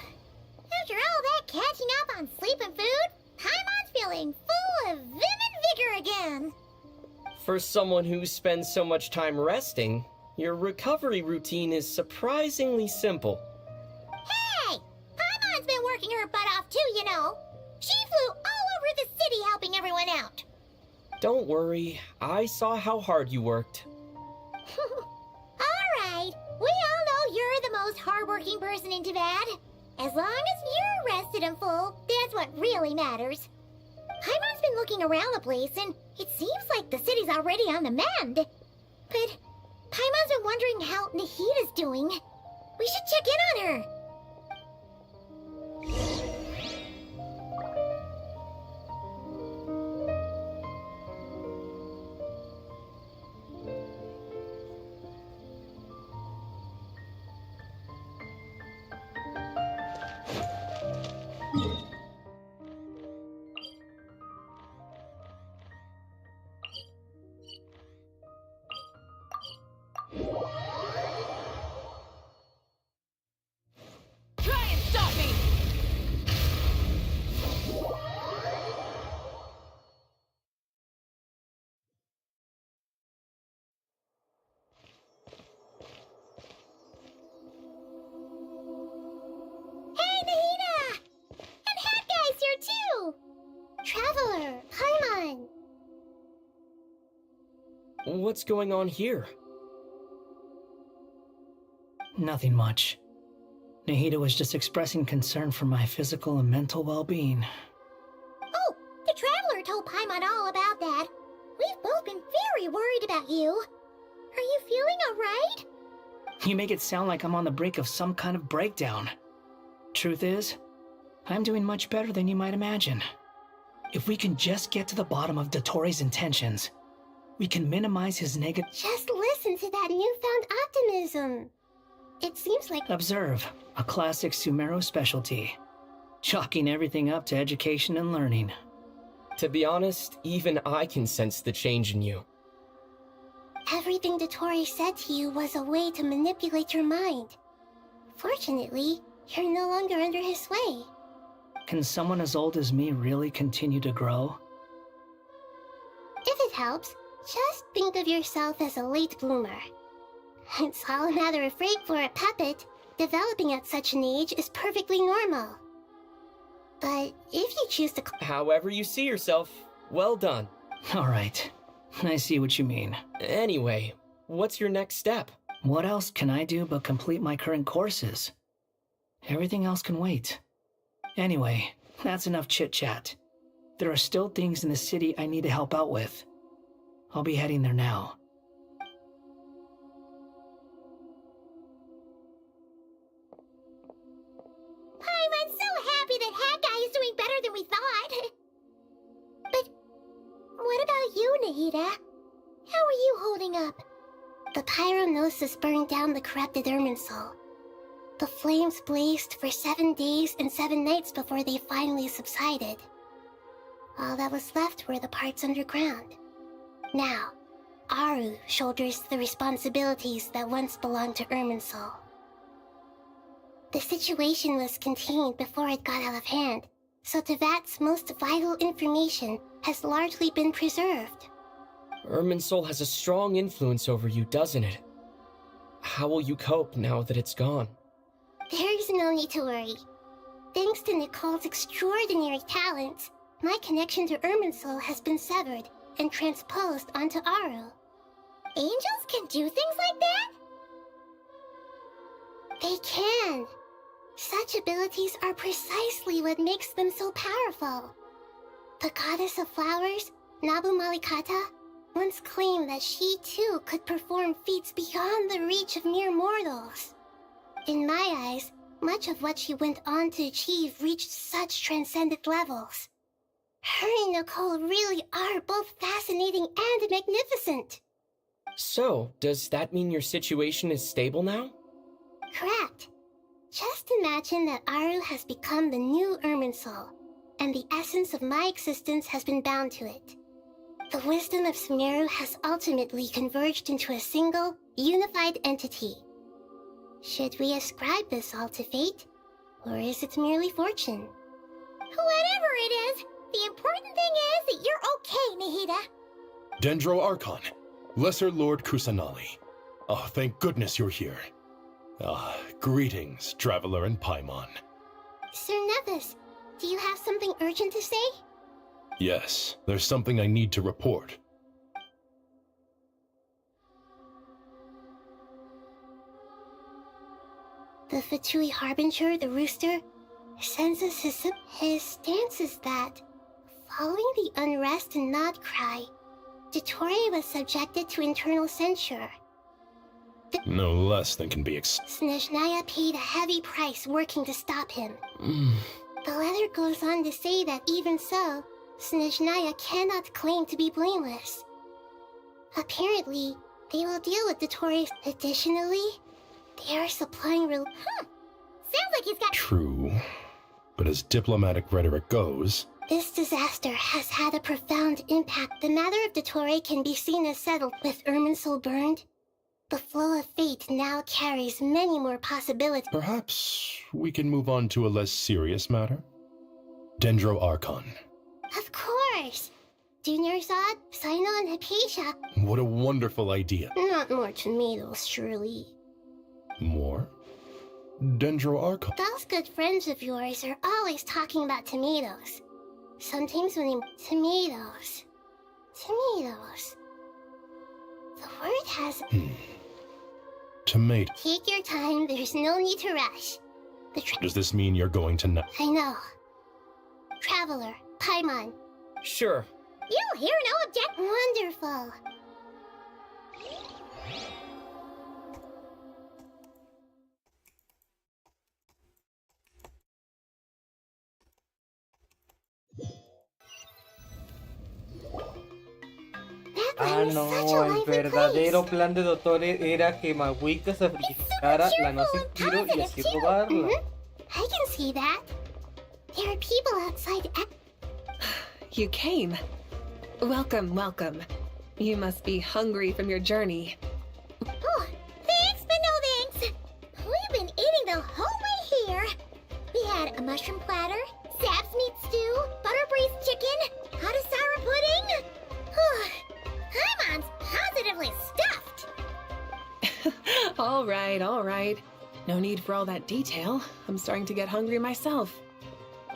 After all that catching up on sleep and food, Paimon's feeling full of vim and vigor again. For someone who spends so much time resting, your recovery routine is surprisingly simple. Hey! Paimon's been working her butt off too, you know. She flew all over the city helping everyone out. Don't worry, I saw how hard you worked. Alright, we all know you're the most hardworking person in Tavad. As long as you're rested and full, that's what really matters. Paimon's been looking around the place, and it seems like the city's already on the mend. But Paimon's been wondering how Nahida's doing. We should check in on her. Try and stop me! Hey, Nahida! And Hat Guy's here too! Traveler, Paimon! What's going on here? Nothing much. Nahida was just expressing concern for my physical and mental well-being. Oh, the Traveler told Paimon all about that. We've both been very worried about you. Are you feeling alright? You make it sound like I'm on the brink of some kind of breakdown. Truth is, I'm doing much better than you might imagine. If we can just get to the bottom of Dottoro's intentions, we can minimize his negative— Just listen to that newfound optimism. It seems like— Observe, a classic Sumero specialty. Chalking everything up to education and learning. To be honest, even I can sense the change in you. everything Dottori said to you was a way to manipulate your mind. Fortunately, you're no longer under his sway. Can someone as old as me really continue to grow? If it helps, just think of yourself as a late bloomer. It's all a matter of freight for a puppet. Developing at such an age is perfectly normal. But if you choose to— However you see yourself, well done. Alright, I see what you mean. Anyway, what's your next step? What else can I do but complete my current courses? Everything else can wait. Anyway, that's enough chit-chat. There are still things in the city I need to help out with. I'll be heading there now. I'm so happy that Hat Guy is doing better than we thought. But what about you, Nahida? How are you holding up? The pyronosis burned down the corrupted Irminsul. The flames blazed for 7 days and 7 nights before they finally subsided. All that was left were the parts underground. Now, Aru shoulders the responsibilities that once belonged to Irminsul. The situation was contained before it got out of hand, so Tevat's most vital information has largely been preserved. Irminsul has a strong influence over you, doesn't it? How will you cope now that it's gone? There's no need to worry. Thanks to Nicole's extraordinary talents, my connection to Irminsul has been severed and transposed onto Aru. Angels can do things like that? They can. Such abilities are precisely what makes them so powerful. The goddess of flowers, Nabu Malikata, once claimed that she too could perform feats beyond the reach of mere mortals. In my eyes, Much of what she went on to achieve reached such transcendent levels. Her and Nicole really are both fascinating and magnificent. So, does that mean your situation is stable now? Correct. Just imagine that Aru has become the new Irminsul, and the essence of my existence has been bound to it. The wisdom of Sumeru has ultimately converged into a single, unified entity. Should we ascribe this all to fate, or is it merely fortune? Whatever it is, the important thing is that you're okay, Nahida. Dendro Archon, Lesser Lord Kusanali. Oh, thank goodness you're here. Greetings, Traveler and Paimon. Sir Nevis, do you have something urgent to say? Yes, there's something I need to report. The Fatui Harbinger, the rooster, senses his stance is that, following the unrest and nod cry, Dottore was subjected to internal censure. No less than can be Snezhnaya paid a heavy price working to stop him. The letter goes on to say that even so, Snezhnaya cannot claim to be blameless. Apparently, they will deal with Dottore. Additionally, they are supplying Sounds like he's got— True. But as diplomatic rhetoric goes... This disaster has had a profound impact. The matter of Dottore can be seen as settled. With Irminsul burned, the flow of fate now carries many more possibilities. Perhaps we can move on to a less serious matter? Dendro Archon. Of course! Junior Zod, Sino, and Hypatia. What a wonderful idea. Not more tomatoes, surely. More? Dendro Archon. Those good friends of yours are always talking about tomatoes. Sometimes when they... Tomatoes. Tomatoes. The word has... Tomato. Take your time, there's no need to rush. Does this mean you're going to I know. Traveler, Paimon. Sure. You'll hear no objection. Wonderful. No, el verdadero plan de Dottore era que Mahuika sacrificara la no Sekiro y así robarla. I can see that. There are people outside. You came. Welcome, welcome. You must be hungry from your journey. Oh, thanks, but no thanks. We've been eating the whole way here. We had a mushroom platter, sap's meat stew, butter braised chicken, Hadasara pudding. Paimon's positively stuffed. All right. No need for all that detail. I'm starting to get hungry myself.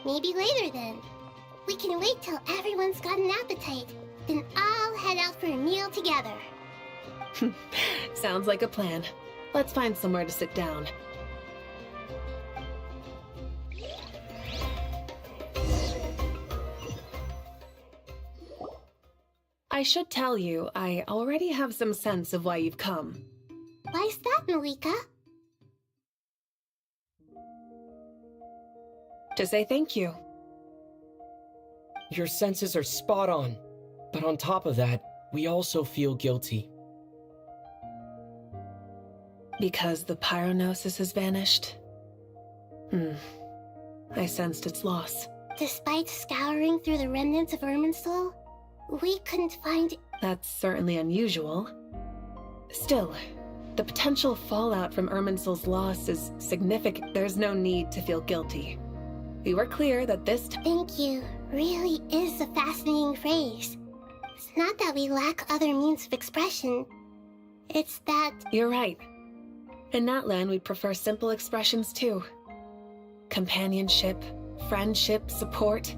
Maybe later then. We can wait till everyone's got an appetite. Then I'll head out for a meal together. Sounds like a plan. Let's find somewhere to sit down. I should tell you, I already have some sense of why you've come. Why's that, Malika? To say thank you. Your senses are spot on. But on top of that, we also feel guilty. Because the pyronosis has vanished? I sensed its loss. Despite scouring through the remnants of Irminsul, we couldn't find... That's certainly unusual. Still, the potential fallout from Irminsul's loss is significant. There's no need to feel guilty. We were clear that this... Thank you really is a fascinating phrase. It's not that we lack other means of expression. It's that... You're right. In that land, we prefer simple expressions too. Companionship, friendship, support.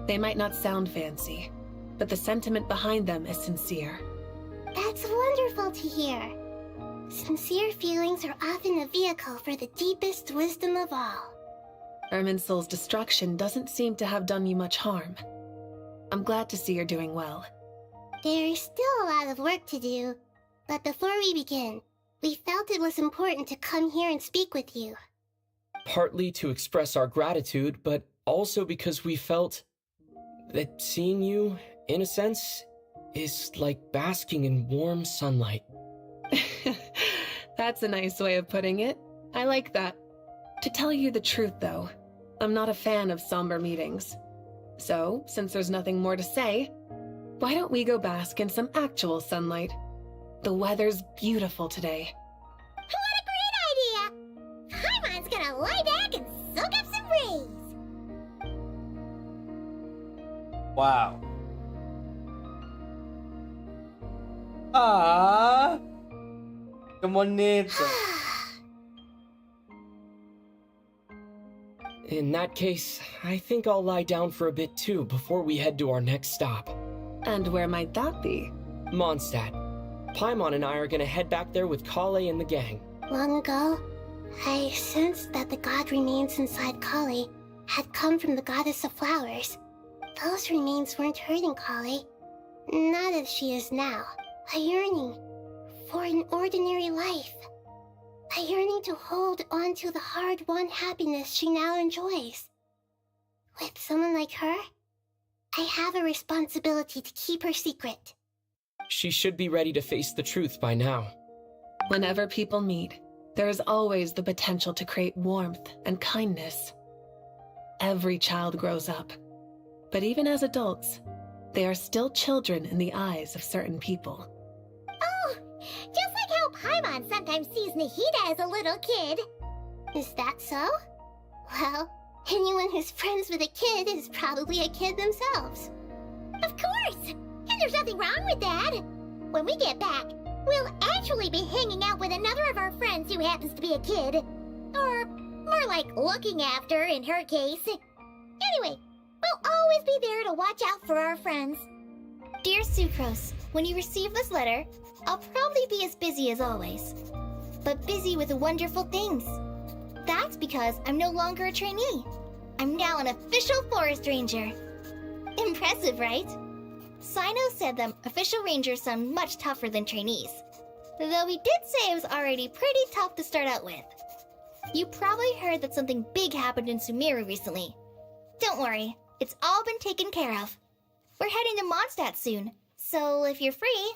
They might not sound fancy, but the sentiment behind them is sincere. That's wonderful to hear. Sincere feelings are often a vehicle for the deepest wisdom of all. Irminsul's destruction doesn't seem to have done you much harm. I'm glad to see you're doing well. There's still a lot of work to do, but before we begin, we felt it was important to come here and speak with you. Partly to express our gratitude, but also because we felt that seeing you, in a sense, is like basking in warm sunlight. That's a nice way of putting it. I like that. To tell you the truth, though, I'm not a fan of somber meetings. So, since there's nothing more to say, why don't we go bask in some actual sunlight? The weather's beautiful today. What a great idea! Paimon's gonna lie back and soak up some rays. Wow. Ah, qué bonito. In that case, I think I'll lie down for a bit too before we head to our next stop. And where might that be? Mondstadt. Paimon and I are gonna head back there with Kale and the gang. Long ago, I sensed that the god remains inside Kali had come from the goddess of flowers. Those remains weren't hurting Kali, not as she is now. A yearning for an ordinary life. A yearning to hold on to the hard-won happiness she now enjoys. With someone like her, I have a responsibility to keep her secret. She should be ready to face the truth by now. Whenever people meet, there is always the potential to create warmth and kindness. Every child grows up, but even as adults, they are still children in the eyes of certain people. Oh, just like how Paimon sometimes sees Nahida as a little kid. Is that so? Well, anyone who's friends with a kid is probably a kid themselves. Of course! And there's nothing wrong with that. When we get back, we'll actually be hanging out with another of our friends who happens to be a kid. Or more like looking after, in her case. Anyway, we'll always be there to watch out for our friends. Dear Sucrose, when you receive this letter, I'll probably be as busy as always. But busy with wonderful things. That's because I'm no longer a trainee. I'm now an official forest ranger. Impressive, right? Sino said that official rangers sound much tougher than trainees. Though he did say it was already pretty tough to start out with. You probably heard that something big happened in Sumeru recently. Don't worry, it's all been taken care of. We're heading to Mondstadt soon, so if you're free,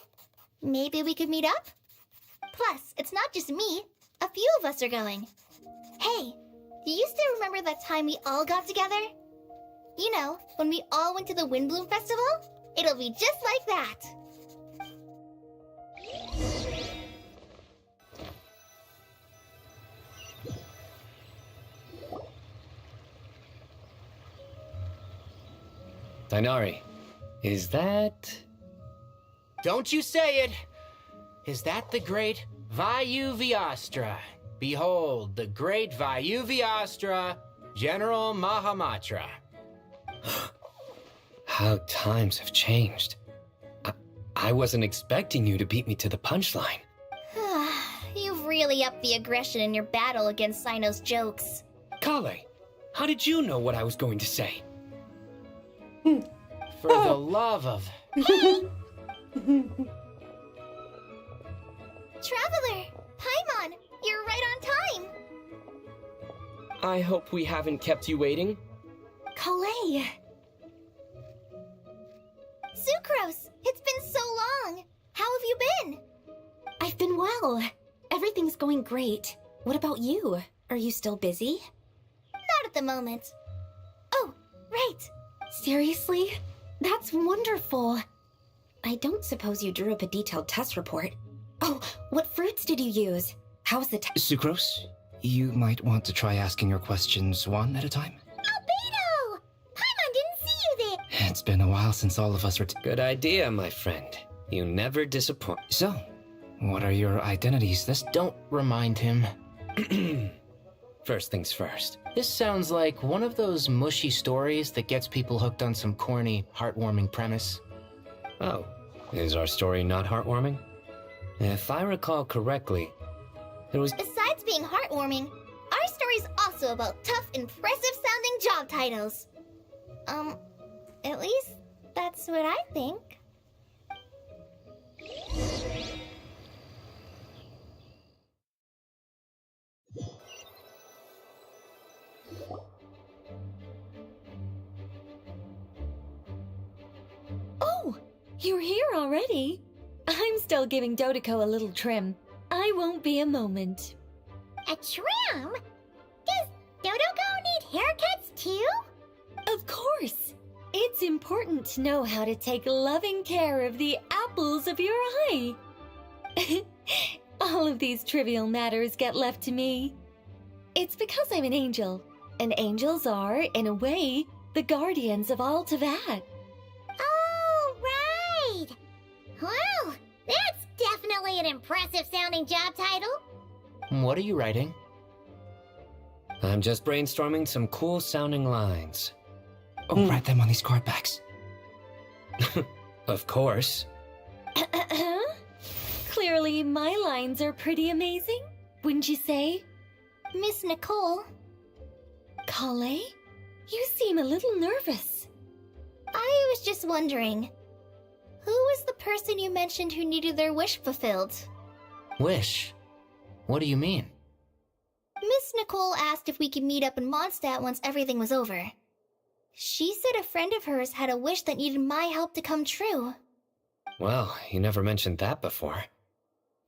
maybe we could meet up? Plus, it's not just me. A few of us are going. Hey, do you still remember that time we all got together? You know, when we all went to the Windbloom Festival? It'll be just like that. Dainari, is that... Don't you say it! Is that the great Vayuvyastra? Behold, the great Vayuvyastra, General Mahamatra. How times have changed. I wasn't expecting you to beat me to the punchline. You've really upped the aggression in your battle against Sino's jokes. Kale, how did you know what I was going to say? For the love of... Traveler! Paimon! You're right on time! I hope we haven't kept you waiting. Kale! Sucrose! It's been so long! How have you been? I've been well. Everything's going great. What about you? Are you still busy? Not at the moment. Oh, right! Seriously? That's wonderful. I don't suppose you drew up a detailed test report. Oh, what fruits did you use? How was the test? Sucrose, you might want to try asking your questions one at a time. Albedo! Paimon didn't see you there! It's been a while since all of us were... Good idea, my friend. You never disappoint. So, what are your identities this... Don't remind him. First things first. This sounds like one of those mushy stories that gets people hooked on some corny, heartwarming premise. Oh, is our story not heartwarming? If I recall correctly, it was... Besides being heartwarming, our story's also about tough, impressive-sounding job titles. At least that's what I think. You're here already? I'm still giving Dodeko a little trim. I won't be a moment. A trim? Does Dodoko need haircuts too? Of course. It's important to know how to take loving care of the apples of your eye. All of these trivial matters get left to me. It's because I'm an angel, and angels are, in a way, the guardians of all Teyvat. Oh, right! Well, that's definitely an impressive sounding job title. What are you writing? I'm just brainstorming some cool sounding lines. Oh, write them on these card backs. Of course. Clearly, my lines are pretty amazing, wouldn't you say? Miss Nicole. Kale? You seem a little nervous. I was just wondering, who was the person you mentioned who needed their wish fulfilled? Wish? What do you mean? Miss Nicole asked if we could meet up in Mondstadt once everything was over. She said a friend of hers had a wish that needed my help to come true. Well, you never mentioned that before.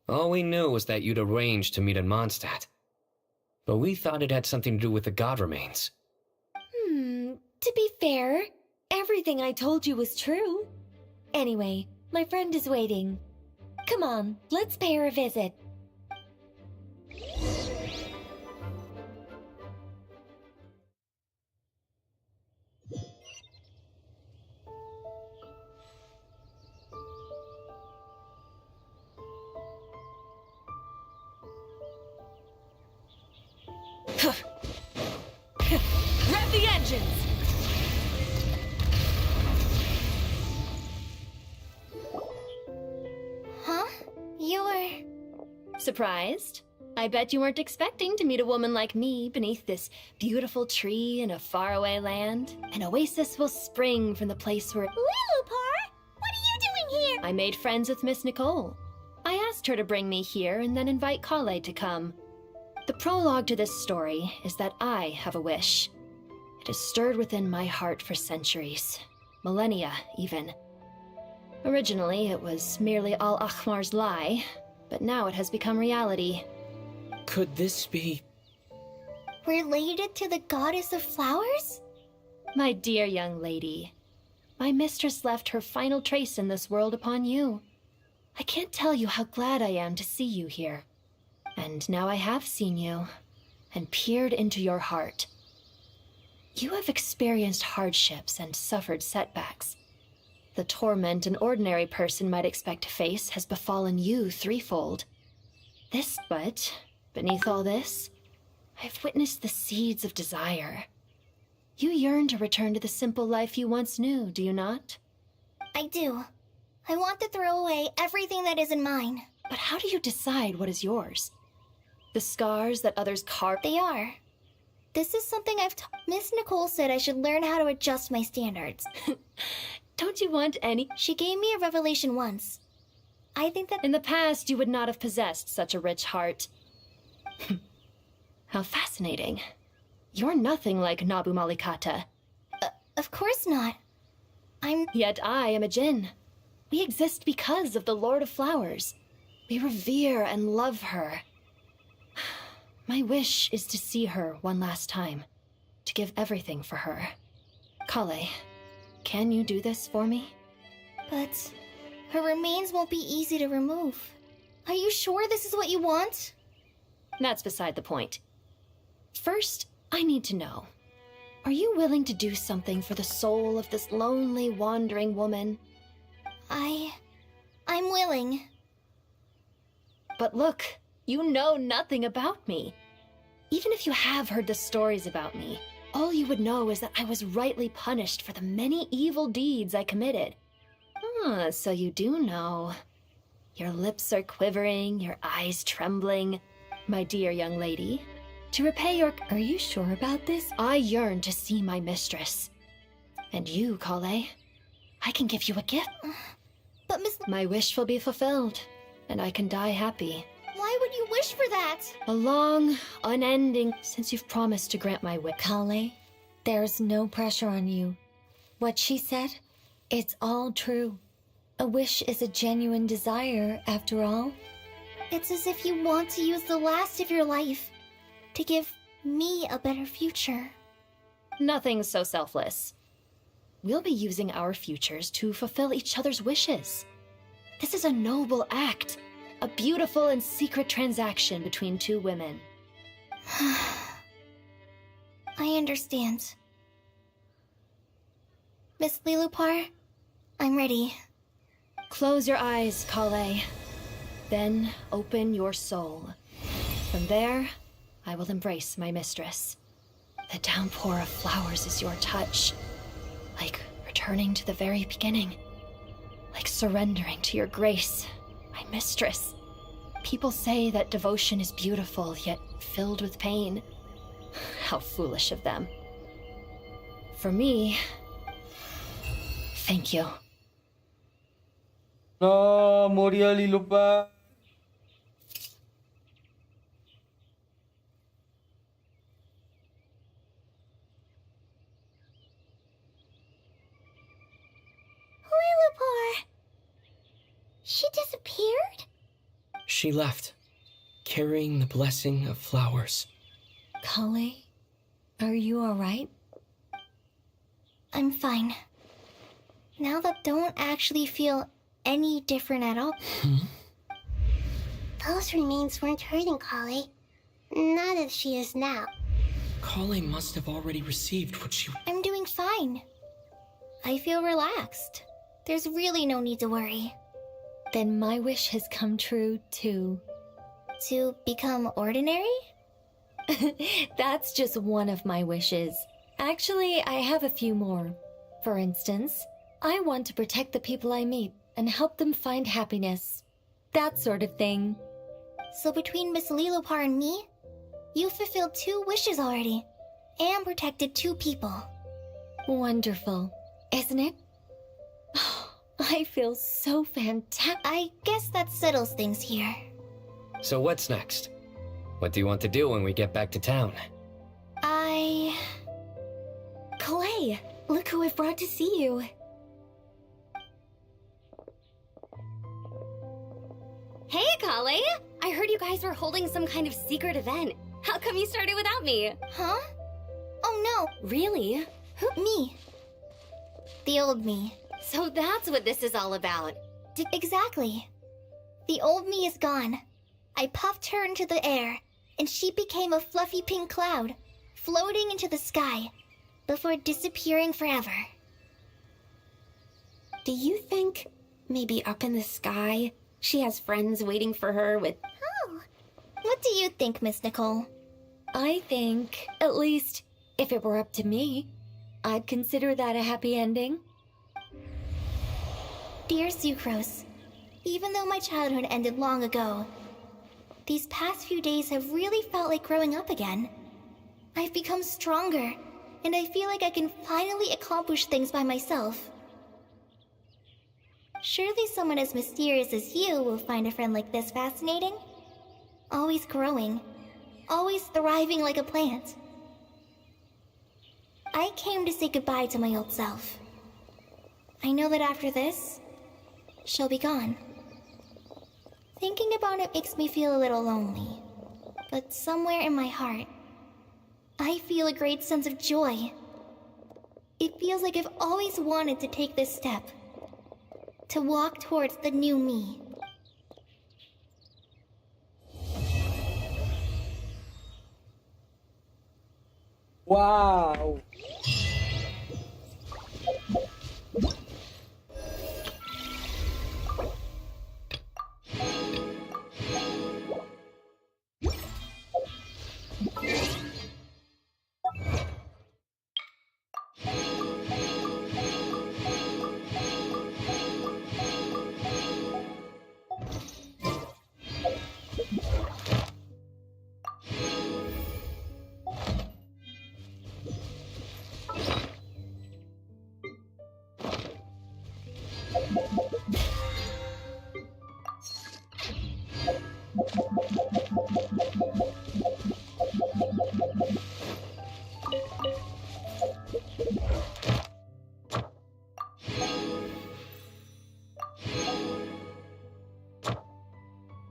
All we knew was that you'd arranged to meet in Mondstadt. But we thought it had something to do with the god remains. To be fair, everything I told you was true. Anyway, my friend is waiting. Come on, let's pay her a visit. Rev the engines! Huh? You're... Surprised? I bet you weren't expecting to meet a woman like me beneath this beautiful tree in a faraway land. An oasis will spring from the place where... Lilupar? What are you doing here? I made friends with Miss Nicole. I asked her to bring me here and then invite Kale to come. The prologue to this story is that I have a wish. It has stirred within my heart for centuries. Millennia, even. Originally, it was merely Al Ahmar's lie, but now it has become reality. Could this be... Related to the goddess of flowers? My dear young lady, my mistress left her final trace in this world upon you. I can't tell you how glad I am to see you here. And now I have seen you, and peered into your heart. You have experienced hardships and suffered setbacks. The torment an ordinary person might expect to face has befallen you threefold. But beneath all this, I've witnessed the seeds of desire. You yearn to return to the simple life you once knew, do you not? I do. I want to throw away everything that isn't mine. But how do you decide what is yours? The scars that others carve... They are. This is something Miss Nicole said I should learn how to adjust my standards. Don't you want any... She gave me a revelation once. I think that... In the past, you would not have possessed such a rich heart. How fascinating. You're nothing like Nabu Malikata. Of course not. Yet I am a Jinn. We exist because of the Lord of Flowers. We revere and love her. My wish is to see her one last time. To give everything for her. Kale, can you do this for me? But her remains won't be easy to remove. Are you sure this is what you want? That's beside the point. First, I need to know. Are you willing to do something for the soul of this lonely, wandering woman? I'm willing. But look, you know nothing about me. Even if you have heard the stories about me, all you would know is that I was rightly punished for the many evil deeds I committed. Ah, so you do know. Your lips are quivering, your eyes trembling. My dear young lady, to repay your... Are you sure about this? I yearn to see my mistress. And you, Kale, I can give you a gift. But My wish will be fulfilled, and I can die happy. Why would you wish for that? A long, unending... Since you've promised to grant my wish. Kale, there's no pressure on you. What she said, it's all true. A wish is a genuine desire, after all. It's as if you want to use the last of your life to give me a better future. Nothing's so selfless. We'll be using our futures to fulfill each other's wishes. This is a noble act, a beautiful and secret transaction between two women. I understand. Miss Lilupar, I'm ready. Close your eyes, Kale. Then open your soul. From there, I will embrace my mistress. The downpour of flowers is your touch. Like returning to the very beginning. Like surrendering to your grace, my mistress. People say that devotion is beautiful, yet filled with pain. How foolish of them. For me, thank you. No, murió Lilupar. Lilupar! She disappeared? She left, carrying the blessing of flowers. Kale, are you alright? I'm fine. Now that don't actually feel any different at all. Those remains weren't hurting Kale. Not as she is now. Kale must have already received what she... I'm doing fine. I feel relaxed. There's really no need to worry. Then my wish has come true, too. To become ordinary? That's just one of my wishes. Actually, I have a few more. For instance, I want to protect the people I meet and help them find happiness. That sort of thing. So between Miss Lilupar and me, you fulfilled 2 wishes already, and protected 2 people. Wonderful, isn't it? I feel so fantastic. I guess that settles things here. So what's next? What do you want to do when we get back to town? Kale, look who I've brought to see you. Hey, Kale! I heard you guys were holding some kind of secret event. How come you started without me? Huh? Oh no. Really? Who? Me. The old me. So that's what this is all about. Exactly. The old me is gone. I puffed her into the air, and she became a fluffy pink cloud, floating into the sky, before disappearing forever. Do you think maybe up in the sky, she has friends waiting for her with... Oh, what do you think, Miss Nicole? I think, at least, if it were up to me, I'd consider that a happy ending. Dear Sucrose, even though my childhood ended long ago, these past few days have really felt like growing up again. I've become stronger, and I feel like I can finally accomplish things by myself. Surely someone as mysterious as you will find a friend like this fascinating. Always growing, always thriving like a plant. I came to say goodbye to my old self. I know that after this, she'll be gone. Thinking about it makes me feel a little lonely, but somewhere in my heart, I feel a great sense of joy. It feels like I've always wanted to take this step, to walk towards the new me. Wow.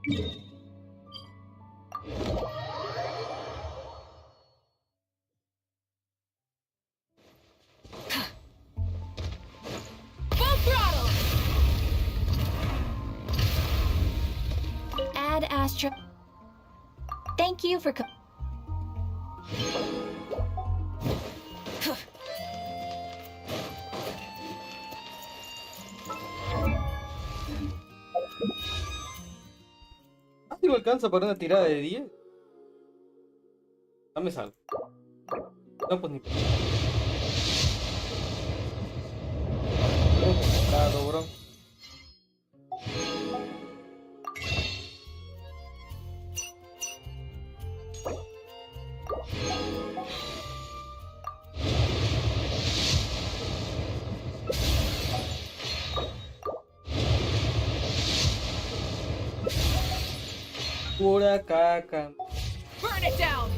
Full throttle! Add Astra. Thank you for ¿Así lo alcanza para una tirada de 10? Dame sal. No, pues ni... Claro, bro. Pura caca. burn it down.